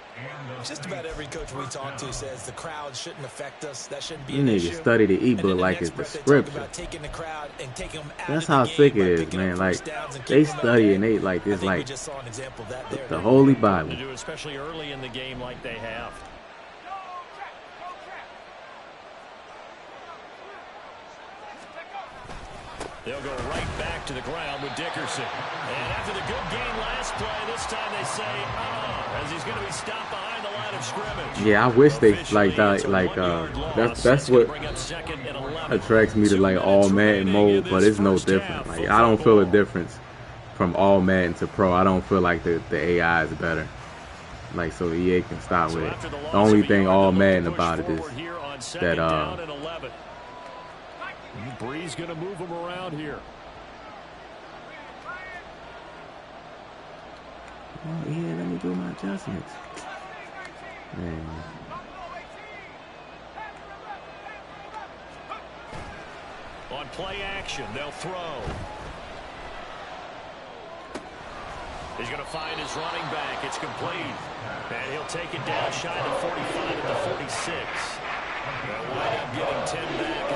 Just about every coach we talk to says the crowd shouldn't affect us. That shouldn't be You an need to issue. study the e-book like it's the scripture. That's how sick it is, man. Like, they study and they like it's like the Holy Bible. To do especially early in the game like they have. They'll go right back to the ground with Dickerson. And after the good game last play, this time they say, as he's going to be stopped behind the line of scrimmage. Yeah, I wish they like that. Like that's what attracts me to like all Madden mode, but it's no different. Like I don't feel a difference from all Madden to Pro. I don't feel like the AI is better. Like so EA can stop with it. The only thing all Madden about it is that Breeze going to move him around here. Oh, yeah, let me do my adjustments. Man. On play action, they'll throw. He's going to find his running back. It's complete. And he'll take it down shy of 45 at the 46.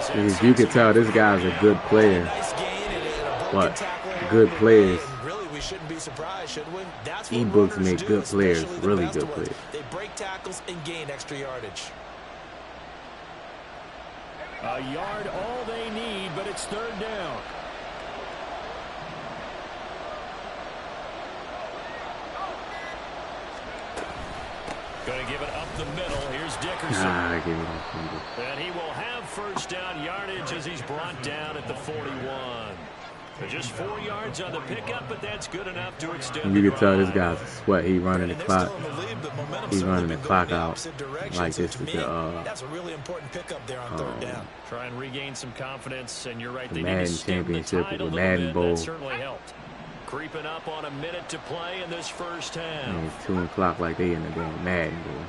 Because you can tell this guy's a good player, but good players, e-books make good players, really good players. They break tackles and gain extra yardage. A yard all they need, but it's third down. Going to give it up the middle. Here's Dickerson. And he will have first down yardage as he's brought down at the 41. So just 4 yards on the pickup, but that's good enough to extend. You can tell this guy's a sweat. He's running the clock. He's running the clock out like this is the that's a really important pickup there on third down. Try and regain some confidence, and you're right. The Madden Championship with the Madden Bowl. That certainly helped. Creeping up on a minute to play in this first half. And it's 2 o'clock like they in the damn Madden Bowl.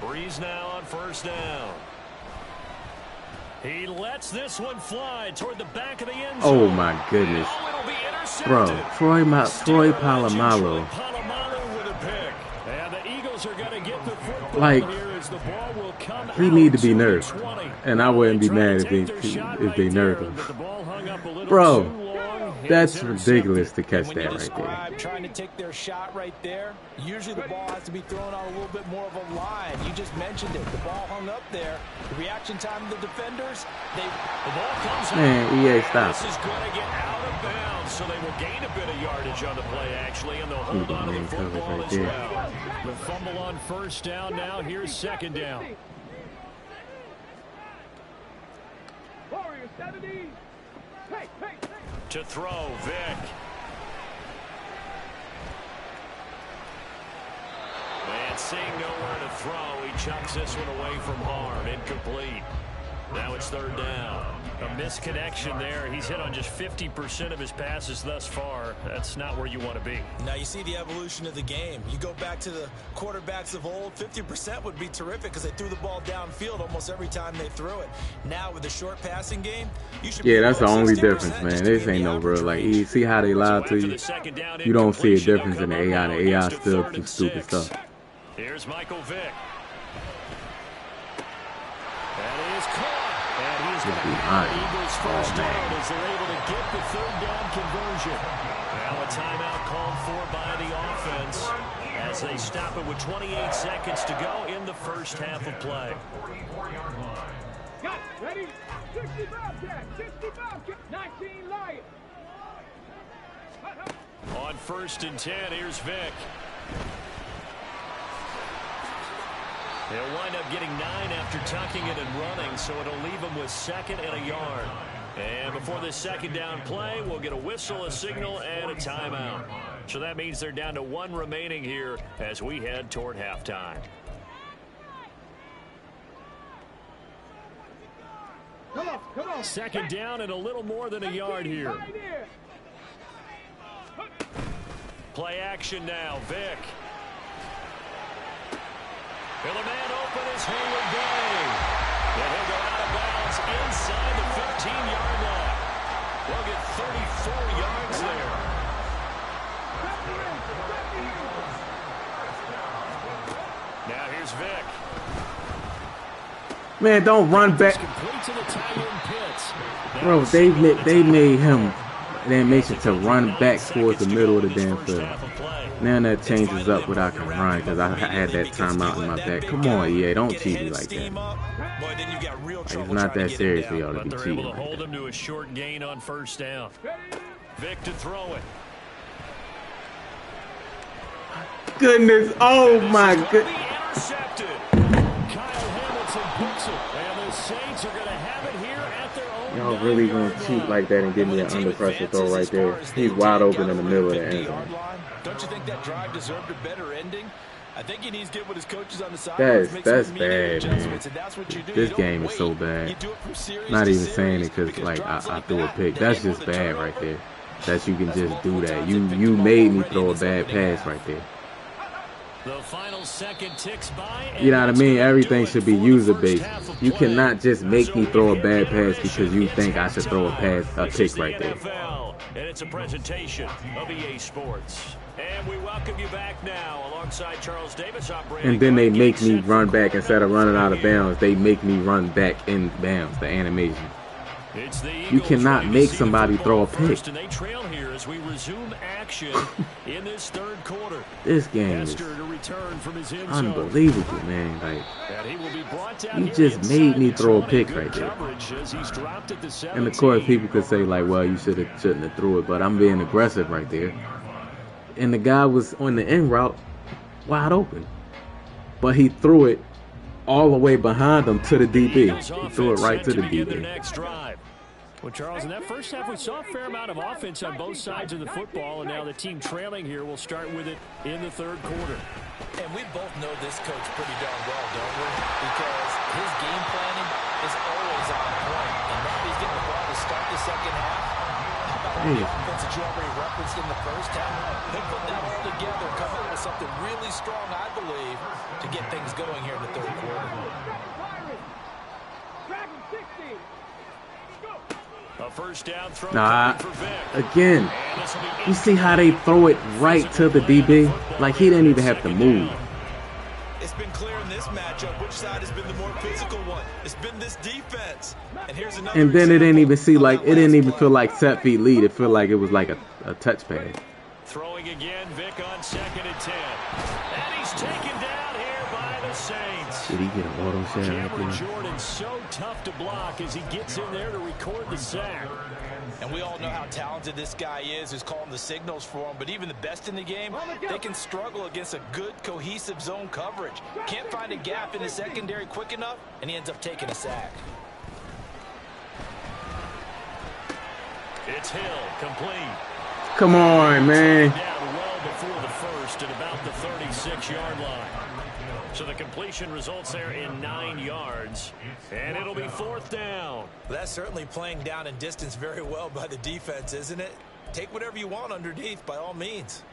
Breeze now on first down. He lets this one fly toward the back of the end zone. Oh my goodness. Bro, Troy Polamalu. And the Eagles are going to get the football like, here as the ball will come he need to be nerfed. And I wouldn't be mad if they nerfed him. Bro, that's ridiculous to catch that right there. Trying to take their shot right there. Usually the ball has to be thrown on a little bit more of a line. You just mentioned it. The ball hung up there. The reaction time of the defenders, the ball comes Man, EA, stop. This is going to get out of bounds, so they will gain a bit of yardage on the play, actually, and they'll hold on to the football as well. The fumble on first down now. Here's second down. Warriors 70. Hey. To throw, Vick. And seeing nowhere to throw, he chucks this one away from harm. Incomplete. Now it's third down. A misconnection there. He's hit on just 50% of his passes thus far. That's not where you want to be. Now you see the evolution of the game. You go back to the quarterbacks of old, 50% would be terrific because they threw the ball downfield almost every time they threw it. Now with the short passing game, you should that's the only difference, man. This ain't no real, like, you see how they lie to you? You don't see a difference in the AI. The AI still do stupid stuff. Here's Michael Vick. That is caught. And he's going to have the Eagles first down as they're able to get the third down conversion. Now a timeout called for by the offense as they stop it with 28 seconds to go in the first half of play. Got it. Ready? 60 Bobcat. 60 Bobcat. 19 Lions. On first and 10, here's Vick. He'll wind up getting 9 after tucking it and running, so it'll leave him with second and a yard. And before this second down play, we'll get a whistle, a signal, and a timeout. So that means they're down to 1 remaining here as we head toward halftime. Come on. Second down and a little more than a yard here. Play action now, Vick. And the man open is Hayward Bay. And he'll go out of bounds inside the 15-yard line. We'll get 34 yards there. Now here's Vick. Man, don't run back. Bro, they made him an animation to run back towards the middle of the damn field. Now that changes up what I can run because I had that timeout in my back. Come on, EA, don't cheat me like that. Like, it's not that serious for y'all to be cheating. Able to hold him to a short gain on first down. Vick to throw it. Goodness, oh my goodness. Intercepted. Kyle Hamilton picks it, and the Saints are going to have it here at their own. Y'all really gonna cheat like that and give me an under pressure throw right there? He's wide open in the middle of the end zone. Don't you think that drive deserved a better ending? I think he needs to get with his coaches on the side. That's bad, man. This game is so bad. Not even saying it because like I threw a pick. That's just bad right there. That you can just do that. You made me throw a bad pass right there. The final second ticks by. You know what I mean? Everything should be user-based. You cannot just make me throw a bad pass because you think I should throw a pick right there. And it's a presentation of EA Sports. And we welcome you back now alongside Charles Davis. And then they make me run back instead of running out of bounds. They make me run back in bounds, the animation. You cannot make somebody throw a pick. And they trail here as we resume action in this third quarter. This game is unbelievable, man. Like, you just made me throw a pick right there. And of course, people could say like, well, you shouldn't have threw it, but I'm being aggressive right there. And the guy was on the end route, wide open, but he threw it all the way behind him to the DB. He threw it right to the DB. Well, Charles, in that first half, we saw a fair amount of offense on both sides of the football, and now the team trailing here will start with it in the third quarter. And we both know this coach pretty darn well, don't we? Because his game planning is always on point. And now he's getting the ball to start the second half. How about the offense that you already referenced in the first half? He'll put that all together, come out with something really strong, I believe, to get things going here in the third quarter. A first down throw again, you see how they throw it right to the DB? Like, he didn't even have to move. It's been clear in this matchup which side has been the more physical one. It's been this defense. And here's another. And then it didn't even feel like set feet lead. It felt like it was like a touch pass. Throwing again, Vick on 2nd and 10. And he's taken down here by the Saints. Did he get an auto shot right there? Jordan's so tough to block as he gets in there to record the sack. And we all know how talented this guy is who's calling the signals for him. But even the best in the game, they can struggle against a good, cohesive zone coverage. Can't find a gap in the secondary quick enough, and he ends up taking a sack. It's Hill, complete. Come on, man. Down well before the first at about the 36-yard line. So the completion results there in 9 yards, and it'll be 4th down. That's certainly playing down in distance very well by the defense, isn't it? Take whatever you want underneath, by all means.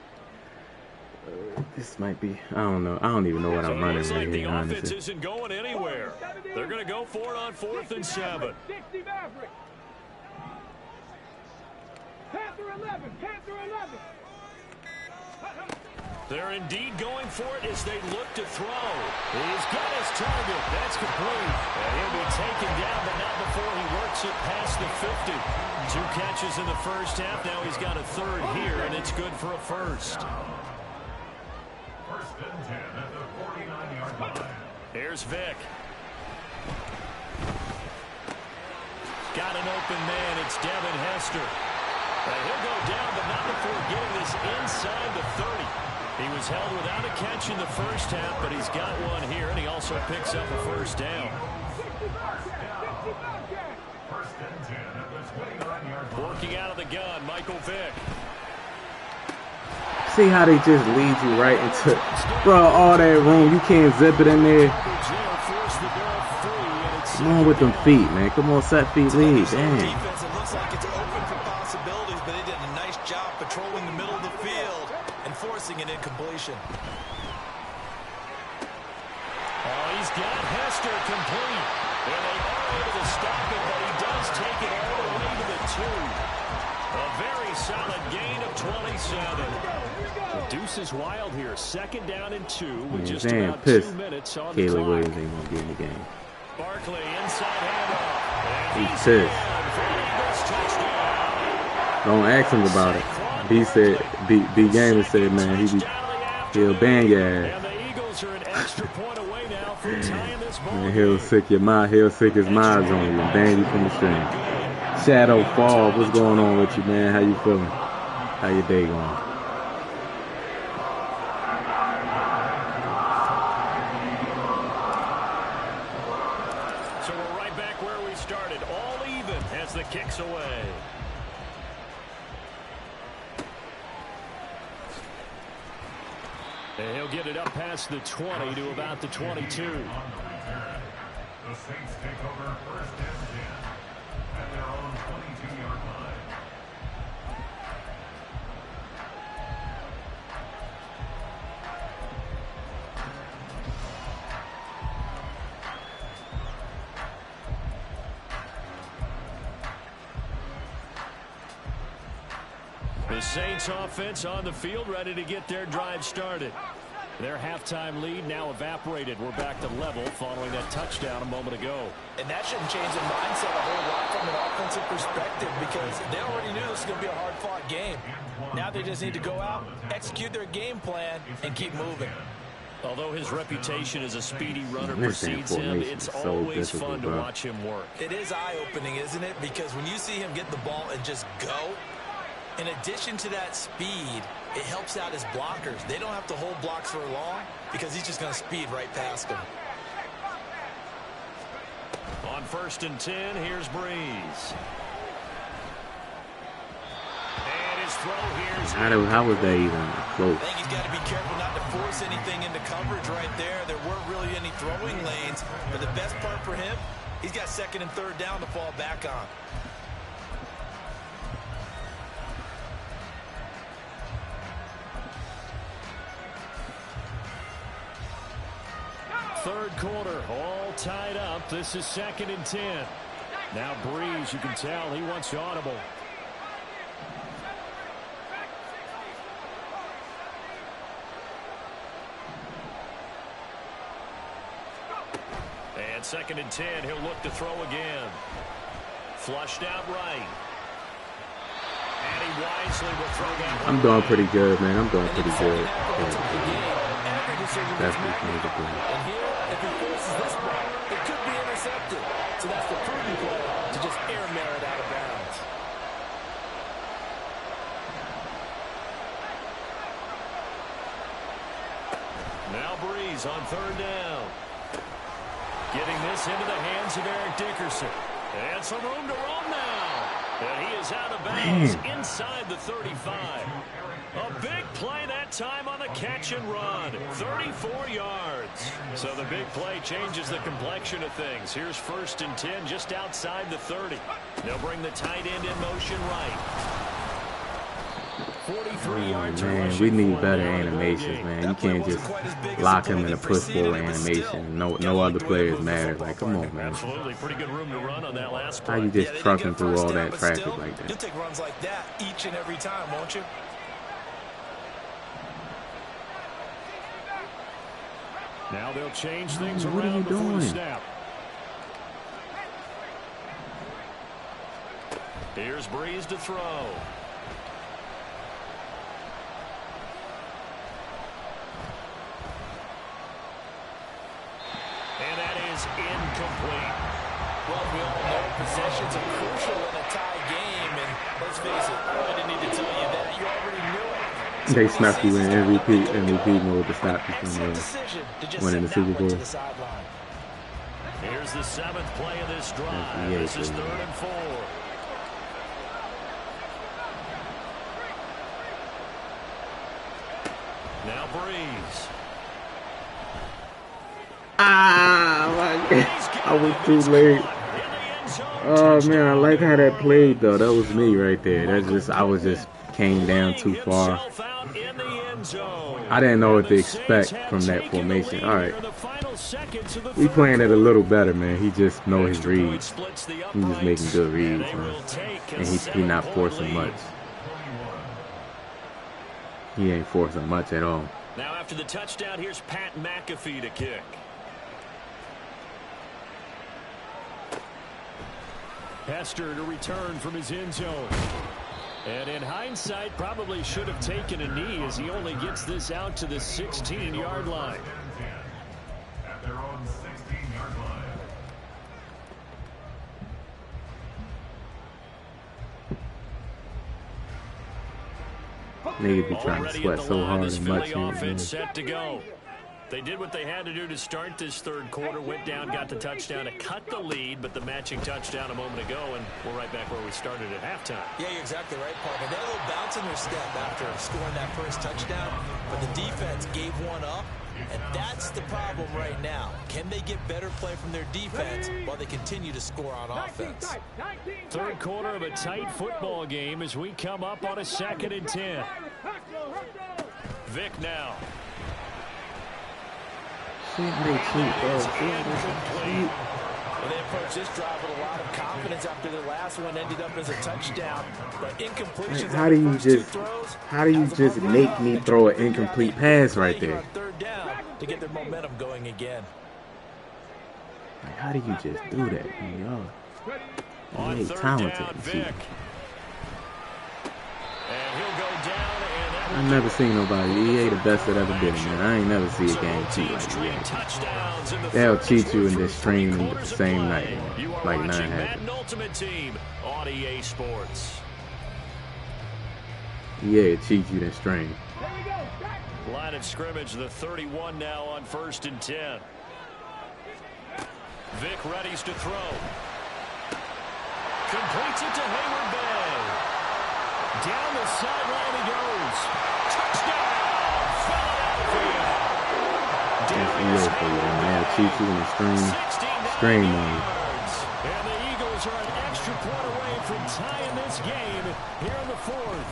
This might be, I don't know. I don't even know what I'm running right here, honestly. The offense isn't going anywhere. They're going to go for it on 4th and 7. Panther 11, Panther 11. They're indeed going for it as they look to throw. He's got his target. That's complete. And he'll be taken down, but not before he works it past the 50. 2 catches in the first half. Now he's got a 3rd here, and it's good for a first. 1st and 10 at the 49-yard line. Here's Vick. Got an open man. It's Devin Hester. And he'll go down, but not before getting this inside the 30. He was held without a catch in the first half, but he's got one here, and he also picks up a first down. Working out of the gun, Michael Vick. See how they just lead you right into, bro, all that room. You can't zip it in there. Come on with them feet, man. Come on, set feet lead. Damn. Defense, it looks like it's open for possibilities, but they did a nice job patrolling the middle of the field and forcing an incompletion. Oh, he's got Hester complete. And they are able to stop it, but he does take it all the way to the 2. A very solid gain of 27. The deuce is wild here. 2nd down and 2 with just about 2 minutes on the clock. Caleb Williams ain't gonna get in the game. Barkley inside handoff. And he's pissed. Don't ask him about it. B said, B Gamer said, man, he'll ban your ass. And the Eagles are an extra point away now from tying this ball. Man, he'll sick his minds on you and ban you from the stream. Shadow Fall, what's going on with you, man? How you feeling? How your day going? So we're right back where we started, all even as the kick's away. And he'll get it up past the 20 to about the 22. The Saints take over 1st and 10 at their own 22-yard line. The Saints offense on the field, ready to get their drive started. Their halftime lead now evaporated. We're back to level following that touchdown a moment ago. And that shouldn't change the mindset a whole lot from an offensive perspective because they already knew this was going to be a hard-fought game. Now they just need to go out, execute their game plan, and keep moving. Although his reputation as a speedy runner precedes him, it's always fun to watch him work. It is eye-opening, isn't it? Because when you see him get the ball and just go, in addition to that speed, it helps out his blockers. They don't have to hold blocks for long because he's just going to speed right past them. On 1st and 10, here's Breeze. And his throw here's... How was that even close? I think he's got to be careful not to force anything into coverage right there. There weren't really any throwing lanes. But the best part for him, he's got 2nd and 3rd down to fall back on. Third quarter, all tied up. This is 2nd and 10. Now Breeze, you can tell he wants audible. And 2nd and 10, he'll look to throw again. Flushed out right. And he wisely will throw that one. I'm doing pretty good, man. I'm doing pretty good. That's the thing to do. And here, if he forces this ball, it could be intercepted. So that's the prudent play to just airmail it out of bounds. Now Breeze on 3rd down. Getting this into the hands of Eric Dickerson. And some room to run now. And he is out of bounds inside the 35. A big play that time on the catch and run. 34 yards. So the big play changes the complexion of things. Here's 1st and 10 just outside the 30. They'll bring the tight end in motion right. 43 yards. Man, we need better animations, man. You can't just lock him in a push-forward animation. No other players matter. Like, come on, man. Absolutely, pretty good room to run on that last play. How you just trucking through all that traffic like that? You'll take runs like that each and every time, won't you? Now they'll change things around before the snap. Here's Breeze to throw. And that is incomplete. Well, we all know possessions are crucial in a tie game, and let's face it, I didn't need to tell you that. You already knew it. They snapped you in MVP mode to stop you from winning the Super Bowl. Here's the 7th play of this drive. This is 3rd and 4. Now Breeze. Ah, my God. I was too late. Oh, man, I like how that played, though. That was me right there. That's just, I was just came down too far. I didn't know what to expect from that formation. All right. We playing it a little better, man. He just know his reads. He's just making good reads, man. And he not forcing much. He ain't forcing much at all. Now after the touchdown, here's Pat McAfee to kick. Hester to return from his end zone. And in hindsight, probably should have taken a knee as he only gets this out to the 16-yard line. At their own 16-yard line. Niggas be trying to sweat so hard and much here, set to go. They did what they had to do to start this 3rd quarter. Went down, got the touchdown to cut the lead, but the matching touchdown a moment ago, and we're right back where we started at halftime. Yeah, you're exactly right, Parker. They had a little bounce in their step after scoring that first touchdown, but the defense gave one up, and that's the problem right now. Can they get better play from their defense while they continue to score on offense? 3rd quarter of a tight football game as we come up on a 2nd and 10. Vic now. Well, they approached this drive with a lot of confidence after the last one ended up as a touchdown. But incompletions. How do you just make me throw an incomplete pass right there? 3rd down to get their momentum going again. Like, how do you just do that? Y'all ain't talented. Vic. And he'll go down. I never seen nobody. EA the best that ever did it, man. I ain't never see a game cheat like EA. They'll cheat you in this stream in the same night, man. Like 9 happened. Ultimate Team on EA Sports. EA cheat you in stream. Line of scrimmage, the 31 now on 1st and 10. Vic readies to throw. Completes it to Hayward Bay. Down the sideline he goes. Touchdown, Philadelphia. That's EA for you, man. They'll cheat you in the stream on you. And the Eagles are an extra point away from tying this game here in the 4th.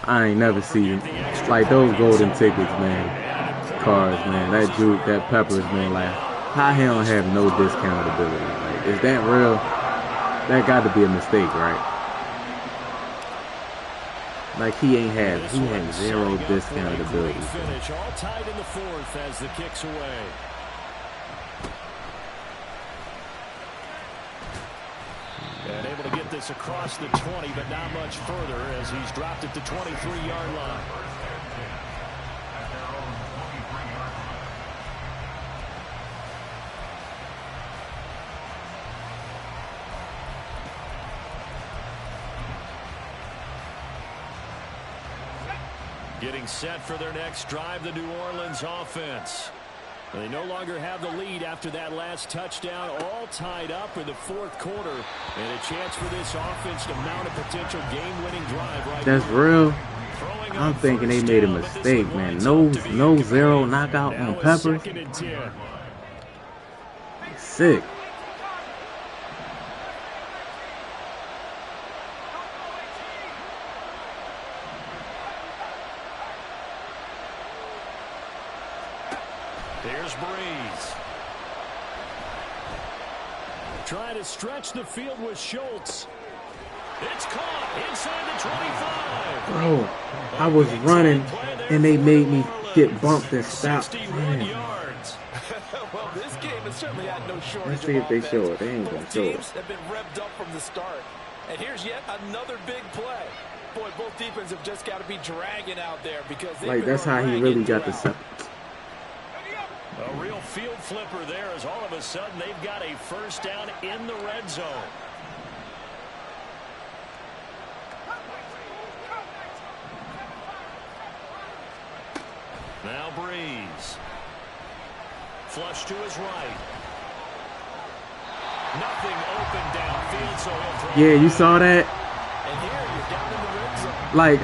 I ain't never seen like those golden tickets, man. Cards, man. That Juke, that Peppers, man. Like, how he don't have no discount ability? Like, is that real? That got to be a mistake, right? Like he had 0 discount ability. Finish all tied in the 4th as the kick's away. And able to get this across the 20, but not much further as he's dropped at the 23-yard line. Getting set for their next drive, the New Orleans offense. They no longer have the lead after that last touchdown, all tied up in the 4th quarter. And a chance for this offense to mount a potential game-winning drive right That's here. real. I'm thinking they made a mistake, man. No 0 knockout on Peppers. Sick. There's Breeze. Trying to stretch the field with Schultz. It's caught inside the 25. Bro, I was running and they made me get bumped and stopped. Well, this game has certainly had no shortage. Let's see if they show it. They ain't gonna show it. Teams have been revved up from the start. And here's yet another big play. Boy, both defenses have just got to be dragging out there because like that's how he really got the set. A real field flipper there as all of a sudden they've got a first down in the red zone. Now Breeze. Flush to his right. Nothing open downfield, so he'll throw. Yeah, you saw that? And here you're down in the red zone. Like,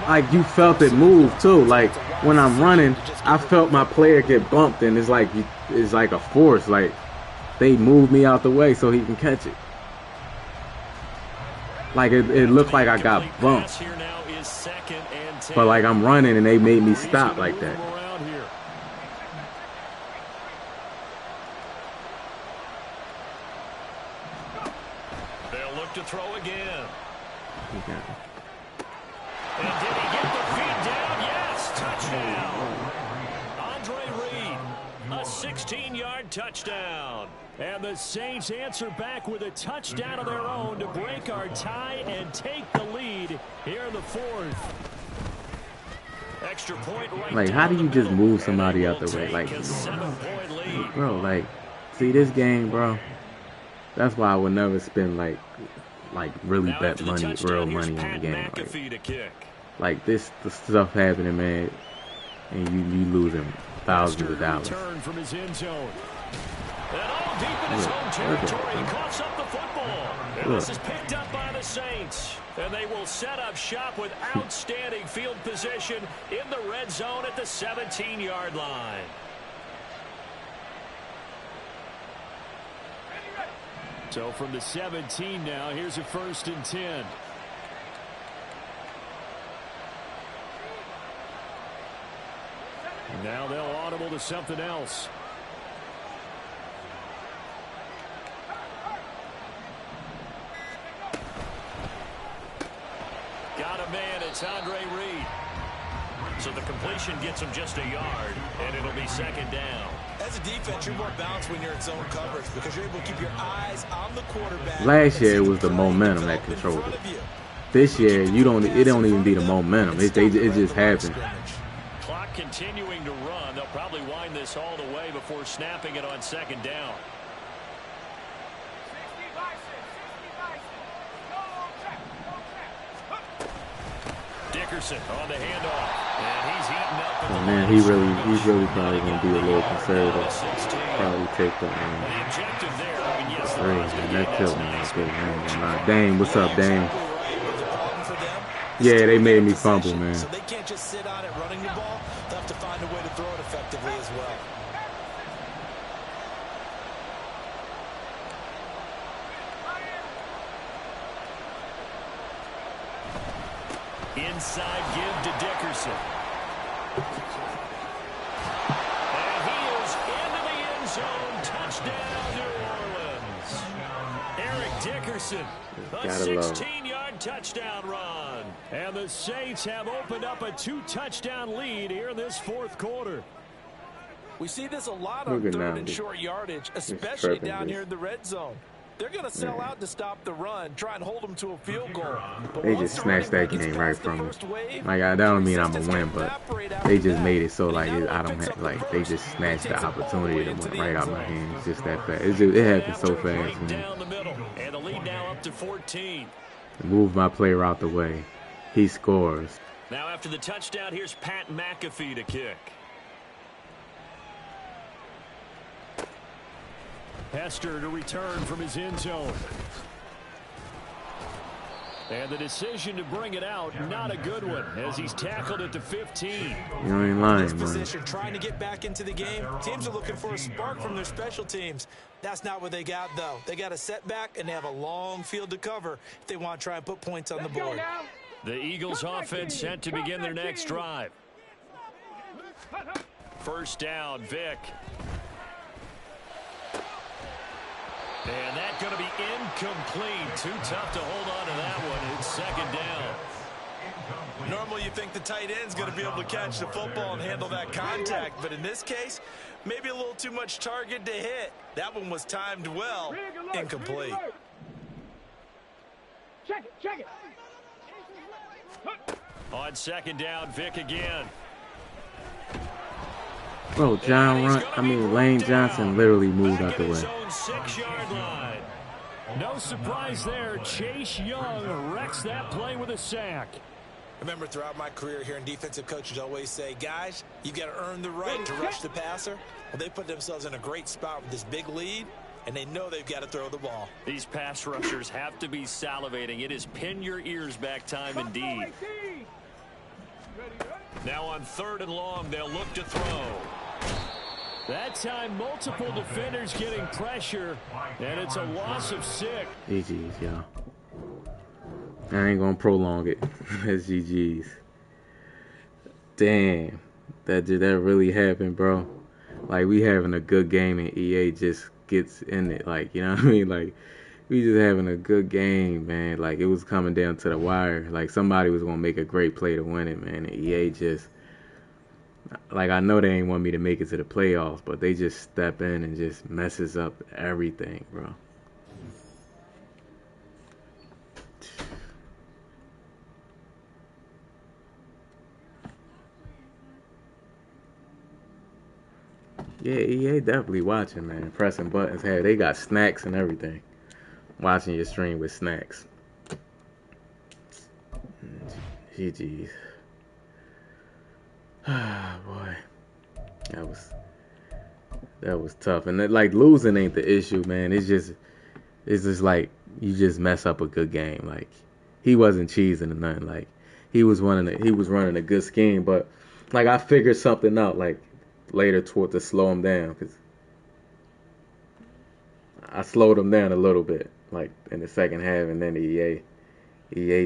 like you felt it move too. Like when I'm running, I felt my player get bumped, and it's like a force. Like they moved me out the way so he can catch it. Like it looked like I got bumped, but like I'm running and they made me stop like that. They'll look to throw again. Okay. And did he get the feet down? Yes, touchdown. Andre Reed, a 16-yard touchdown. And the Saints answer back with a touchdown of their own to break our tie and take the lead here in the fourth. Extra point right. Like, how do you just move somebody out the way? Like, bro, like, see this game, bro. That's why I would never spend like really bet money, real money on the game. Like this, the stuff happening, man, and you losing thousands of dollars. From his end zone. And all deep in his home territory, he coughs up the football. And this is picked up by the Saints. And they will set up shop with outstanding field position in the red zone at the 17-yard line. So from the 17 now, here's a 1st and 10. And now they'll audible to something else. Got a man, it's Andre Reed. So the completion gets him just a yard, and it'll be 2nd down. As a defense, you're more balanced when you're in zone coverage because you're able to keep your eyes on the quarterback. Last year it was the momentum that controlled it. This year it don't even be the momentum. It just happens. Clock continuing to run. They'll probably wind this all the way before snapping it on 2nd down. Dickerson on the handoff, and he's eaten up. Oh man, he's really probably gonna be a little conservative. Probably take the objective there. I mean, yes, that killed me right there, man. Dame, what's up, Dame? Yeah, they made me fumble, man. So they can't just sit on it running the ball. They'll have to find a way to throw it effectively as well. Inside give to Dickerson. And he is into the end zone. Touchdown, New Orleans. Eric Dickerson, a 16-yard touchdown run. And the Saints have opened up a 2-touchdown lead here in this 4th quarter. We see this a lot on 3rd and short yardage, especially down here in the red zone. They're going to sell out to stop the run, try and hold them to a field goal. But they just snatched that game right from me. Like, that don't mean I'm going to win, but they just made it so, like, I don't have, like, they just snatched the opportunity that went right out of my hands. Just that fast. It happened so fast, man. And the lead now up to 14. Move my player out the way. He scores. Now after the touchdown, here's Pat McAfee to kick. Hester to return from his end zone. And the decision to bring it out, not a good one, as he's tackled at the 15. You ain't lying, man. Trying to get back into the game. Teams are looking for a spark from their special teams. That's not what they got, though. They got a setback, and they have a long field to cover if they want to try and put points on the board. The Eagles offense set to begin their next drive. 1st down, Vick. And that's going to be incomplete. Too tough to hold on to that one. It's 2nd down. Normally you think the tight end's going to be able to catch the football and handle that contact, but in this case, maybe a little too much target to hit. That one was timed well. Incomplete. Check it. On 2nd down, Vick again. Bro, Lane Johnson literally moved out the way. 6-yard line. No surprise there. Chase Young wrecks that play with a sack. Remember, throughout my career here in defensive coaches always say, guys, you got to earn the right to rush the passer. Well, they put themselves in a great spot with this big lead, and they know they've got to throw the ball. These pass rushers have to be salivating. It is pin your ears back time indeed. Now on 3rd and long, they'll look to throw. That time, multiple defenders getting pressure, and it's a loss of 6. GG's, y'all. I ain't gonna prolong it. That's GG's. Damn, that really happened, bro. Like, we having a good game and EA just gets in it. Like, you know what I mean? Like, we just having a good game, man. Like, it was coming down to the wire. Like, somebody was gonna make a great play to win it, man. And EA just, like, I know they ain't want me to make it to the playoffs, but they just step in and just messes up everything, bro. Yeah, EA definitely watching, man. Pressing buttons. Hey, they got snacks and everything. Watching your stream with snacks. GG's. Ah, boy. That was tough. And like, losing ain't the issue, man. It's just like you just mess up a good game. Like, he wasn't cheesing or nothing. Like, he was running a good scheme, but like, I figured something out like later to slow him down, because I slowed him down a little bit, like in the second half, and then EA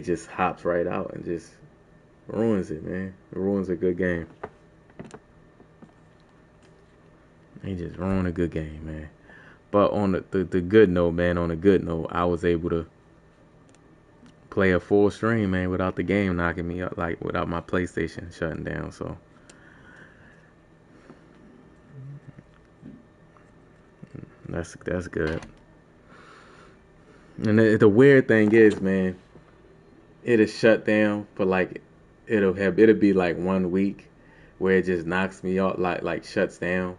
just hops right out and just ruins it, man. It ruins a good game. He just ruined a good game, man. But on the good note, man, on a good note, I was able to play a full stream, man, without the game knocking me up, like without my PlayStation shutting down, so that's good. And the weird thing is, man, it'll shut down for like, it'll be like 1 week where it just knocks me off, like shuts down,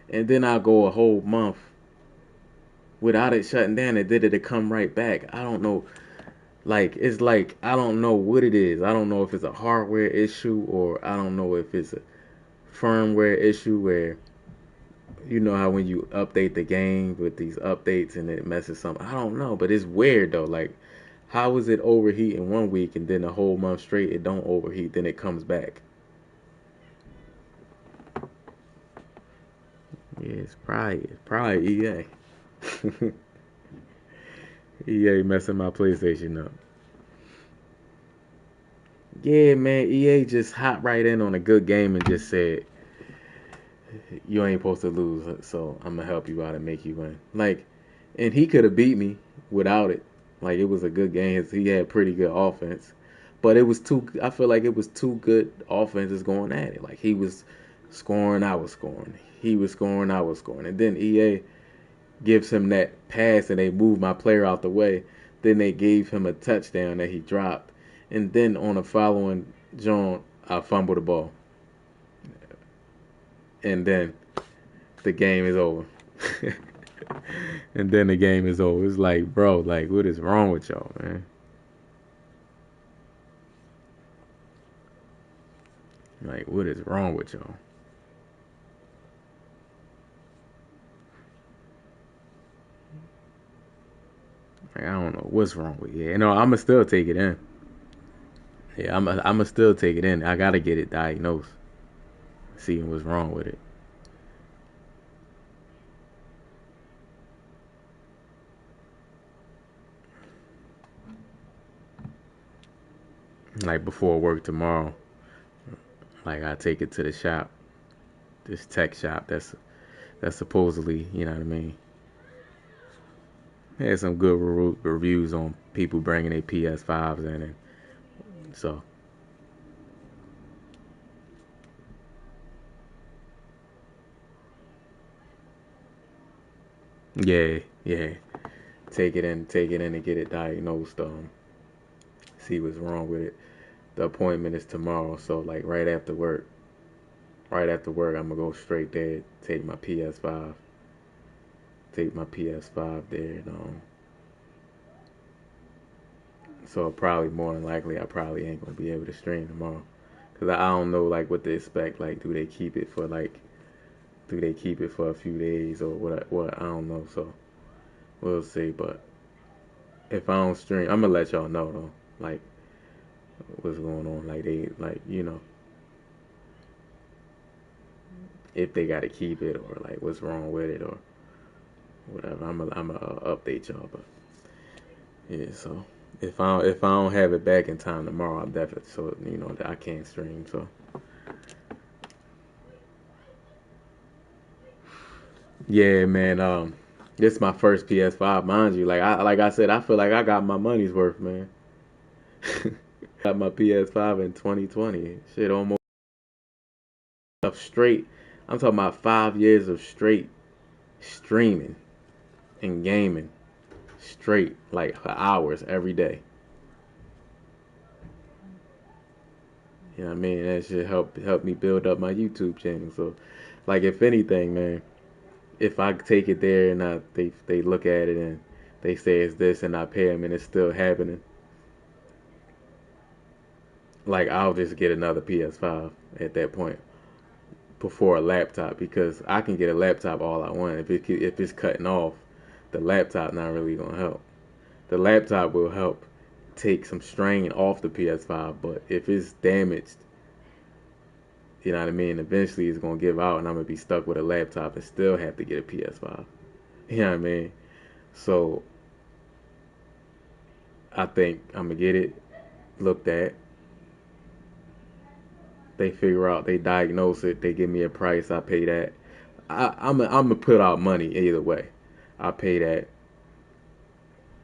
and then I'll go a whole month without it shutting down, and then it'll come right back. I don't know, like, it's like, I don't know what it is. I don't know if it's a hardware issue, or I don't know if it's a firmware issue, where, you know how when you update the game with these updates and it messes something. I don't know, but it's weird though. Like, how is it overheating 1 week and then a whole month straight it don't overheat, then it comes back? Yeah, it's probably EA. EA messing my PlayStation up. Yeah, man, EA just hopped right in on a good game and just said, you ain't supposed to lose, so I'm gonna help you out and make you win. Like, and he could have beat me without it. Like, it was a good game. He had pretty good offense, but I feel like it was two good offenses going at it. Like, he was scoring, I was scoring. He was scoring, I was scoring. And then EA gives him that pass and they move my player out the way. Then they gave him a touchdown that he dropped. And then on the following John, I fumbled the ball. And then the game is over. And then the game is over. It's like, bro, like, what is wrong with y'all, man? Like, what is wrong with y'all? Like, I don't know what's wrong with you. You know, I'ma still take it in. Yeah, I'ma still take it in. I gotta get it diagnosed. Seeing what's wrong with it. Like, before work tomorrow, like, I take it to the shop, this tech shop that's supposedly, you know what I mean, had some good reviews on people bringing their PS5s in, and so yeah, take it in and get it diagnosed, see what's wrong with it. The appointment is tomorrow, so like right after work I'm gonna go straight there, take my PS5 there, and so probably more than likely I probably ain't gonna be able to stream tomorrow, because I don't know like what to expect. Like, do they keep it for a few days or what? I don't know. So we'll see. But if I don't stream, I'm gonna let y'all know though, like what's going on. Like if they gotta keep it or like what's wrong with it or whatever. I'm gonna update y'all. But yeah, so if I don't have it back in time tomorrow, I'm definitely that I can't stream. So yeah, man. This is my first PS5, mind you. Like I said, I feel like I got my money's worth, man. Got my PS5 in 2020. Shit, almost of straight. I'm talking about 5 years of straight streaming and gaming, straight like for hours every day. You know what I mean? That should help me build up my YouTube channel. So, like, if anything, man, if I take it there and they look at it and they say it's this and I pay them and it's still happening, like I'll just get another PS5 at that point before a laptop because I can get a laptop all I want. If it's cutting off, the laptop not really gonna help. The laptop will help take some strain off the PS5, but if it's damaged, you know what I mean, eventually it's gonna give out and I'm gonna be stuck with a laptop and still have to get a PS5. You know what I mean? So I think I'm gonna get it looked at. They figure out, they diagnose it, they give me a price, I pay that. I'm gonna put out money either way. I pay that.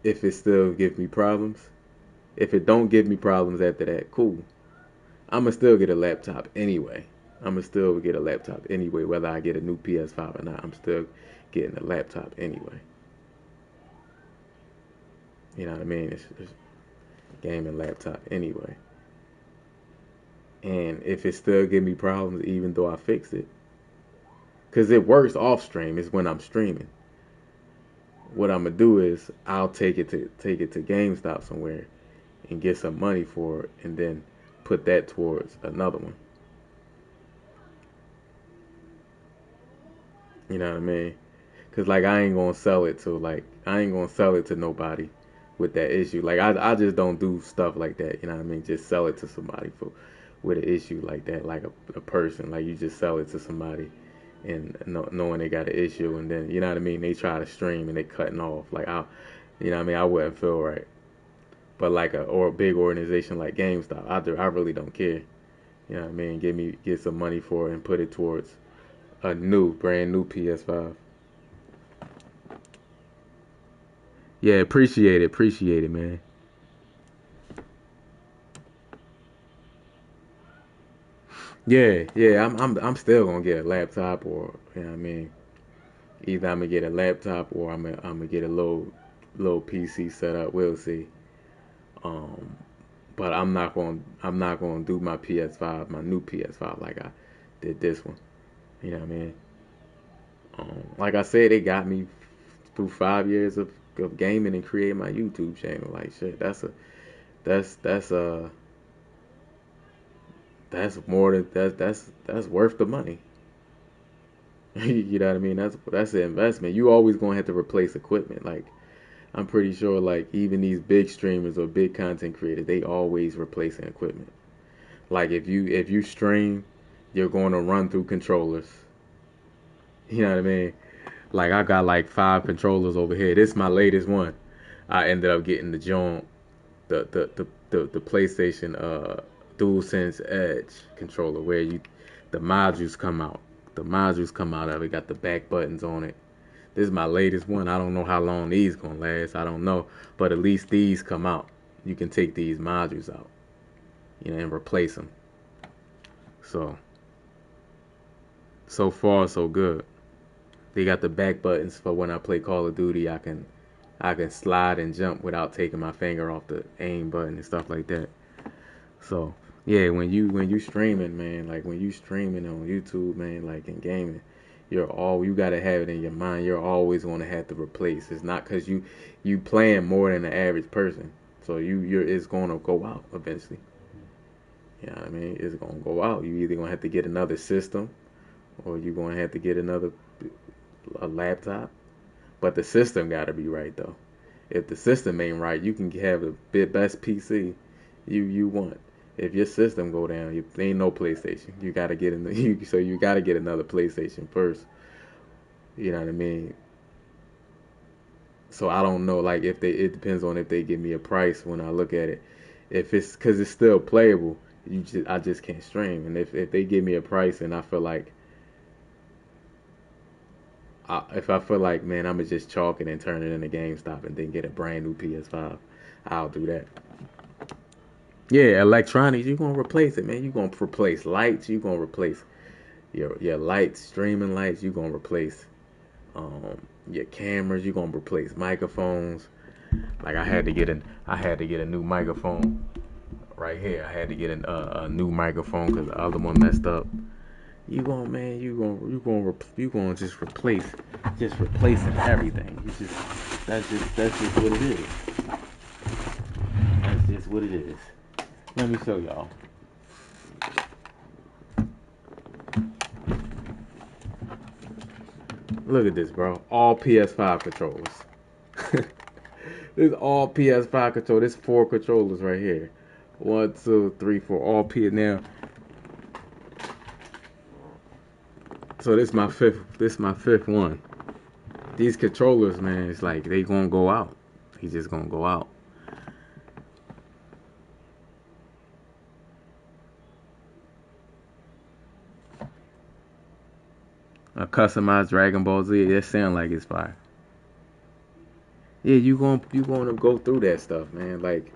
If it still gives me problems, if it don't give me problems after that, cool. I'm gonna still get a laptop anyway. Whether I get a new PS5 or not. I'm still getting a laptop anyway. You know what I mean? It's a gaming laptop anyway. And if it still give me problems, even though I fix it, because it works off stream, is when I'm streaming. What I'm gonna do is I'll take it to GameStop somewhere and get some money for it, and then put that towards another one. You know what I mean? Cause like I ain't gonna sell it to nobody with that issue. Like I just don't do stuff like that. You know what I mean? Just sell it to somebody with an issue like that, like a person. Like you just sell it to somebody and knowing they got an issue, and then you know what I mean, they try to stream and they cutting off. Like you know what I mean, I wouldn't feel right. But like a big organization like GameStop, I really don't care. You know what I mean? Get some money for it and put it towards a brand new PS5. Yeah, appreciate it, man. Yeah, I'm still gonna get a laptop, or you know what I mean, either I'm gonna get a laptop or I'm gonna get a little PC set up. We'll see. Um, but I'm not gonna do my new PS5 like I did this one. You know what I mean? Like I said, it got me through 5 years of gaming and creating my YouTube channel. Like shit, that's more than that's worth the money. You know what I mean? That's an investment. You always gonna have to replace equipment. Like I'm pretty sure, like even these big streamers or big content creators, they always replacing equipment. Like if you stream, you're going to run through controllers. You know what I mean? Like I got like 5 controllers over here. This is my latest one. I ended up getting the joint, the PlayStation DualSense Edge controller where the modules come out. The modules come out of it. Got the back buttons on it. This is my latest one. I don't know how long these gonna last. I don't know, but at least these come out. You can take these modules out, and replace them. So far so good. They got the back buttons for when I play Call of Duty. I can slide and jump without taking my finger off the aim button and stuff like that. So yeah, when you streaming, man, like when you streaming on YouTube, man, like in gaming, you gotta have it in your mind. You're always gonna have to replace. It's not because you playing more than the average person, so it's gonna go out eventually. You know what I mean? It's gonna go out. You either gonna have to get another system, or you're gonna have to get a laptop, But the system got to be right though. If the system ain't right, you can have the best PC you want. If your system go down, there ain't no PlayStation. You got to get in the so you got to get another PlayStation first. You know what I mean? So I don't know, like it depends on if they give me a price when I look at it. If it's because it's still playable, I just can't stream. And if they give me a price and I feel like if I feel like, man, I'm gonna just chalk it and turn it into GameStop and then get a brand new PS5, I'll do that. Yeah, electronics, you're gonna replace it, man. You're gonna replace lights, you're gonna replace your lights, streaming lights, you're gonna replace your cameras, you're gonna replace microphones. Like I had to get a new microphone right here. I had to get a new microphone because the other one messed up. You gonna just replacing everything. That's just what it is. That's just what it is. Let me show y'all. Look at this, bro. All PS5 controllers. This is all PS5 controllers. There's 4 controllers right here. 1, 2, 3, 4. All PS now. So this is my fifth one. These controllers, man, it's like they gonna go out. He's just gonna go out. A customized Dragon Ball Z, it sound like it's fire. Yeah, you gonna go through that stuff, man. Like,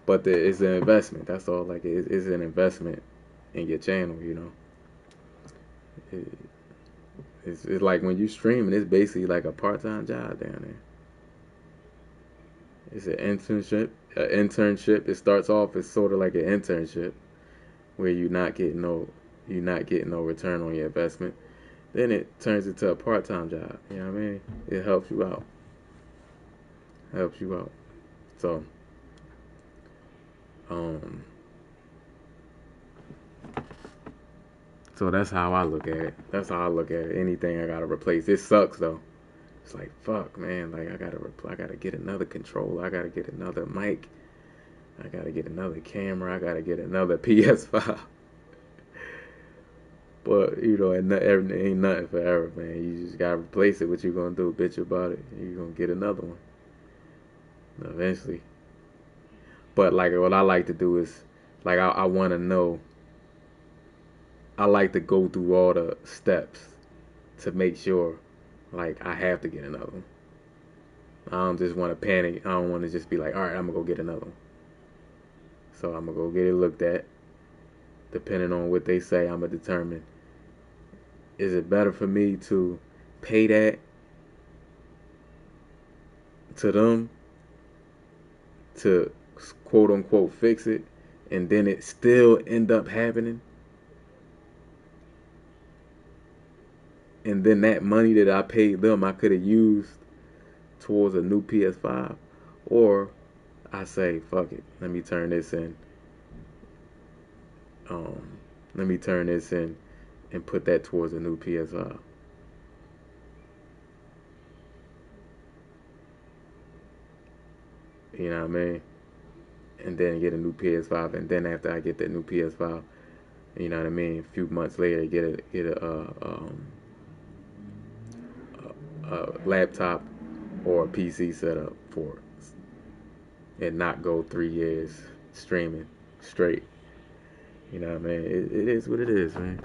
but it's an investment. That's all. Like, it's an investment in your channel. You know, it's like when you streaming, it's basically like a part-time job down there. It's an internship. It starts off as sort of like an internship where you're not getting no return on your investment. Then it turns into a part-time job. You know what I mean? It helps you out. So, so that's how I look at it. Anything I gotta replace. It sucks though. It's like, fuck, man. Like I gotta get another controller. I gotta get another mic. I gotta get another camera. I gotta get another PS5. But, you know, ain't nothing forever, man. You just gotta replace it. What you gonna do? Bitch about it. You're gonna get another one eventually. But, like, what I like to do is, like, I want to know. I like to go through all the steps to make sure, like, I have to get another one. I don't just want to panic. I don't want to just be like, all right, I'm gonna go get another one. So I'm gonna go get it looked at. Depending on what they say, I'm gonna determine, is it better for me to pay that to them to quote unquote fix it and then it still end up happening? And then that money that I paid them, I could have used towards a new PS5. Or I say, fuck it, let me turn this in. And put that towards a new PS5. You know what I mean? And then get a new PS5, and then after I get that new PS5, you know what I mean, a few months later, get a laptop or a PC setup for it, and not go 3 years streaming straight. You know what I mean? It is what it is, man.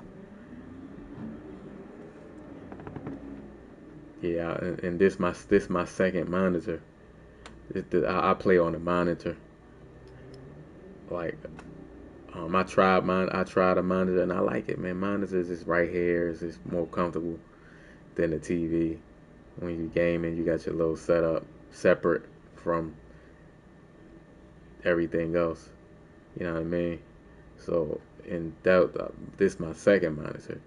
Yeah, and this my second monitor. I play on the monitor. Like, I tried a monitor and I like it, man. Monitors is right here. It's just more comfortable than the TV. When you gaming, you got your little setup separate from everything else. You know what I mean? So, and this is my second monitor.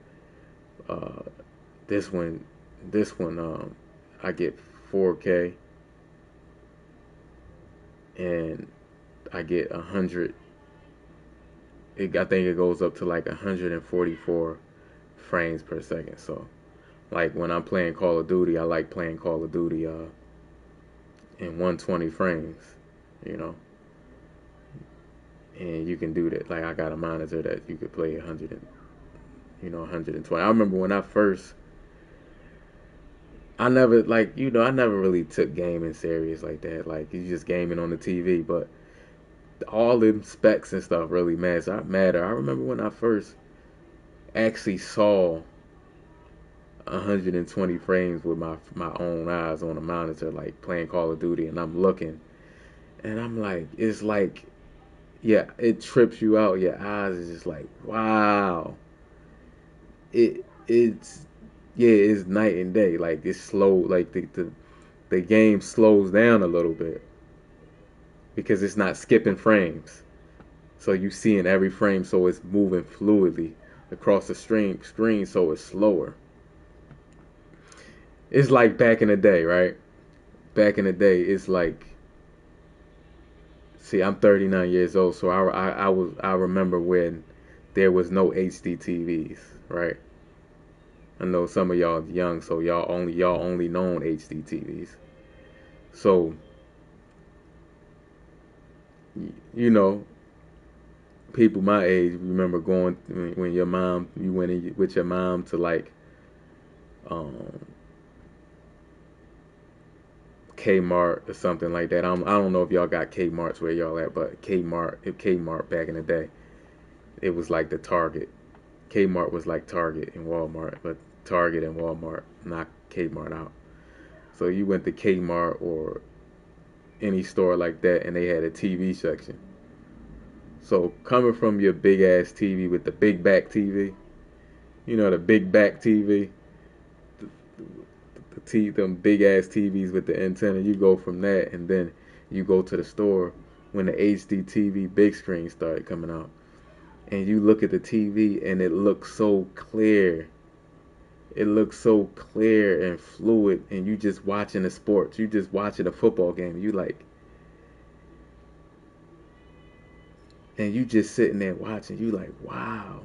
This one, I get 4K, and I get 100. I think it goes up to like 144 frames per second. So, Like when I'm playing Call of Duty, I like playing Call of Duty in 120 frames, you know. And you can do that. Like I got a monitor that you could play 120. I remember when I never I never really took gaming serious like that. Like you just gaming on the TV, but all the specs and stuff really matter. I remember when I first actually saw 120 frames with my own eyes on a monitor, like playing Call of Duty, and I'm looking, and I'm like, it's like, yeah, it trips you out. Your eyes is just like, wow. It's night and day. Like it's slow. Like the game slows down a little bit because it's not skipping frames. So you see in every frame, so it's moving fluidly across the screen, so it's slower. It's like back in the day, right? Back in the day, it's like, see, I'm 39 years old, so I remember when there was no HD TVs, right? I know some of y'all young, so y'all only known HD TVs. So, you know, people my age remember going when you went in with your mom to like Kmart or something like that. I don't know if y'all got Kmarts where y'all at, but Kmart back in the day, it was like the Target. Kmart was like Target and Walmart, but Target and Walmart knocked Kmart out. So you went to Kmart or any store like that, and they had a TV section. So coming from your big ass TV with the big back TV, you know, the big back TV, them big ass TVs with the antenna, you go from that, and then you go to the store when the HD TV big screen started coming out, and you look at the TV and it looks so clear. It looks so clear and fluid, and you just watching the sports. You just watching a football game. You like, and you just sitting there watching. You like, wow.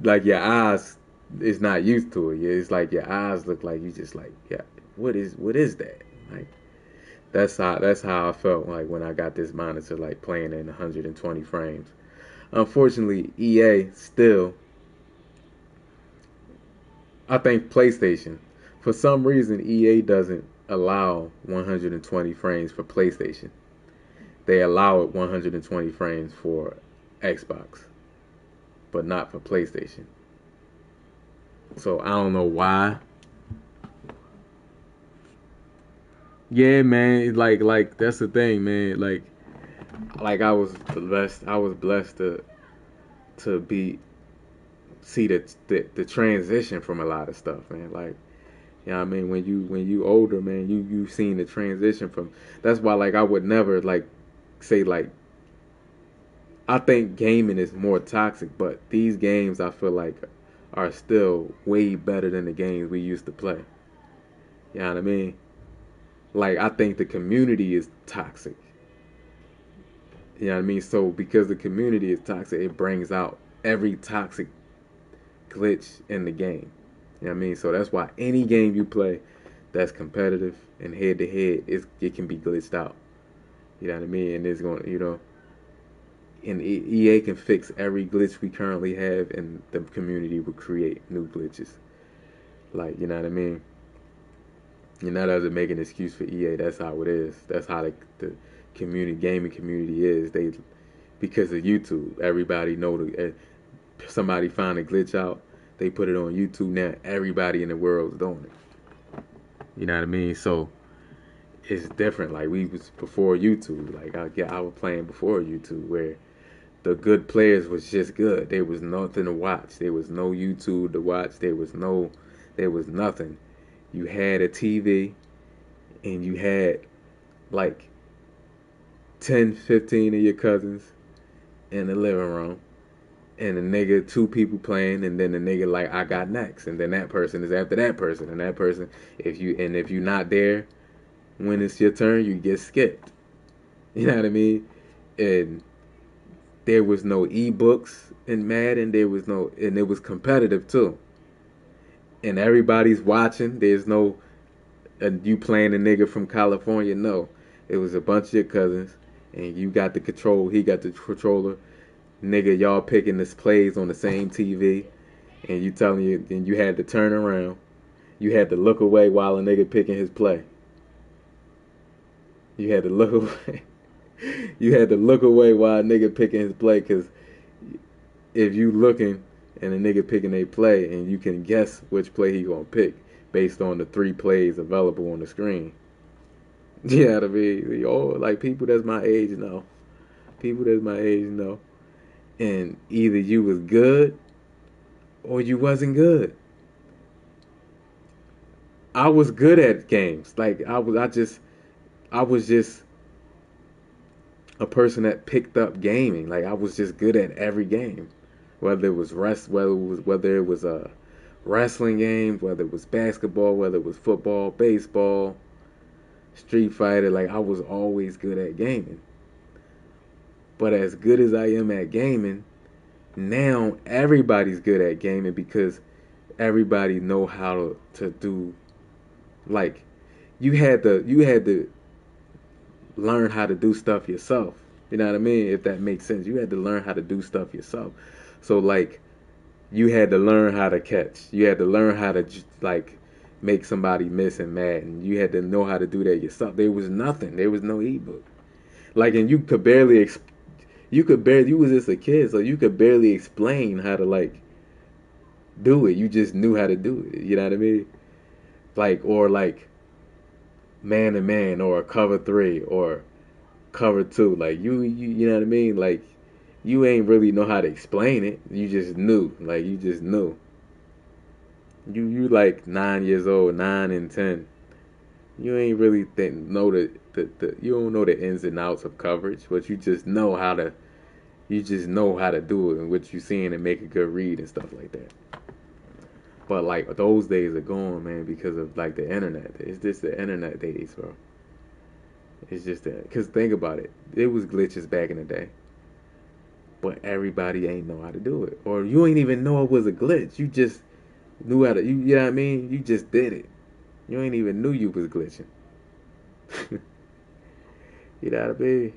Like your eyes is not used to it. Yeah, it's like your eyes look like you just like, yeah. What is that? Like that's how I felt like when I got this monitor, like playing in 120 frames. Unfortunately, EA still. I think PlayStation, for some reason, EA doesn't allow 120 frames for PlayStation. They allow it 120 frames for Xbox, but not for PlayStation. So I don't know why. Yeah, man, like that's the thing, man. Like I was blessed to see the transition from a lot of stuff, man. Like, you know what I mean? When you older, man, you've seen the transition from. That's why, like, I would never like say like. I think gaming is more toxic, but these games I feel like are still way better than the games we used to play. You know what I mean? Like, I think the community is toxic. You know what I mean? So because the community is toxic, it brings out every toxic glitch in the game. You know what I mean? So that's why any game you play that's competitive and head to head, it can be glitched out. You know what I mean? And it's going to, you know, and EA can fix every glitch we currently have, and the community will create new glitches. Like, you know what I mean? And that doesn't make an excuse for EA. That's how it is. That's how the gaming community is. Because of YouTube, everybody know somebody found a glitch out, they put it on YouTube. Now everybody in the world is doing it. You know what I mean? So it's different. Like we was before YouTube. Like I was playing before YouTube, where the good players was just good. There was nothing to watch. There was no YouTube to watch. There was nothing. You had a TV, and you had like 10, 15 of your cousins in the living room, and two people playing, and then the nigga like, I got next, and then that person is after that person, and that person, if you're not there when it's your turn, you get skipped. You know what I mean? And there was no ebooks in Madden. And it was competitive too. And everybody's watching. There's no you playing a nigga from California. No, it was a bunch of your cousins, and you got the control. He got the controller. Nigga, y'all picking the plays on the same TV, and you telling you, and you had to turn around. You had to look away while a nigga picking his play. You had to look away. You had to look away while a nigga picking his play, because if you looking and a nigga picking a play, and you can guess which play he gonna pick based on the 3 plays available on the screen. You know what I mean? Oh, like people that's my age know. People that's my age know. And either you was good or you wasn't good. I was good at games. Like I was just a person that picked up gaming. Like I was just good at every game. Whether it was wrestling games, whether it was basketball, whether it was football, baseball, Street Fighter, like I was always good at gaming. But as good as I am at gaming, now everybody's good at gaming because everybody know how to do, like you had to learn how to do stuff yourself. You know what I mean? If that makes sense. You had to learn how to do stuff yourself. So like you had to learn how to catch. You had to learn how to like make somebody miss and mad, and you had to know how to do that yourself. There was nothing. There was no ebook. Like, and you was just a kid, so you could barely explain how to like do it. You just knew how to do it. You know what I mean? Like, or like man to man, or cover 3, or cover 2. Like you know what I mean? Like you ain't really know how to explain it. You just knew. Like you just knew. You like 9 years old, 9 and 10. You ain't really know you don't know the ins and outs of coverage, but you just know how to do it, and what you seeing and make a good read and stuff like that. But like those days are gone, man, because of like the internet. It's just the internet days, bro. It's just that, because think about it. It was glitches back in the day, but everybody ain't know how to do it, or you ain't even know it was a glitch. You just knew how to. You know what I mean? You just did it. You ain't even knew you was glitching. You know what I mean?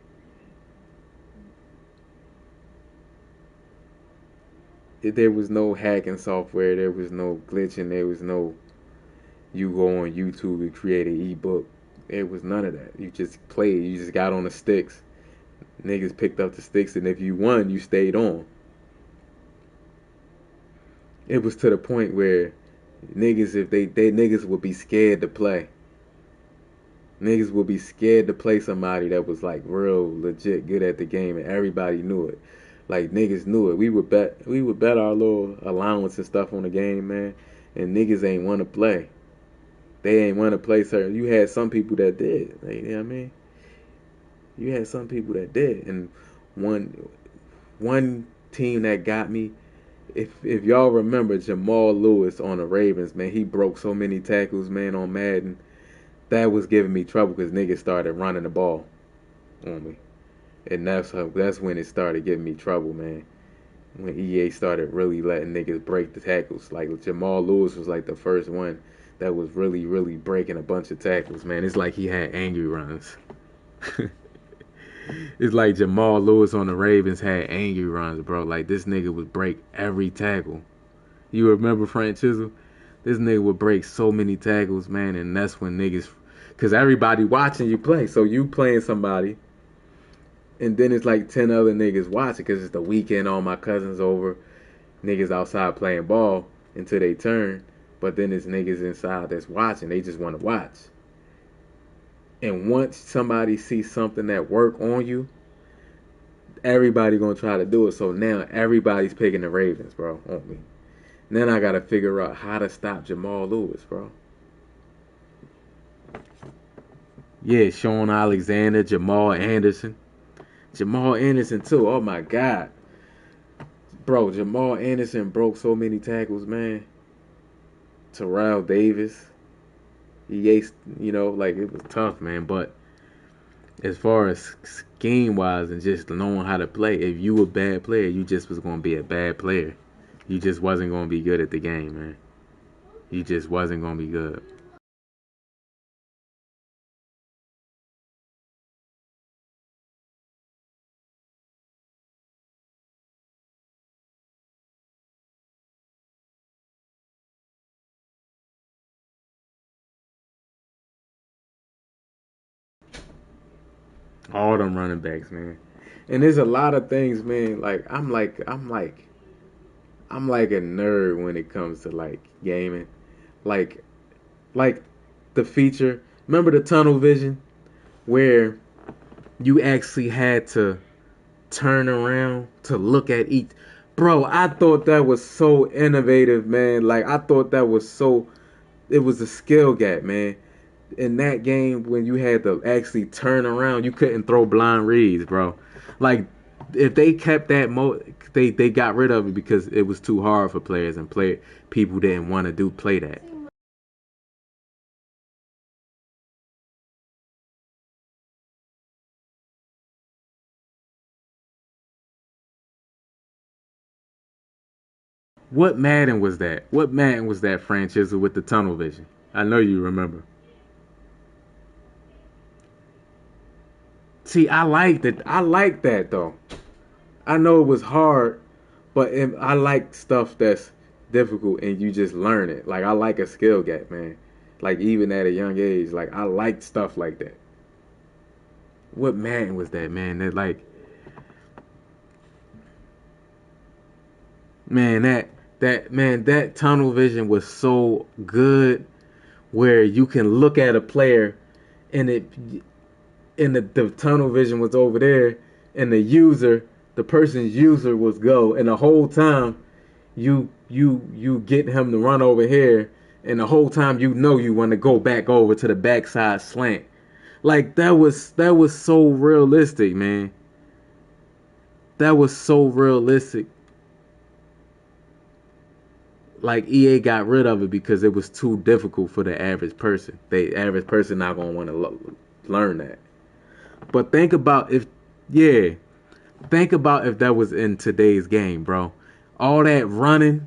There was no hacking software. There was no glitching. There was no you go on YouTube and create an ebook. There was none of that. You just played. You just got on the sticks. Niggas picked up the sticks, and if you won, you stayed on. It was to the point where niggas, if they niggas would be scared to play. Niggas would be scared to play somebody that was like real legit good at the game, and everybody knew it. Like niggas knew it. We would bet our little allowance and stuff on the game, man. And niggas ain't want to play. They ain't want to play certain. You had some people that did. Like, you know what I mean? You had some people that did. And one team that got me, if y'all remember Jamal Lewis on the Ravens, man, he broke so many tackles, man, on Madden. That was giving me trouble because niggas started running the ball on me. And that's when it started giving me trouble, man. When EA started really letting niggas break the tackles. Like Jamal Lewis was like the first one that was really, really breaking a bunch of tackles, man. It's like he had angry runs. It's like Jamal Lewis on the Ravens had angry runs, bro. Like this nigga would break every tackle. You remember Frank Chisholm? This nigga would break so many tackles, man. And that's when niggas, because everybody watching you play. So you playing somebody, and then it's like 10 other niggas watching because it's the weekend, all my cousins over, niggas outside playing ball until they turn. But then there's niggas inside that's watching. They just want to watch. And once somebody sees something that work on you, everybody gonna try to do it. So now everybody's picking the Ravens, bro, on me. And then I gotta figure out how to stop Jamal Lewis, bro. Yeah, Sean Alexander, Jamal Anderson. Jamal Anderson too. Oh my God. Bro, Jamal Anderson broke so many tackles, man. Terrell Davis. He aced, like it was tough, man. But as far as scheme wise and just knowing how to play, if you a bad player, you just was gonna be a bad player. You just wasn't gonna be good at the game, man. You just wasn't gonna be good. All them running backs, man. And there's a lot of things, man. Like I'm like a nerd when it comes to like gaming. Like like the feature. Remember the tunnel vision where you actually had to turn around to look at each. Bro, I thought that was so innovative, man. Like I thought that was so. It was a skill gap, man. In that game, when you had to actually turn around, you couldn't throw blind reads, bro. Like if they kept that they got rid of it because it was too hard for players and people didn't want to play that. What Madden was that? What Madden was that franchise with the tunnel vision? I know you remember. See, I liked it. I like that though. I know it was hard, but I like stuff that's difficult and you just learn it. Like I like a skill gap, man. Like even at a young age, like I like stuff like that. What Madden was that, man? That like, man, that tunnel vision was so good, where you can look at a player, and the tunnel vision was over there, and the person's user was go, and the whole time you get him to run over here, and the whole time you want to go back over to the backside slant. Like that was so realistic, man. That was so realistic. Like EA got rid of it because it was too difficult for the average person. The average person not gonna want to learn that. But yeah, think about if that was in today's game, bro. All that running,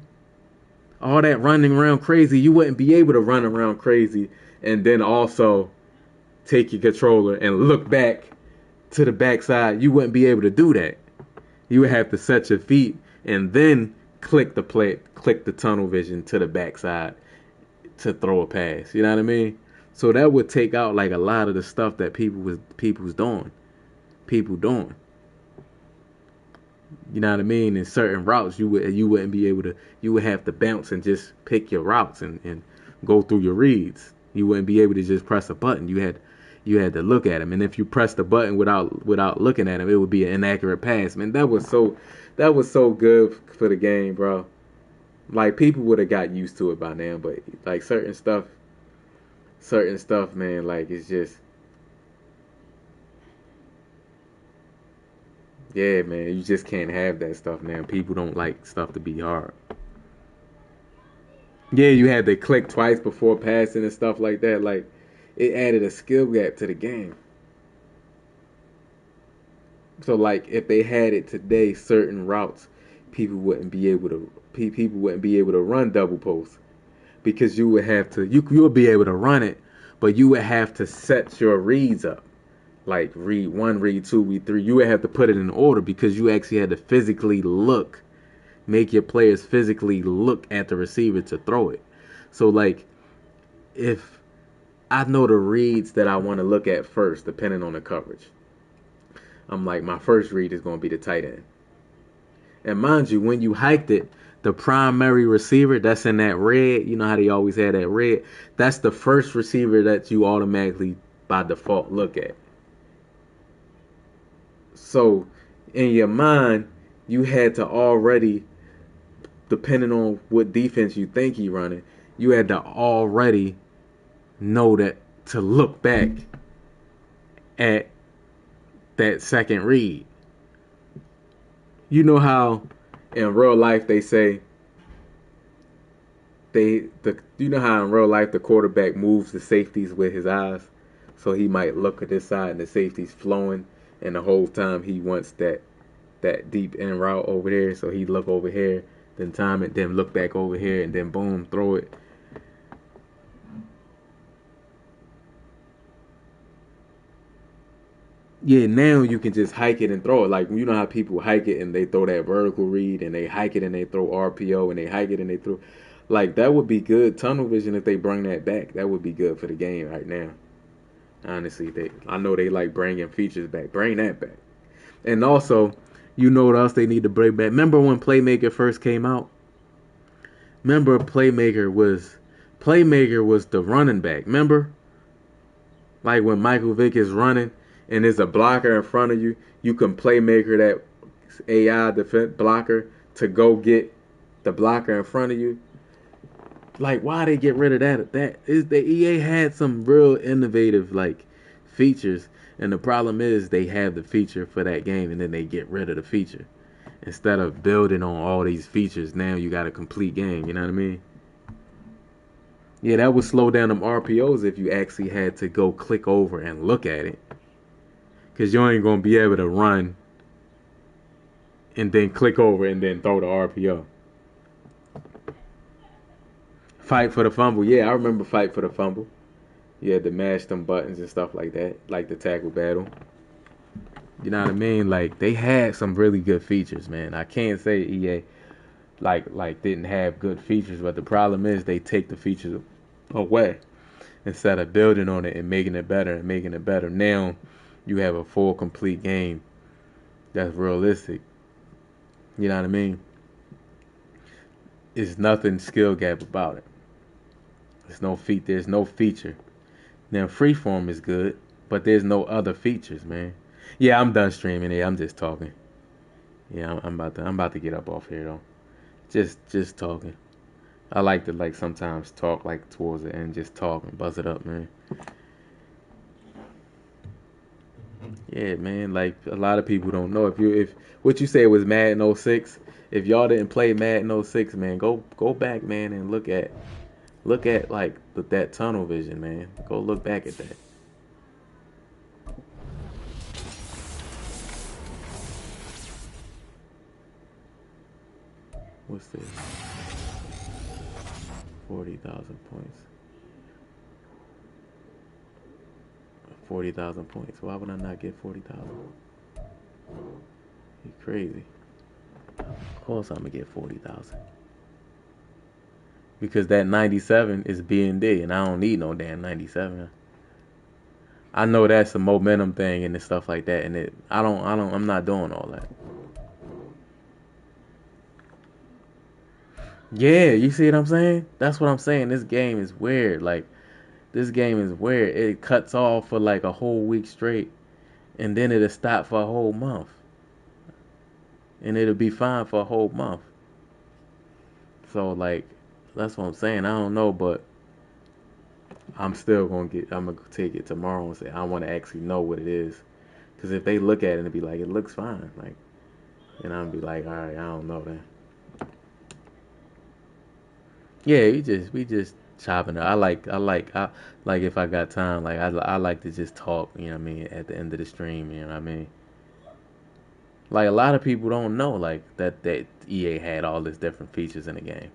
all that running around crazy, you wouldn't be able to run around crazy and then also take your controller and look back to the backside. You wouldn't be able to do that. You would have to set your feet and then click the tunnel vision to the backside to throw a pass. You know what I mean? So that would take out like a lot of the stuff that people's doing. People doing. You know what I mean? In certain routes, you wouldn't be able to. You would have to bounce and just pick your routes and go through your reads. You wouldn't be able to just press a button. You had to look at him, and if you press the button without looking at him, it would be an inaccurate pass. Man, that was so good for the game, bro. Like people would have got used to it by now, but like certain stuff, man, like it's just, yeah, man, you just can't have that stuff now. People don't like stuff to be hard. Yeah, you had to click twice before passing and stuff like that. Like it added a skill gap to the game. So like if they had it today, certain routes, people wouldn't be able to run double post because you would have to you would be able to run it, but you would have to set your reads up. Like read 1, read 2, read 3. You would have to put it in order because you actually had to physically make your players physically look at the receiver to throw it. So like if I know the reads that I want to look at first, depending on the coverage. I'm like, my first read is going to be the tight end. And mind you, when you hiked it, the primary receiver that's in that red, you know how they always had that red, that's the first receiver that you automatically by default look at. So in your mind, you had to already, depending on what defense you think he running, you had to already know that to look back at that second read. You know how in real life they say you know how in real life the quarterback moves the safeties with his eyes. So he might look at this side and the safety's flowing, and the whole time he wants that deep in route over there. So he look over here, then time it, then look back over here, and then boom, throw it. Yeah, now you can just hike it and throw it. Like, you know how people hike it and they throw that vertical read, and they hike it and they throw RPO, and they hike it and they throw. Like, that would be good tunnel vision if they bring that back. That would be good for the game right now. Honestly, I know they like bringing features back. Bring that back. And also, you know what else they need to bring back? Remember when Playmaker first came out? Remember Playmaker was the running back. Remember? Like when Michael Vick is running and there's a blocker in front of you, you can Playmaker that AI defense blocker to go get the blocker in front of you. Like, why they get rid of that? That is, the EA had some real innovative like features, and the problem is they have the feature for that game and then they get rid of the feature. Instead of building on all these features, now you got a complete game, you know what I mean? Yeah, that would slow down them RPOs if you actually had to go click over and look at it. Because you ain't going to be able to run and then click over and then throw the RPO. Fight for the fumble. Yeah, I remember Fight for the Fumble. You had to mash them buttons and stuff like that, like the tackle battle. You know what I mean? Like, they had some really good features, man. I can't say EA like didn't have good features, but the problem is they take the features away instead of building on it and making it better and making it better. Now you have a full complete game that's realistic. You know what I mean? There's nothing skill gap about it. There's no feature. Now Freeform is good, but there's no other features, man. Yeah, I'm done streaming here. I'm just talking. Yeah, I'm about to get up off here though. Just talking. I like to sometimes talk like towards the end, just talk and buzz it up, man. Yeah, man. Like a lot of people don't know if what you say was Madden 06. If y'all didn't play Madden 06, man, go back, man, and look at like that tunnel vision, man. Go look back at that. What's this? 40,000 points. 40,000 points. Why would I not get 40,000? You crazy. Of course I'm gonna get 40,000. Because that 97 is B&D, and I don't need no damn 97. I know that's a momentum thing and stuff like that, and I'm not doing all that. Yeah, you see what I'm saying? That's what I'm saying. This game is weird. Like, this game is weird. It cuts off for like a whole week straight, and then it'll stop for a whole month. And it'll be fine for a whole month. So, like, that's what I'm saying. I don't know, but I'm going to take it tomorrow and say, I want to actually know what it is. Because if they look at it and be like, it looks fine. Like, and I'm be like, all right, I don't know then. Yeah, we just chopping it. I like if I got time, like I like to just talk, you know what I mean, at the end of the stream, you know what I mean? Like a lot of people don't know like that EA had all these different features in the game.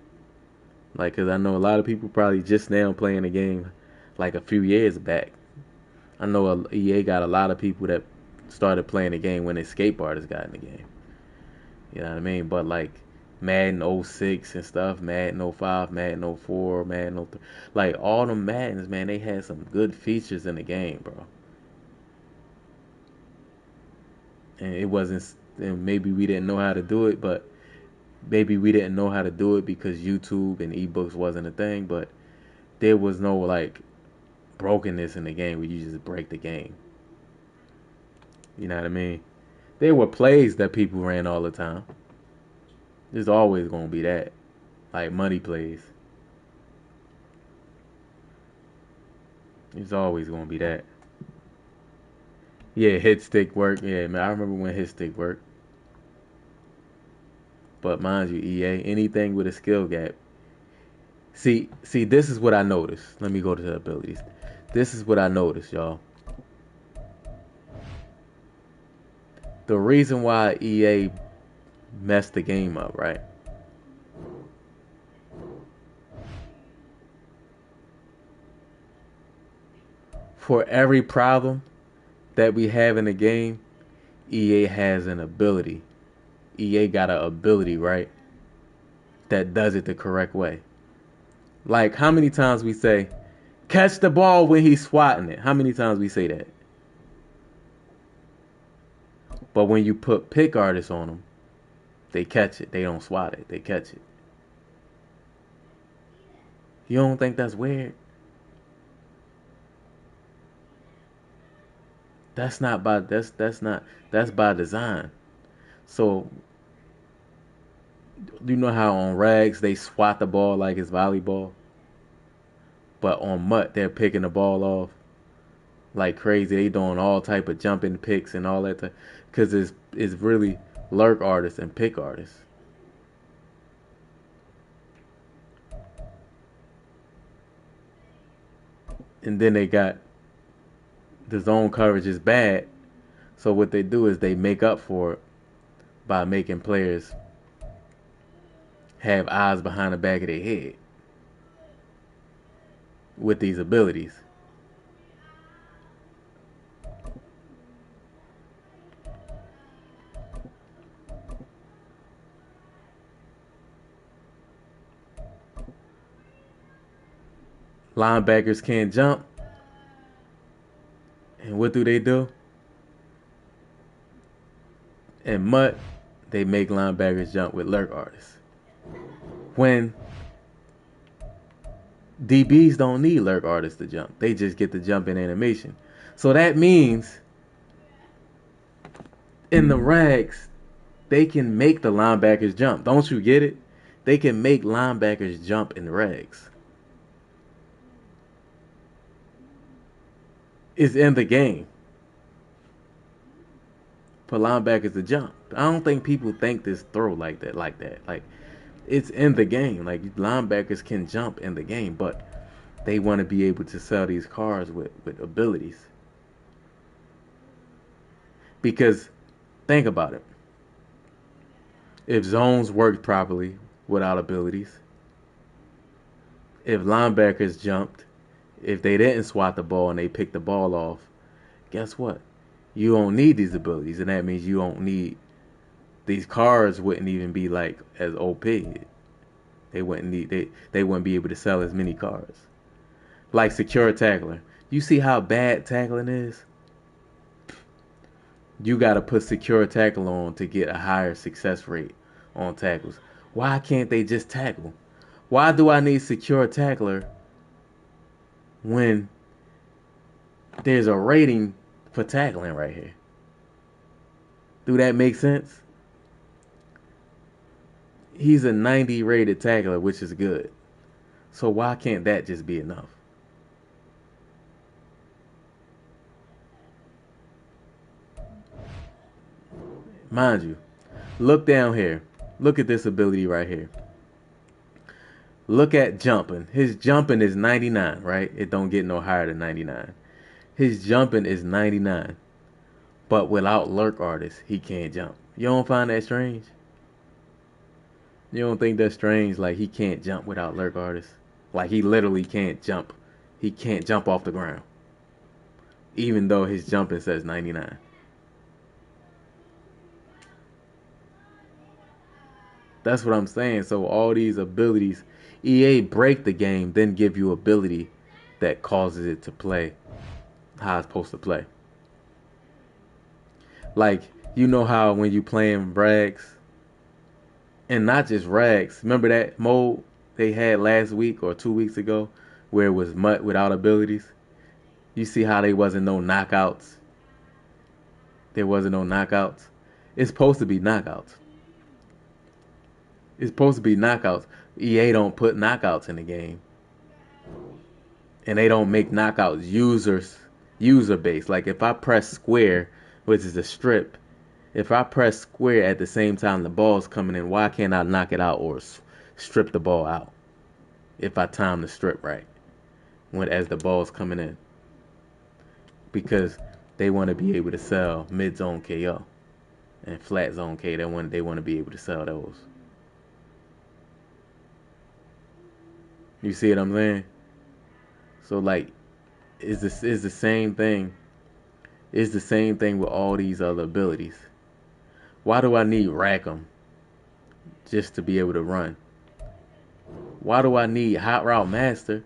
Like, cause I know a lot of people probably just now playing the game like a few years back. I know EA got a lot of people that started playing the game when Escape Artists got in the game. You know what I mean? But like Madden 06 and stuff, Madden 05, Madden 04, Madden 03. Like, all them Maddens, man, they had some good features in the game, bro. And it wasn't, and maybe we didn't know how to do it, but maybe we didn't know how to do it because YouTube and ebooks wasn't a thing, but there was no, like, brokenness in the game where you just break the game. You know what I mean? There were plays that people ran all the time. There's always going to be that. Like money plays. There's always going to be that. Yeah, hit stick work. Yeah, man, I remember when hit stick worked. But mind you, EA, anything with a skill gap. See, this is what I noticed. Let me go to the abilities. This is what I noticed, y'all. The reason why EA messed the game up, right? For every problem that we have in the game, EA has an ability. EA got an ability, right? That does it the correct way. Like, how many times we say, catch the ball when he's swatting it? How many times we say that? But when you put pick artists on them, they catch it. They don't swat it. They catch it. You don't think that's weird? That's by design. So you know how on Rags they swat the ball like it's volleyball, but on Mutt they're picking the ball off like crazy. They doing all type of jumping picks and all that, because it's really lurk artists and pick artists. And then they got the zone coverage is bad, so what they do is they make up for it by making players have eyes behind the back of their head with these abilities. Linebackers can't jump. And what do? In Mutt, they make linebackers jump with lurk artists. When DBs don't need lurk artists to jump. They just get the jump in animation. So that means in the Rags, they can make the linebackers jump. Don't you get it? They can make linebackers jump in the Rags. It's in the game for linebackers to jump. I don't think people think this throw like that. Like it's in the game. Like, linebackers can jump in the game, but they want to be able to sell these cars with abilities. Because think about it. If zones worked properly without abilities, if linebackers jumped, if they didn't swat the ball and they picked the ball off, guess what? You don't need these abilities, and that means you don't need these cars. Wouldn't even be like as OP. They wouldn't be able to sell as many cars. Like secure tackler. You see how bad tackling is? You got to put secure tackle on to get a higher success rate on tackles. Why can't they just tackle? Why do I need secure tackler when there's a rating for tackling right here? Do that make sense? He's a 90 rated tackler, which is good. So why can't that just be enough? Mind you, look down here. Look at this ability right here. Look at jumping. His jumping is 99, right? It don't get no higher than 99. His jumping is 99. But without lurk artists, he can't jump. You don't find that strange? You don't think that's strange? Like, he can't jump without lurk artists? Like, he literally can't jump. He can't jump off the ground. Even though his jumping says 99. That's what I'm saying. So all these abilities, EA break the game, then give you ability that causes it to play how it's supposed to play. Like, you know how when you playing Rags, and not just Rags, remember that mode they had last week or 2 weeks ago where it was Mutt without abilities? You see how there wasn't no knockouts? There wasn't no knockouts. It's supposed to be knockouts. It's supposed to be knockouts. EA don't put knockouts in the game. And they don't make knockouts user based. Like, if I press square, which is a strip, if I press square at the same time the ball's coming in, why can't I knock it out or strip the ball out if I time the strip right as the ball's coming in? Because they want to be able to sell mid-zone KO. and flat zone K. They want to be able to sell those. You see what I'm saying? So like, is the same thing. It's the same thing with all these other abilities. Why do I need Rackham just to be able to run? Why do I need Hot Route Master?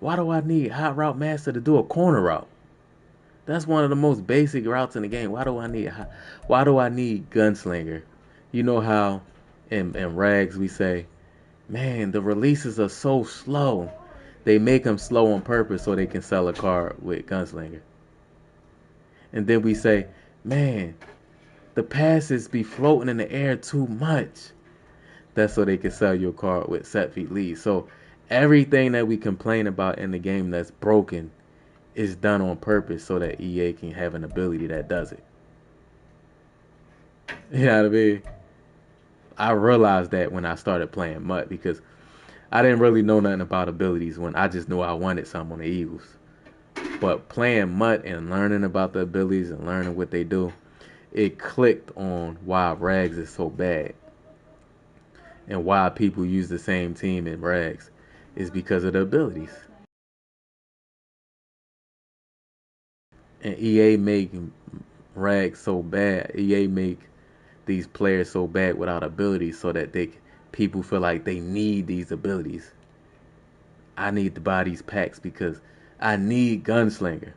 Why do I need Hot Route Master to do a corner route? That's one of the most basic routes in the game. Why do I need Gunslinger? You know how in Rags we say, man, the releases are so slow. They make them slow on purpose so they can sell a card with Gunslinger. And then we say, man, the passes be floating in the air too much. That's so they can sell your card with set feet lead. So everything that we complain about in the game that's broken is done on purpose so that EA can have an ability that does it. You know what I mean? I realized that when I started playing MUT, because I didn't really know nothing about abilities when I just knew I wanted some on the Eagles. But playing MUT and learning about the abilities and learning what they do, it clicked on why Rags is so bad. And why people use the same team in Rags is because of the abilities. And EA make Rags so bad. EA make these players so bad without abilities so that people feel like they need these abilities. I need to buy these packs because I need Gunslinger.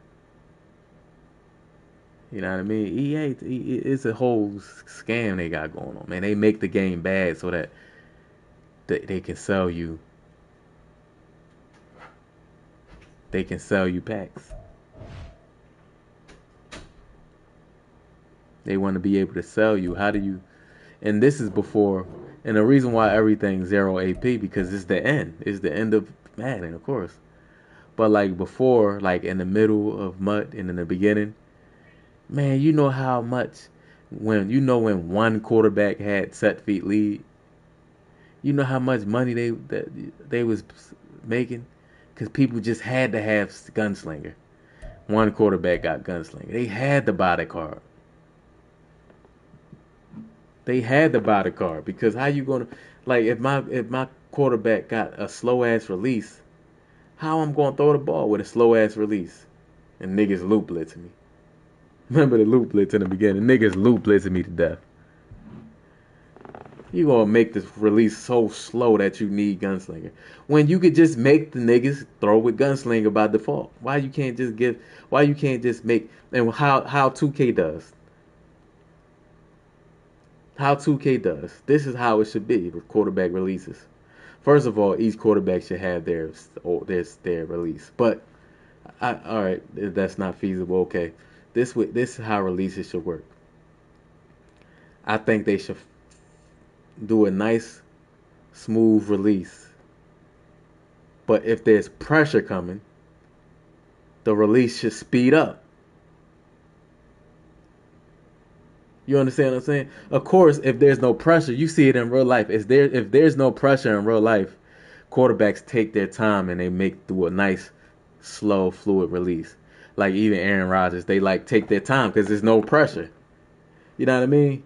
You know what I mean? EA, it's a whole scam they got going on, man. They make the game bad so that they can sell you. They can sell you packs. They want to be able to sell you. How do you? And this is before. And the reason why everything's 0 AP because it's the end. It's the end of Madden, of course. But like before, like in the middle of MUT and in the beginning, man, you know how much when one quarterback had set feet lead. You know how much money they was making? Because people just had to have Gunslinger. One quarterback got Gunslinger. They had to buy the card. They had to buy the card because how you gonna like if my quarterback got a slow ass release, how I'm gonna throw the ball with a slow ass release? And niggas loop blitzing me. Remember the loop blitz in the beginning? Niggas loop blitzing me to death. You gonna make this release so slow that you need Gunslinger when you could just make the niggas throw with Gunslinger by default. Why you can't just make and how 2K does? How 2K does. This is how it should be with quarterback releases. First of all, each quarterback should have their release. But all right, if that's not feasible, okay. This is how releases should work. I think they should do a nice, smooth release. But if there's pressure coming, the release should speed up. You understand what I'm saying? Of course, if there's no pressure, you see it in real life. If there's no pressure in real life, quarterbacks take their time and they do a nice, slow, fluid release. Like even Aaron Rodgers, they like take their time because there's no pressure. You know what I mean?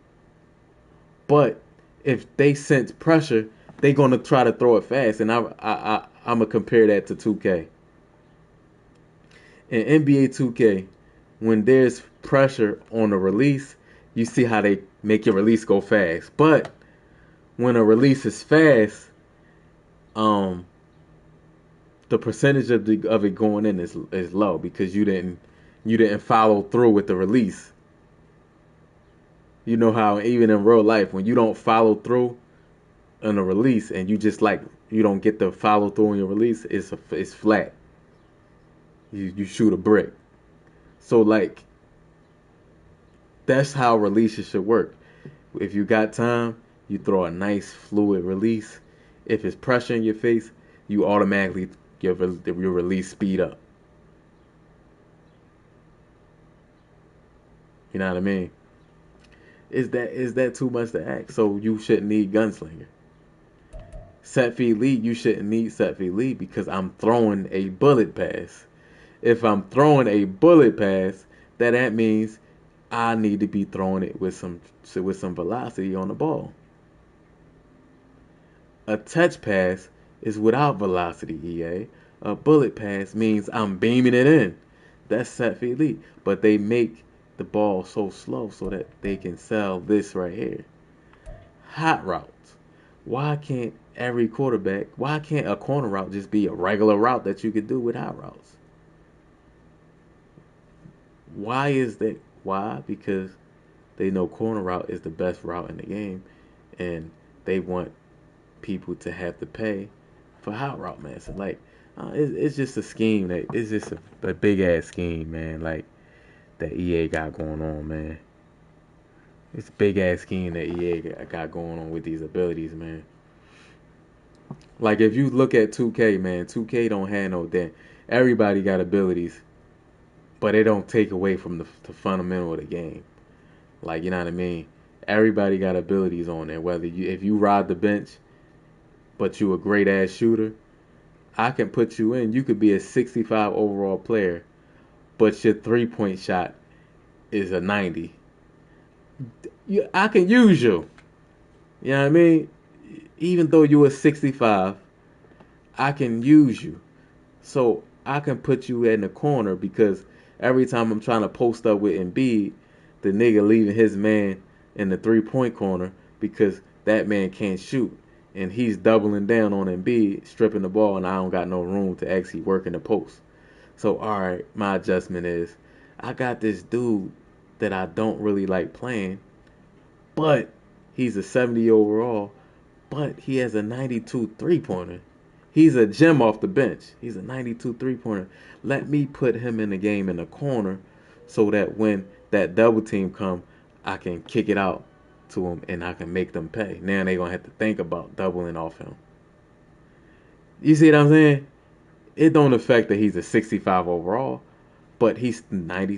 But if they sense pressure, they're gonna try to throw it fast, and I'm gonna compare that to 2K. In NBA 2K, when there's pressure on the release, you see how they make your release go fast. But when a release is fast, the percentage of it going in is low because you didn't follow through with the release. You know how even in real life, when you don't follow through on a release and you just you don't get the follow through on your release, it's flat. You shoot a brick. So that's how releases should work. If you got time, you throw a nice fluid release. If it's pressure in your face, you automatically your release speed up. You know what I mean? Is that too much to ask? So you shouldn't need Gunslinger. Set feet lead, you shouldn't need set feet lead because I'm throwing a bullet pass. If I'm throwing a bullet pass, that means I need to be throwing it with some velocity on the ball. A touch pass is without velocity, EA. A bullet pass means I'm beaming it in. That's set for elite. But they make the ball so slow so that they can sell this right here. Hot routes. Why can't a corner route just be a regular route that you could do with hot routes? Why is that? Why? Because they know corner route is the best route in the game, and they want people to have to pay for hot route master. Like, it's just a scheme it's just a big ass scheme, man. Like that EA got going on, man. It's a big ass scheme that EA got going on with these abilities, man. Like if you look at 2K, man, 2K don't have no damn. Everybody got abilities, but they don't take away from the fundamental of the game. Like, you know what I mean? Everybody got abilities on there. Whether if you ride the bench, but you a great ass shooter, I can put you in. You could be a 65 overall player, but your 3-point shot is a 90. I can use you. You know what I mean? Even though you a 65, I can use you. So I can put you in the corner because every time I'm trying to post up with Embiid, the nigga leaving his man in the 3-point corner because that man can't shoot. And he's doubling down on Embiid, stripping the ball, and I don't got no room to actually work in the post. So, all right, my adjustment is I got this dude that I don't really like playing, but he's a 70 overall, but he has a 92 3-pointer. He's a gem off the bench. He's a 92 3-pointer. Let me put him in the game in the corner so that when that double team come, I can kick it out to him and I can make them pay. Now they're going to have to think about doubling off him. You see what I'm saying? It don't affect that he's a 65 overall, but he's 90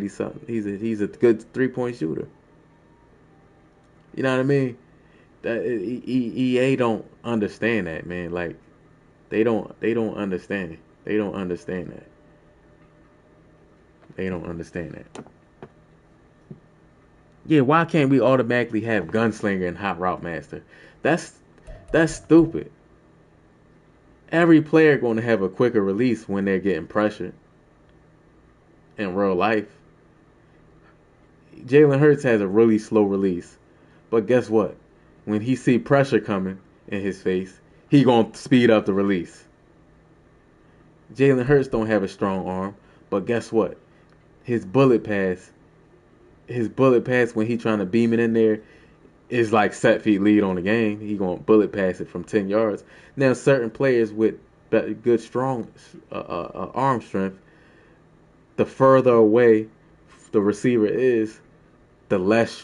something. He's a good 3-point shooter. You know what I mean? That EA don't understand that, man. Like they don't understand. They don't understand that. They don't understand that. Yeah, why can't we automatically have Gunslinger and Hot Route Master? That's stupid. Every player going to have a quicker release when they're getting pressured in real life. Jalen Hurts has a really slow release. But guess what? When he see pressure coming in his face, he going to speed up the release. Jalen Hurts don't have a strong arm, but guess what? His bullet pass when he trying to beam it in there is like set feet lead on the game. He going to bullet pass it from 10 yards. Now, certain players with good, strong arm strength, the further away the receiver is, the less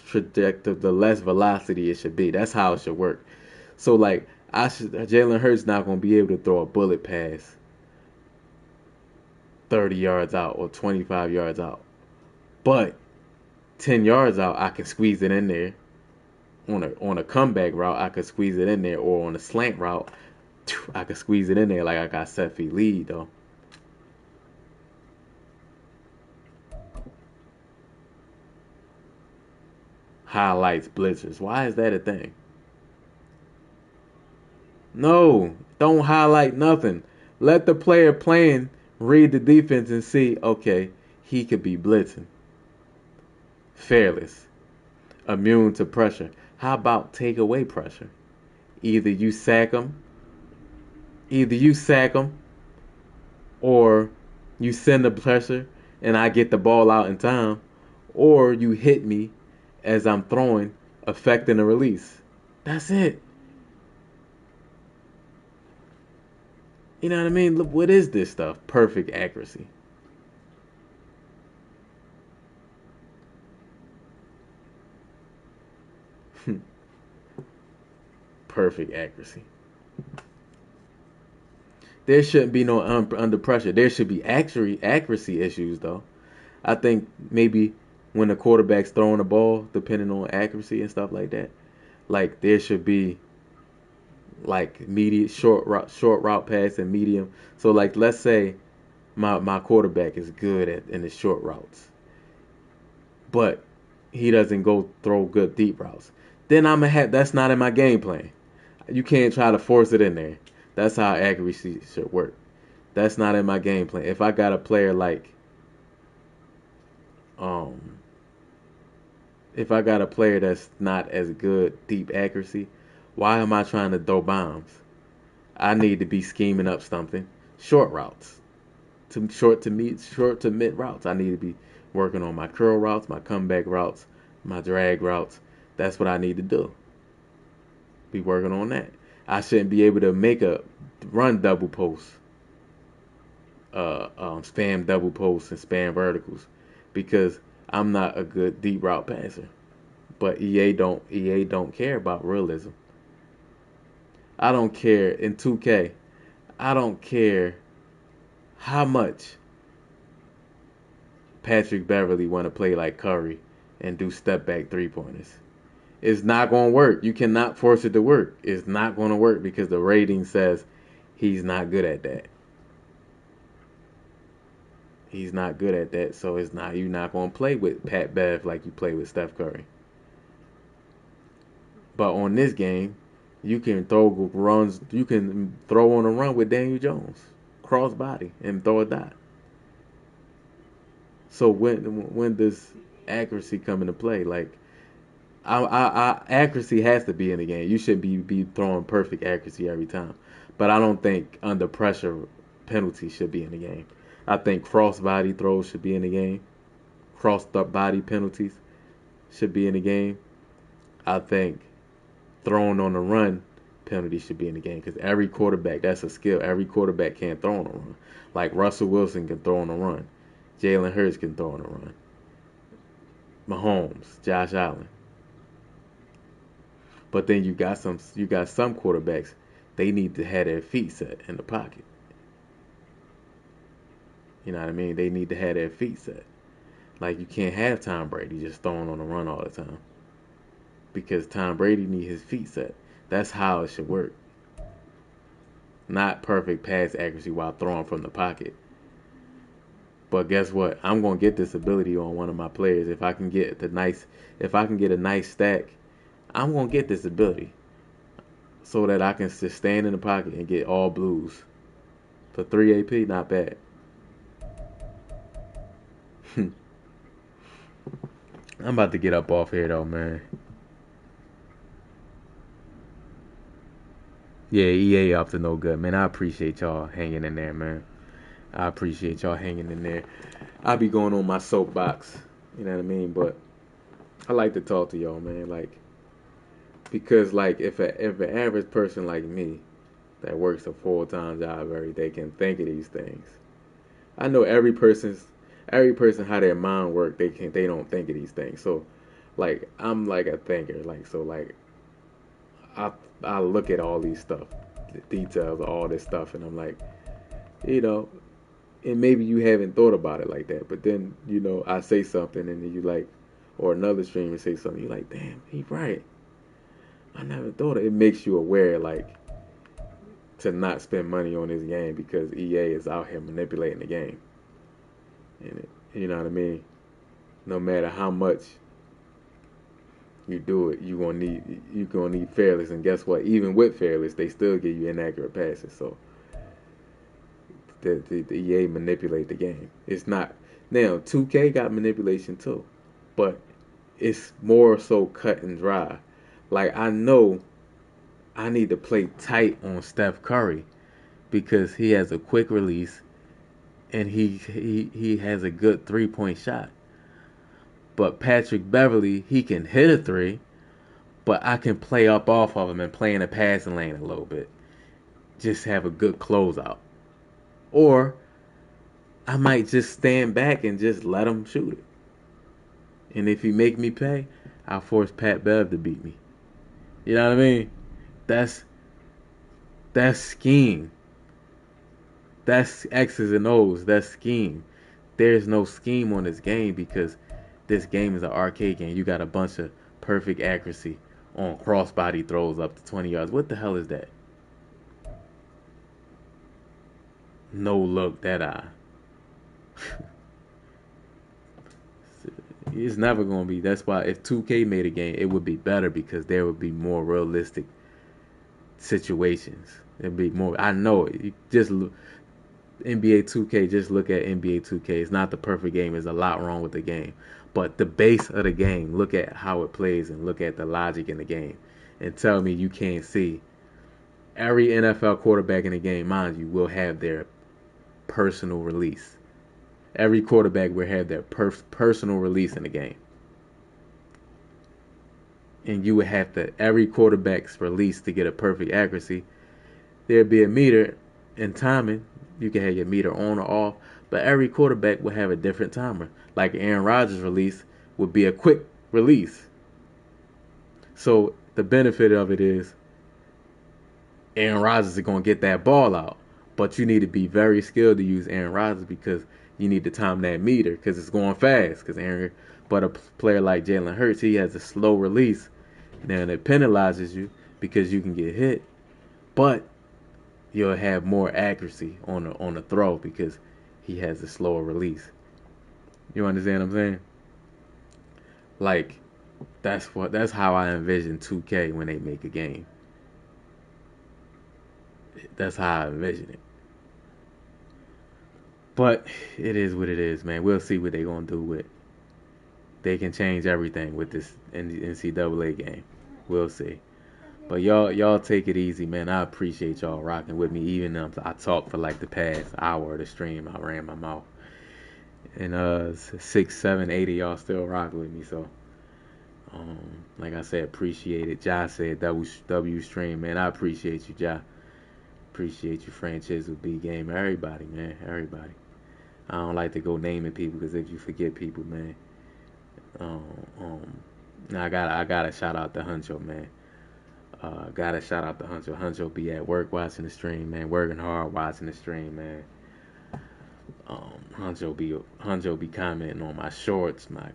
velocity it should be. That's how it should work. So, like, Jalen Hurts not going to be able to throw a bullet pass 30 yards out or 25 yards out. But 10 yards out, I can squeeze it in there. On a comeback route, I could squeeze it in there, or on a slant route, I could squeeze it in there like I got set feet lead though. Highlights blitzers. Why is that a thing? No, don't highlight nothing. Let the player playing read the defense and see, okay, he could be blitzing. Fearless. Immune to pressure. How about take away pressure? Either you sack them, or you send the pressure and I get the ball out in time, or you hit me as I'm throwing, affecting the release. That's it. You know what I mean? Look, what is this stuff? Perfect accuracy. Perfect accuracy. There shouldn't be no under pressure. There should be accuracy issues, though. I think maybe when the quarterback's throwing the ball, depending on accuracy and stuff like that, like there should be like short route pass and medium. So like let's say my quarterback is good in the short routes, but he doesn't go throw good deep routes. Then that's not in my game plan. You can't try to force it in there. That's how accuracy should work. That's not in my game plan. If I got a player if I got a player that's not as good deep accuracy, why am I trying to throw bombs? I need to be scheming up something. Short routes. Short to mid routes. I need to be working on my curl routes, my comeback routes, my drag routes. That's what I need to do. Be working on that. I shouldn't be able to make a run double post, spam double posts and spam verticals, because I'm not a good deep route passer. But EA don't care about realism. I don't care in 2K. I don't care how much Patrick Beverly want to play like Curry and do step back 3-pointers. It's not going to work. You cannot force it to work. It's not going to work because the rating says he's not good at that. He's not good at that, so you're not going to play with Pat Bev like you play with Steph Curry. But on this game, you can throw runs. You can throw on a run with Daniel Jones, cross body, and throw a dot. So when does accuracy come into play? Like, accuracy has to be in the game. You should be throwing perfect accuracy every time. But I don't think under pressure penalties should be in the game. I think cross body throws should be in the game. Cross body penalties should be in the game. I think throwing on the run penalty should be in the game, because every quarterback, that's a skill. Every quarterback can't throw on a run. Like Russell Wilson can throw on a run. Jalen Hurts can throw on a run. Mahomes, Josh Allen. But then you got some quarterbacks, they need to have their feet set in the pocket. You know what I mean? They need to have their feet set. Like, you can't have Tom Brady just throwing on the run all the time, because Tom Brady needs his feet set. That's how it should work. Not perfect pass accuracy while throwing from the pocket. But guess what? I'm gonna get this ability on one of my players. If I can get a nice stack, I'm gonna get this ability so that I can just stand in the pocket and get all blues for 3 AP. Not bad. I'm about to get up off here though, man. Yeah, EA up to no good, man. I appreciate y'all hanging in there, man. I appreciate y'all hanging in there. I'll be going on my soapbox, you know what I mean? But I like to talk to y'all, man. Like, because like if an average person like me that works a full-time job every day can think of these things, I know every person how their mind work, they don't think of these things. So like, I'm like a thinker, like, so like I look at all these stuff, the details of all this stuff, and I'm like, you know, and maybe you haven't thought about it like that, but then, you know, I say something and then you like, or another streamer say something, you're like, damn, he right. I never thought of it. It makes you aware, like, to not spend money on this game because EA is out here manipulating the game. And you know what I mean? No matter how much you do it, you're gonna need Fearless, and guess what? Even with Fearless, they still give you inaccurate passes. So the EA manipulate the game. It's not now 2K got manipulation too, but it's more so cut and dry. Like, I know I need to play tight on Steph Curry because he has a quick release and he has a good 3-point shot. But Patrick Beverly, he can hit a 3, but I can play up off of him and play in the passing lane a little bit. Just have a good closeout. Or I might just stand back and just let him shoot it. And if he make me pay, I'll force Pat Bev to beat me. You know what I mean? That's scheme. That's X's and O's. That's scheme. There's no scheme on this game because this game is an arcade game. You got a bunch of perfect accuracy on crossbody throws up to 20 yards. What the hell is that? No look, that eye. It's never going to be. That's why if 2K made a game, it would be better because there would be more realistic situations. It'd be more. I know it. You just look, NBA 2K. Just look at NBA 2K. It's not the perfect game. There's a lot wrong with the game, but the base of the game. Look at how it plays and look at the logic in the game, and tell me you can't see. Every NFL quarterback in the game, mind you, will have their personal release. Every quarterback will have their personal release in the game. And you would have to, every quarterback's release to get a perfect accuracy, there'd be a meter in timing. You can have your meter on or off, but every quarterback will have a different timer. Like Aaron Rodgers' release would be a quick release. So the benefit of it is Aaron Rodgers is going to get that ball out. But you need to be very skilled to use Aaron Rodgers because you need to time that meter because it's going fast. But a player like Jalen Hurts, he has a slow release. Then it penalizes you because you can get hit. But you'll have more accuracy on the throw because he has a slower release. You understand what I'm saying? Like, that's how I envision 2K when they make a game. That's how I envision it. But it is what it is, man. We'll see what they're going to do with it. They can change everything with this NCAA game. We'll see. But y'all take it easy, man. I appreciate y'all rocking with me. Even though I talked for like the past hour of the stream. I ran my mouth. And 6, 7, 8 of y'all still rocking with me. So, like I said, appreciate it. Ja said W stream, man. I appreciate you, Ja. Appreciate you, Franchise with B Game. Everybody, man. Everybody. I don't like to go naming people because if you forget people, man. I gotta shout out to Huncho, man. Gotta shout out to Huncho. Huncho be at work watching the stream, man. Working hard watching the stream, man. Huncho be commenting on my shorts, my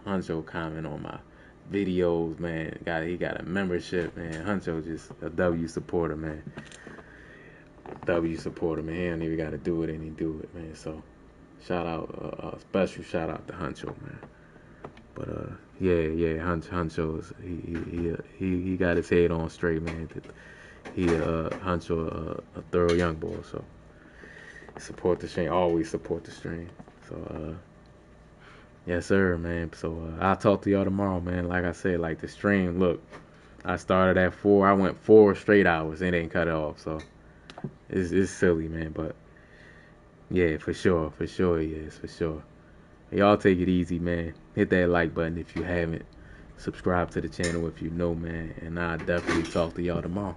Huncho comment on my videos, man. He got a membership, man. Huncho just a W supporter, man. W supporter, man. He don't even got to do it, and he do it, man. So, shout out, special shout out to Huncho, man. But yeah, Huncho's he got his head on straight, man. He Huncho a thorough young boy, so support the stream. Always support the stream. So yes, sir, man. So I'll talk to y'all tomorrow, man. Like I said, like the stream. Look, I started at 4. I went 4 straight hours and didn't cut it off. So. It's silly, man, but yeah, for sure, yes, for sure. Y'all take it easy, man. Hit that like button if you haven't. Subscribe to the channel if you know, man. And I'll definitely talk to y'all tomorrow.